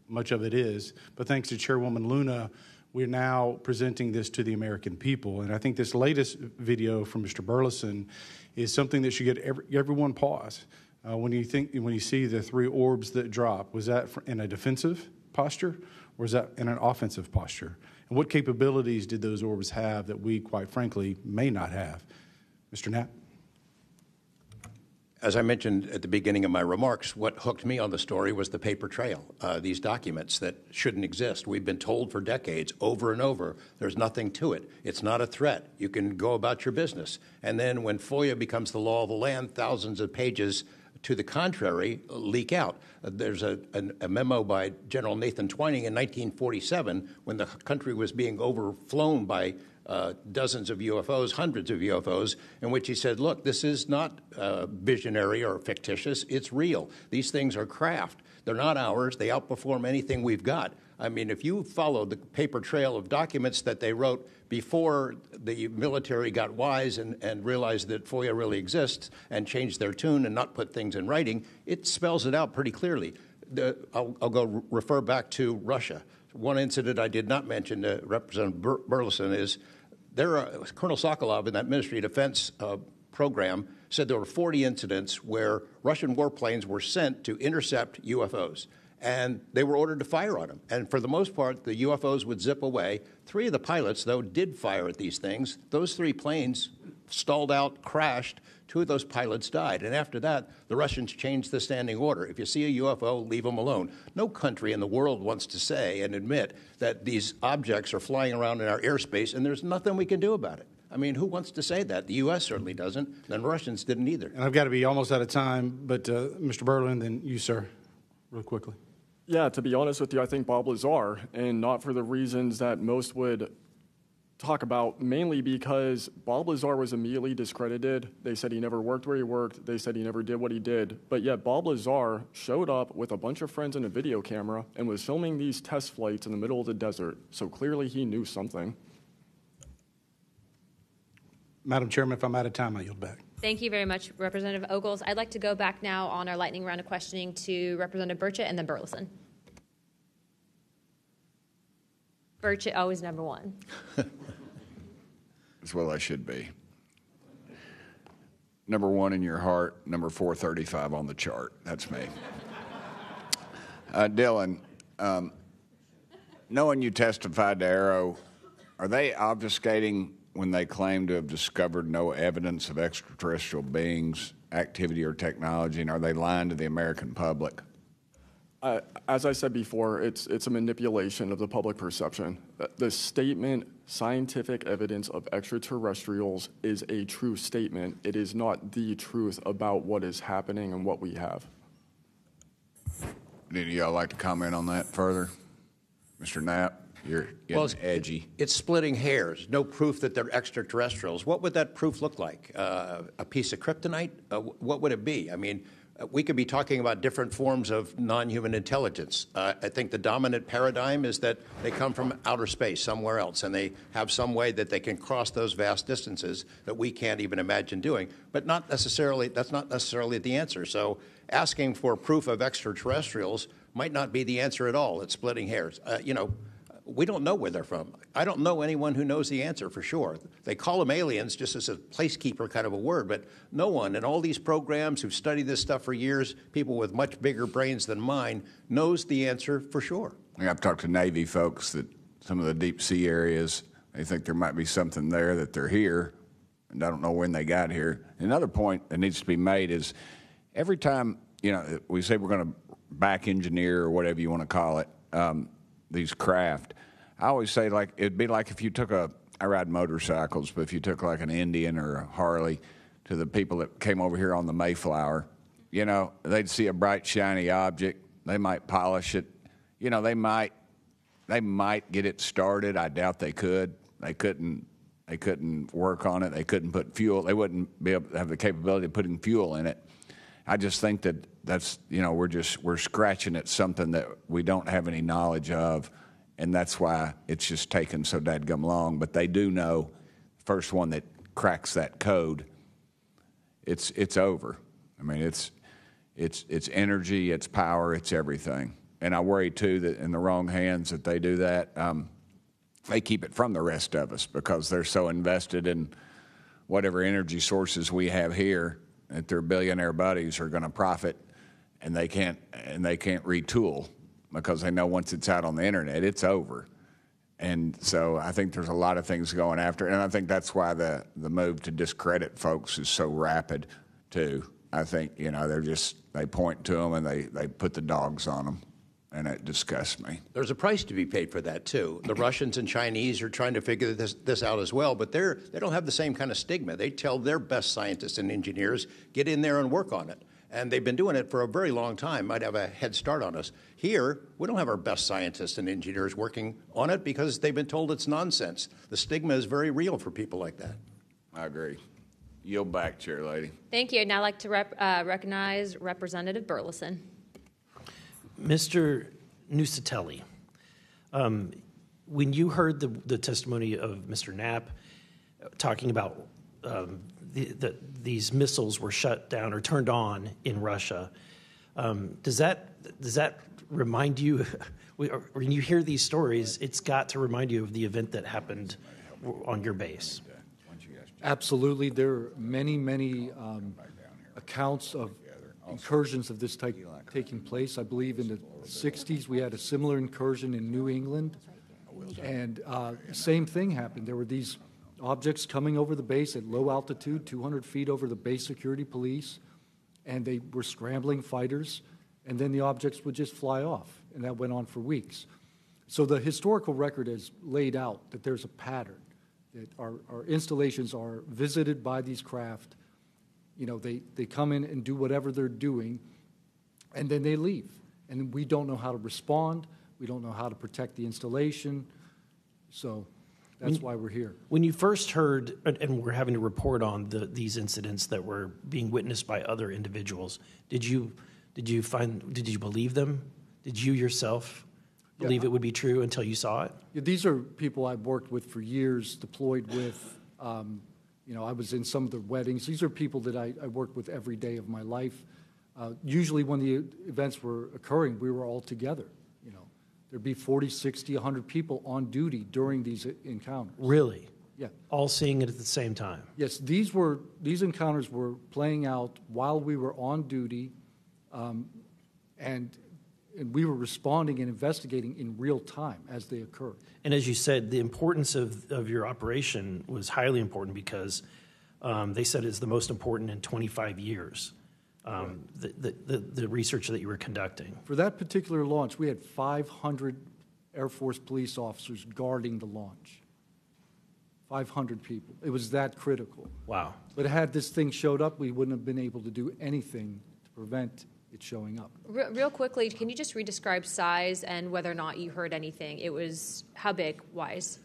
much of it is, but thanks to Chairwoman Luna, we're now presenting this to the American people. And I think this latest video from Mr. Burleson is something that should get everyone pause. When you see the 3 orbs that drop, was that in a defensive posture or was that in an offensive posture? And what capabilities did those orbs have that we, quite frankly, may not have? Mr. Knapp? As I mentioned at the beginning of my remarks, what hooked me on the story was the paper trail, these documents that shouldn't exist. We've been told for decades, over and over, there's nothing to it. It's not a threat. You can go about your business. And then when FOIA becomes the law of the land, thousands of pages to the contrary leak out. There's a memo by General Nathan Twining in 1947 when the country was being overflown by dozens of UFOs, hundreds of UFOs, in which he said, look, this is not visionary or fictitious. It's real. These things are craft. They're not ours. They outperform anything we've got. I mean, if you follow the paper trail of documents that they wrote before the military got wise and realized that FOIA really exists and changed their tune and not put things in writing, it spells it out pretty clearly. I'll go refer back to Russia. One incident I did not mention to Representative Burleson is Colonel Sokolov in that Ministry of Defense program said there were 40 incidents where Russian warplanes were sent to intercept UFOs, and they were ordered to fire on them. And for the most part, the UFOs would zip away. 3 of the pilots, though, did fire at these things. Those 3 planes stalled out, crashed. 2 of those pilots died. And after that, the Russians changed the standing order. If you see a UFO, leave them alone. No country in the world wants to say and admit that these objects are flying around in our airspace and there's nothing we can do about it. I mean, who wants to say that? The U.S. certainly doesn't, and the Russians didn't either. And I've got to be almost out of time, but Mr. Borland, then you, sir, real quickly. Yeah, to be honest with you, I think Bob Lazar, and not for the reasons that most would talk about, mainly because Bob Lazar was immediately discredited. They said he never worked where he worked. They said he never did what he did. But yet Bob Lazar showed up with a bunch of friends and a video camera and was filming these test flights in the middle of the desert. So clearly he knew something. Madam Chairman, if I'm out of time, I yield back. Thank you very much, Representative Ogles. I'd like to go back now on our lightning round of questioning to Representative Burchett and then Burleson. Burchett, always number 1. That's what I should be. Number 1 in your heart, number 435 on the chart. That's me. Dylan, knowing you testified to Arrow, are they obfuscating when they claim to have discovered no evidence of extraterrestrial beings, activity, or technology, and are they lying to the American public? As I said before, it's a manipulation of the public perception. The statement, scientific evidence of extraterrestrials, is a true statement. It is not the truth about what is happening and what we have. Would any of y'all like to comment on that further? Mr. Knapp, you're getting edgy. It's splitting hairs. No proof that they're extraterrestrials. What would that proof look like? A piece of kryptonite? What would it be? I mean, we could be talking about different forms of non-human intelligence. I think the dominant paradigm is that they come from outer space, somewhere else, and they have some way that they can cross those vast distances that we can't even imagine doing. But that's not necessarily the answer. So asking for proof of extraterrestrials might not be the answer at all. It's splitting hairs. We don't know where they're from. I don't know anyone who knows the answer for sure. They call them aliens just as a placekeeper kind of a word, but no one in all these programs who've studied this stuff for years, people with much bigger brains than mine, knows the answer for sure. I've talked to Navy folks that some of the deep sea areas, they think there might be something there that they're here, and I don't know when they got here. Another point that needs to be made is every time, we say we're going to back engineer or whatever you want to call it, these craft. I always say, like, it'd be like if you took I ride motorcycles, but if you took like an Indian or a Harley to the people that came over here on the Mayflower, you know, they'd see a bright, shiny object. They might polish it. You know, they might get it started. I doubt they could. They couldn't work on it. They couldn't put fuel. They wouldn't be able to have the capability of putting fuel in it. I just think that's, you know, we're scratching at something that we don't have any knowledge of, and that's why it's just taken so dadgum long. But they do know, the first one that cracks that code, it's over. I mean, it's energy, it's power, it's everything. And I worry too that in the wrong hands that they do that, they keep it from the rest of us because they're so invested in whatever energy sources we have here that their billionaire buddies are going to profit, and they can't retool because they know once it's out on the internet, it's over. And so I think there's a lot of things going after it, and I think that's why the move to discredit folks is so rapid too. I think, you know, they point to them and they put the dogs on them, and it disgusts me. There's a price to be paid for that too. The Russians and Chinese are trying to figure this out as well, but they don't have the same kind of stigma. They tell their best scientists and engineers, get in there and work on it. And they've been doing it for a very long time, might have a head start on us. Here, we don't have our best scientists and engineers working on it because they've been told it's nonsense. The stigma is very real for people like that. I agree. Yield back, Chair Lady. Thank you. I'd now like to recognize Representative Burleson. Mr. Nuccetelli, when you heard the testimony of Mr. Knapp talking about these missiles were shut down or turned on in Russia, does that remind you, when you hear these stories, it's got to remind you of the event that happened on your base? Absolutely. There are many accounts of incursions of this type taking place. I believe in the 60s we had a similar incursion in New England, and same thing happened. There were these objects coming over the base at low altitude, 200 feet over the base security police, and they were scrambling fighters, and then the objects would just fly off, and that went on for weeks. So the historical record has laid out that there's a pattern, that our installations are visited by these craft. You know, they come in and do whatever they're doing, and then they leave. And we don't know how to respond. We don't know how to protect the installation. So that's why we're here. When you first heard, and we're having to report on these incidents that were being witnessed by other individuals, did you believe them? Did you yourself believe it would be true until you saw it? Yeah, these are people I've worked with for years, deployed with. You know, I was in some of the weddings. These are people that I worked with every day of my life. Usually when the events were occurring, we were all together. You know, there'd be 40, 60, 100 people on duty during these encounters. Really? Yeah. All seeing it at the same time? Yes, these encounters were playing out while we were on duty, and we were responding and investigating in real time as they occurred. And as you said, the importance of your operation was highly important because they said it's the most important in 25 years, the research that you were conducting. For that particular launch, we had 500 Air Force police officers guarding the launch. 500 people. It was that critical. Wow. But had this thing showed up, we wouldn't have been able to do anything to prevent it showing up. Real quickly, can you just redescribe size and whether or not you heard anything? It was how big, wise?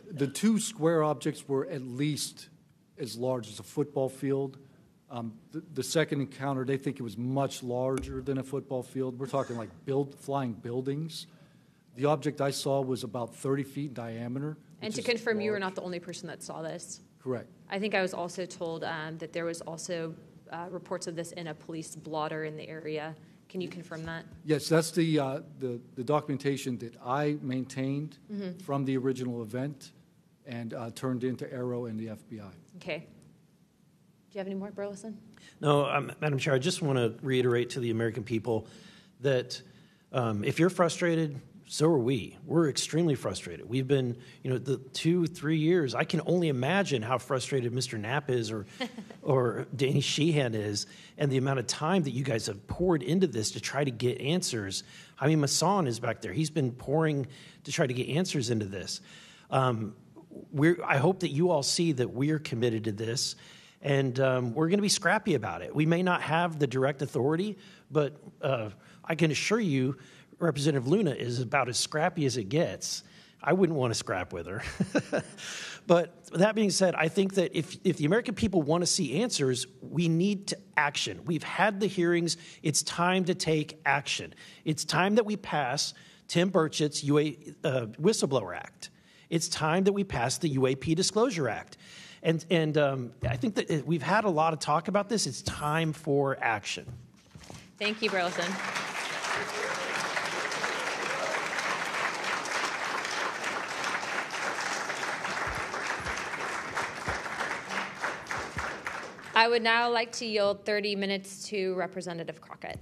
The two square objects were at least as large as a football field. The second encounter, they think it was much larger than a football field. We're talking like flying buildings. The object I saw was about 30 feet in diameter. And to confirm, you were not the only person that saw this? Correct. I think I was also told that there was also reports of this in a police blotter in the area. Can you confirm that? Yes, that's the documentation that I maintained from the original event and turned into Aero and the FBI. Okay. Do you have any more, Burleson? No, Madam Chair, I just want to reiterate to the American people that if you're frustrated, So are we. We're extremely frustrated. We've been, the 2-3 years. I can only imagine how frustrated Mr. Knapp is or Danny Sheehan is, and the amount of time that you guys have poured into this to try to get answers. I mean, Masson is back there. He's been pouring to try to get answers into this. I hope that you all see that we're committed to this, and we're going to be scrappy about it. We may not have the direct authority, but I can assure you, Representative Luna is about as scrappy as it gets. I wouldn't want to scrap with her. But that being said, I think that if the American people want to see answers, we need action. We've had the hearings. It's time to take action. It's time that we pass Tim Burchett's Whistleblower Act. It's time that we pass the UAP Disclosure Act. And I think that we've had a lot of talk about this. It's time for action. Thank you, Burleson. I would now like to yield 30 minutes to Representative Crockett.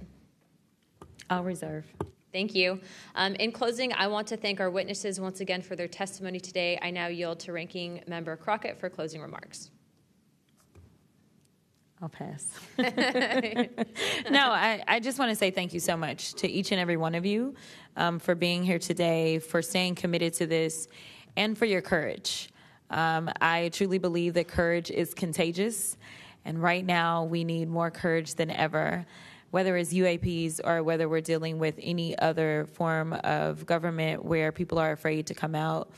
I'll reserve. Thank you. In closing, I want to thank our witnesses once again for their testimony today. I now yield to Ranking Member Crockett for closing remarks. I'll pass. No, I just want to say thank you so much to each and every one of you for being here today, for staying committed to this, and for your courage. I truly believe that courage is contagious, and right now we need more courage than ever, whether it's UAPs or whether we're dealing with any other form of government where people are afraid to come out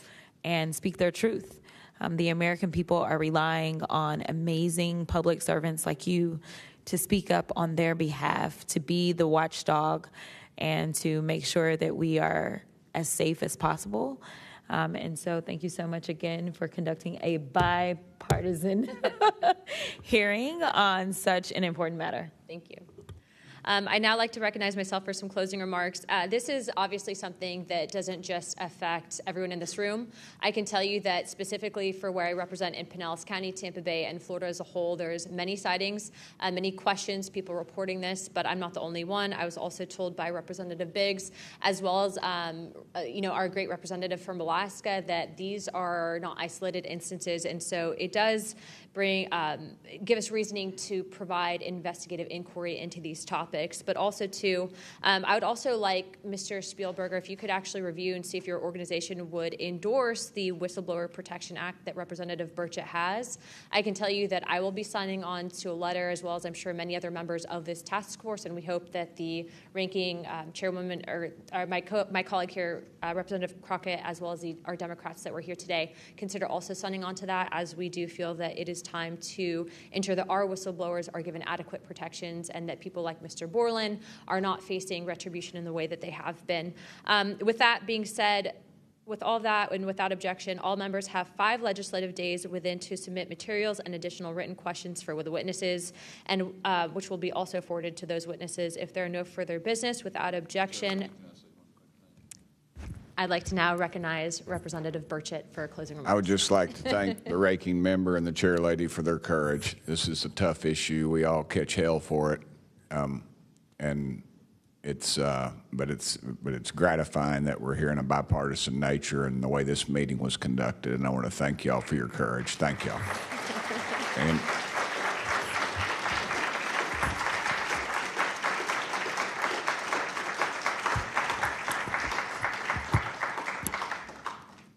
and speak their truth. The American people are relying on amazing public servants like you to speak up on their behalf, to be the watchdog, and to make sure that we are as safe as possible. And so thank you so much again for conducting a bipartisan hearing on such an important matter. Thank you. I'd now like to recognize myself for some closing remarks. This is obviously something that doesn't just affect everyone in this room. I can tell you that specifically for where I represent in Pinellas County, Tampa Bay, and Florida as a whole, there's many sightings, many questions, people reporting this, but I'm not the only one. I was also told by Representative Biggs, as well as our great representative from Alaska, that these are not isolated instances, and so it does give us reasoning to provide investigative inquiry into these topics, but also I would also like Mr. Spielberger, if you could actually review and see if your organization would endorse the Whistleblower Protection Act that Representative Burchett has. I can tell you that I will be signing on to a letter, as well as I'm sure many other members of this task force, and we hope that the ranking chairwoman or my colleague here, Representative Crockett, as well as our Democrats that were here today, consider also signing on to that, as we do feel that it is time to ensure that our whistleblowers are given adequate protections and that people like Mr. Borland are not facing retribution in the way that they have been. With that being said, with all that and without objection, all members have 5 legislative days within to submit materials and additional written questions for the witnesses, and which will be also forwarded to those witnesses. If there are no further business, without objection, I'd like to now recognize Representative Burchett for closing remarks. I would just like to thank the ranking member and the chair lady for their courage. This is a tough issue. We all catch hell for it, and but it's gratifying that we're here in a bipartisan nature and the way this meeting was conducted. And I want to thank y'all for your courage. Thank y'all. And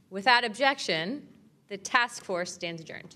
without objection, the task force stands adjourned.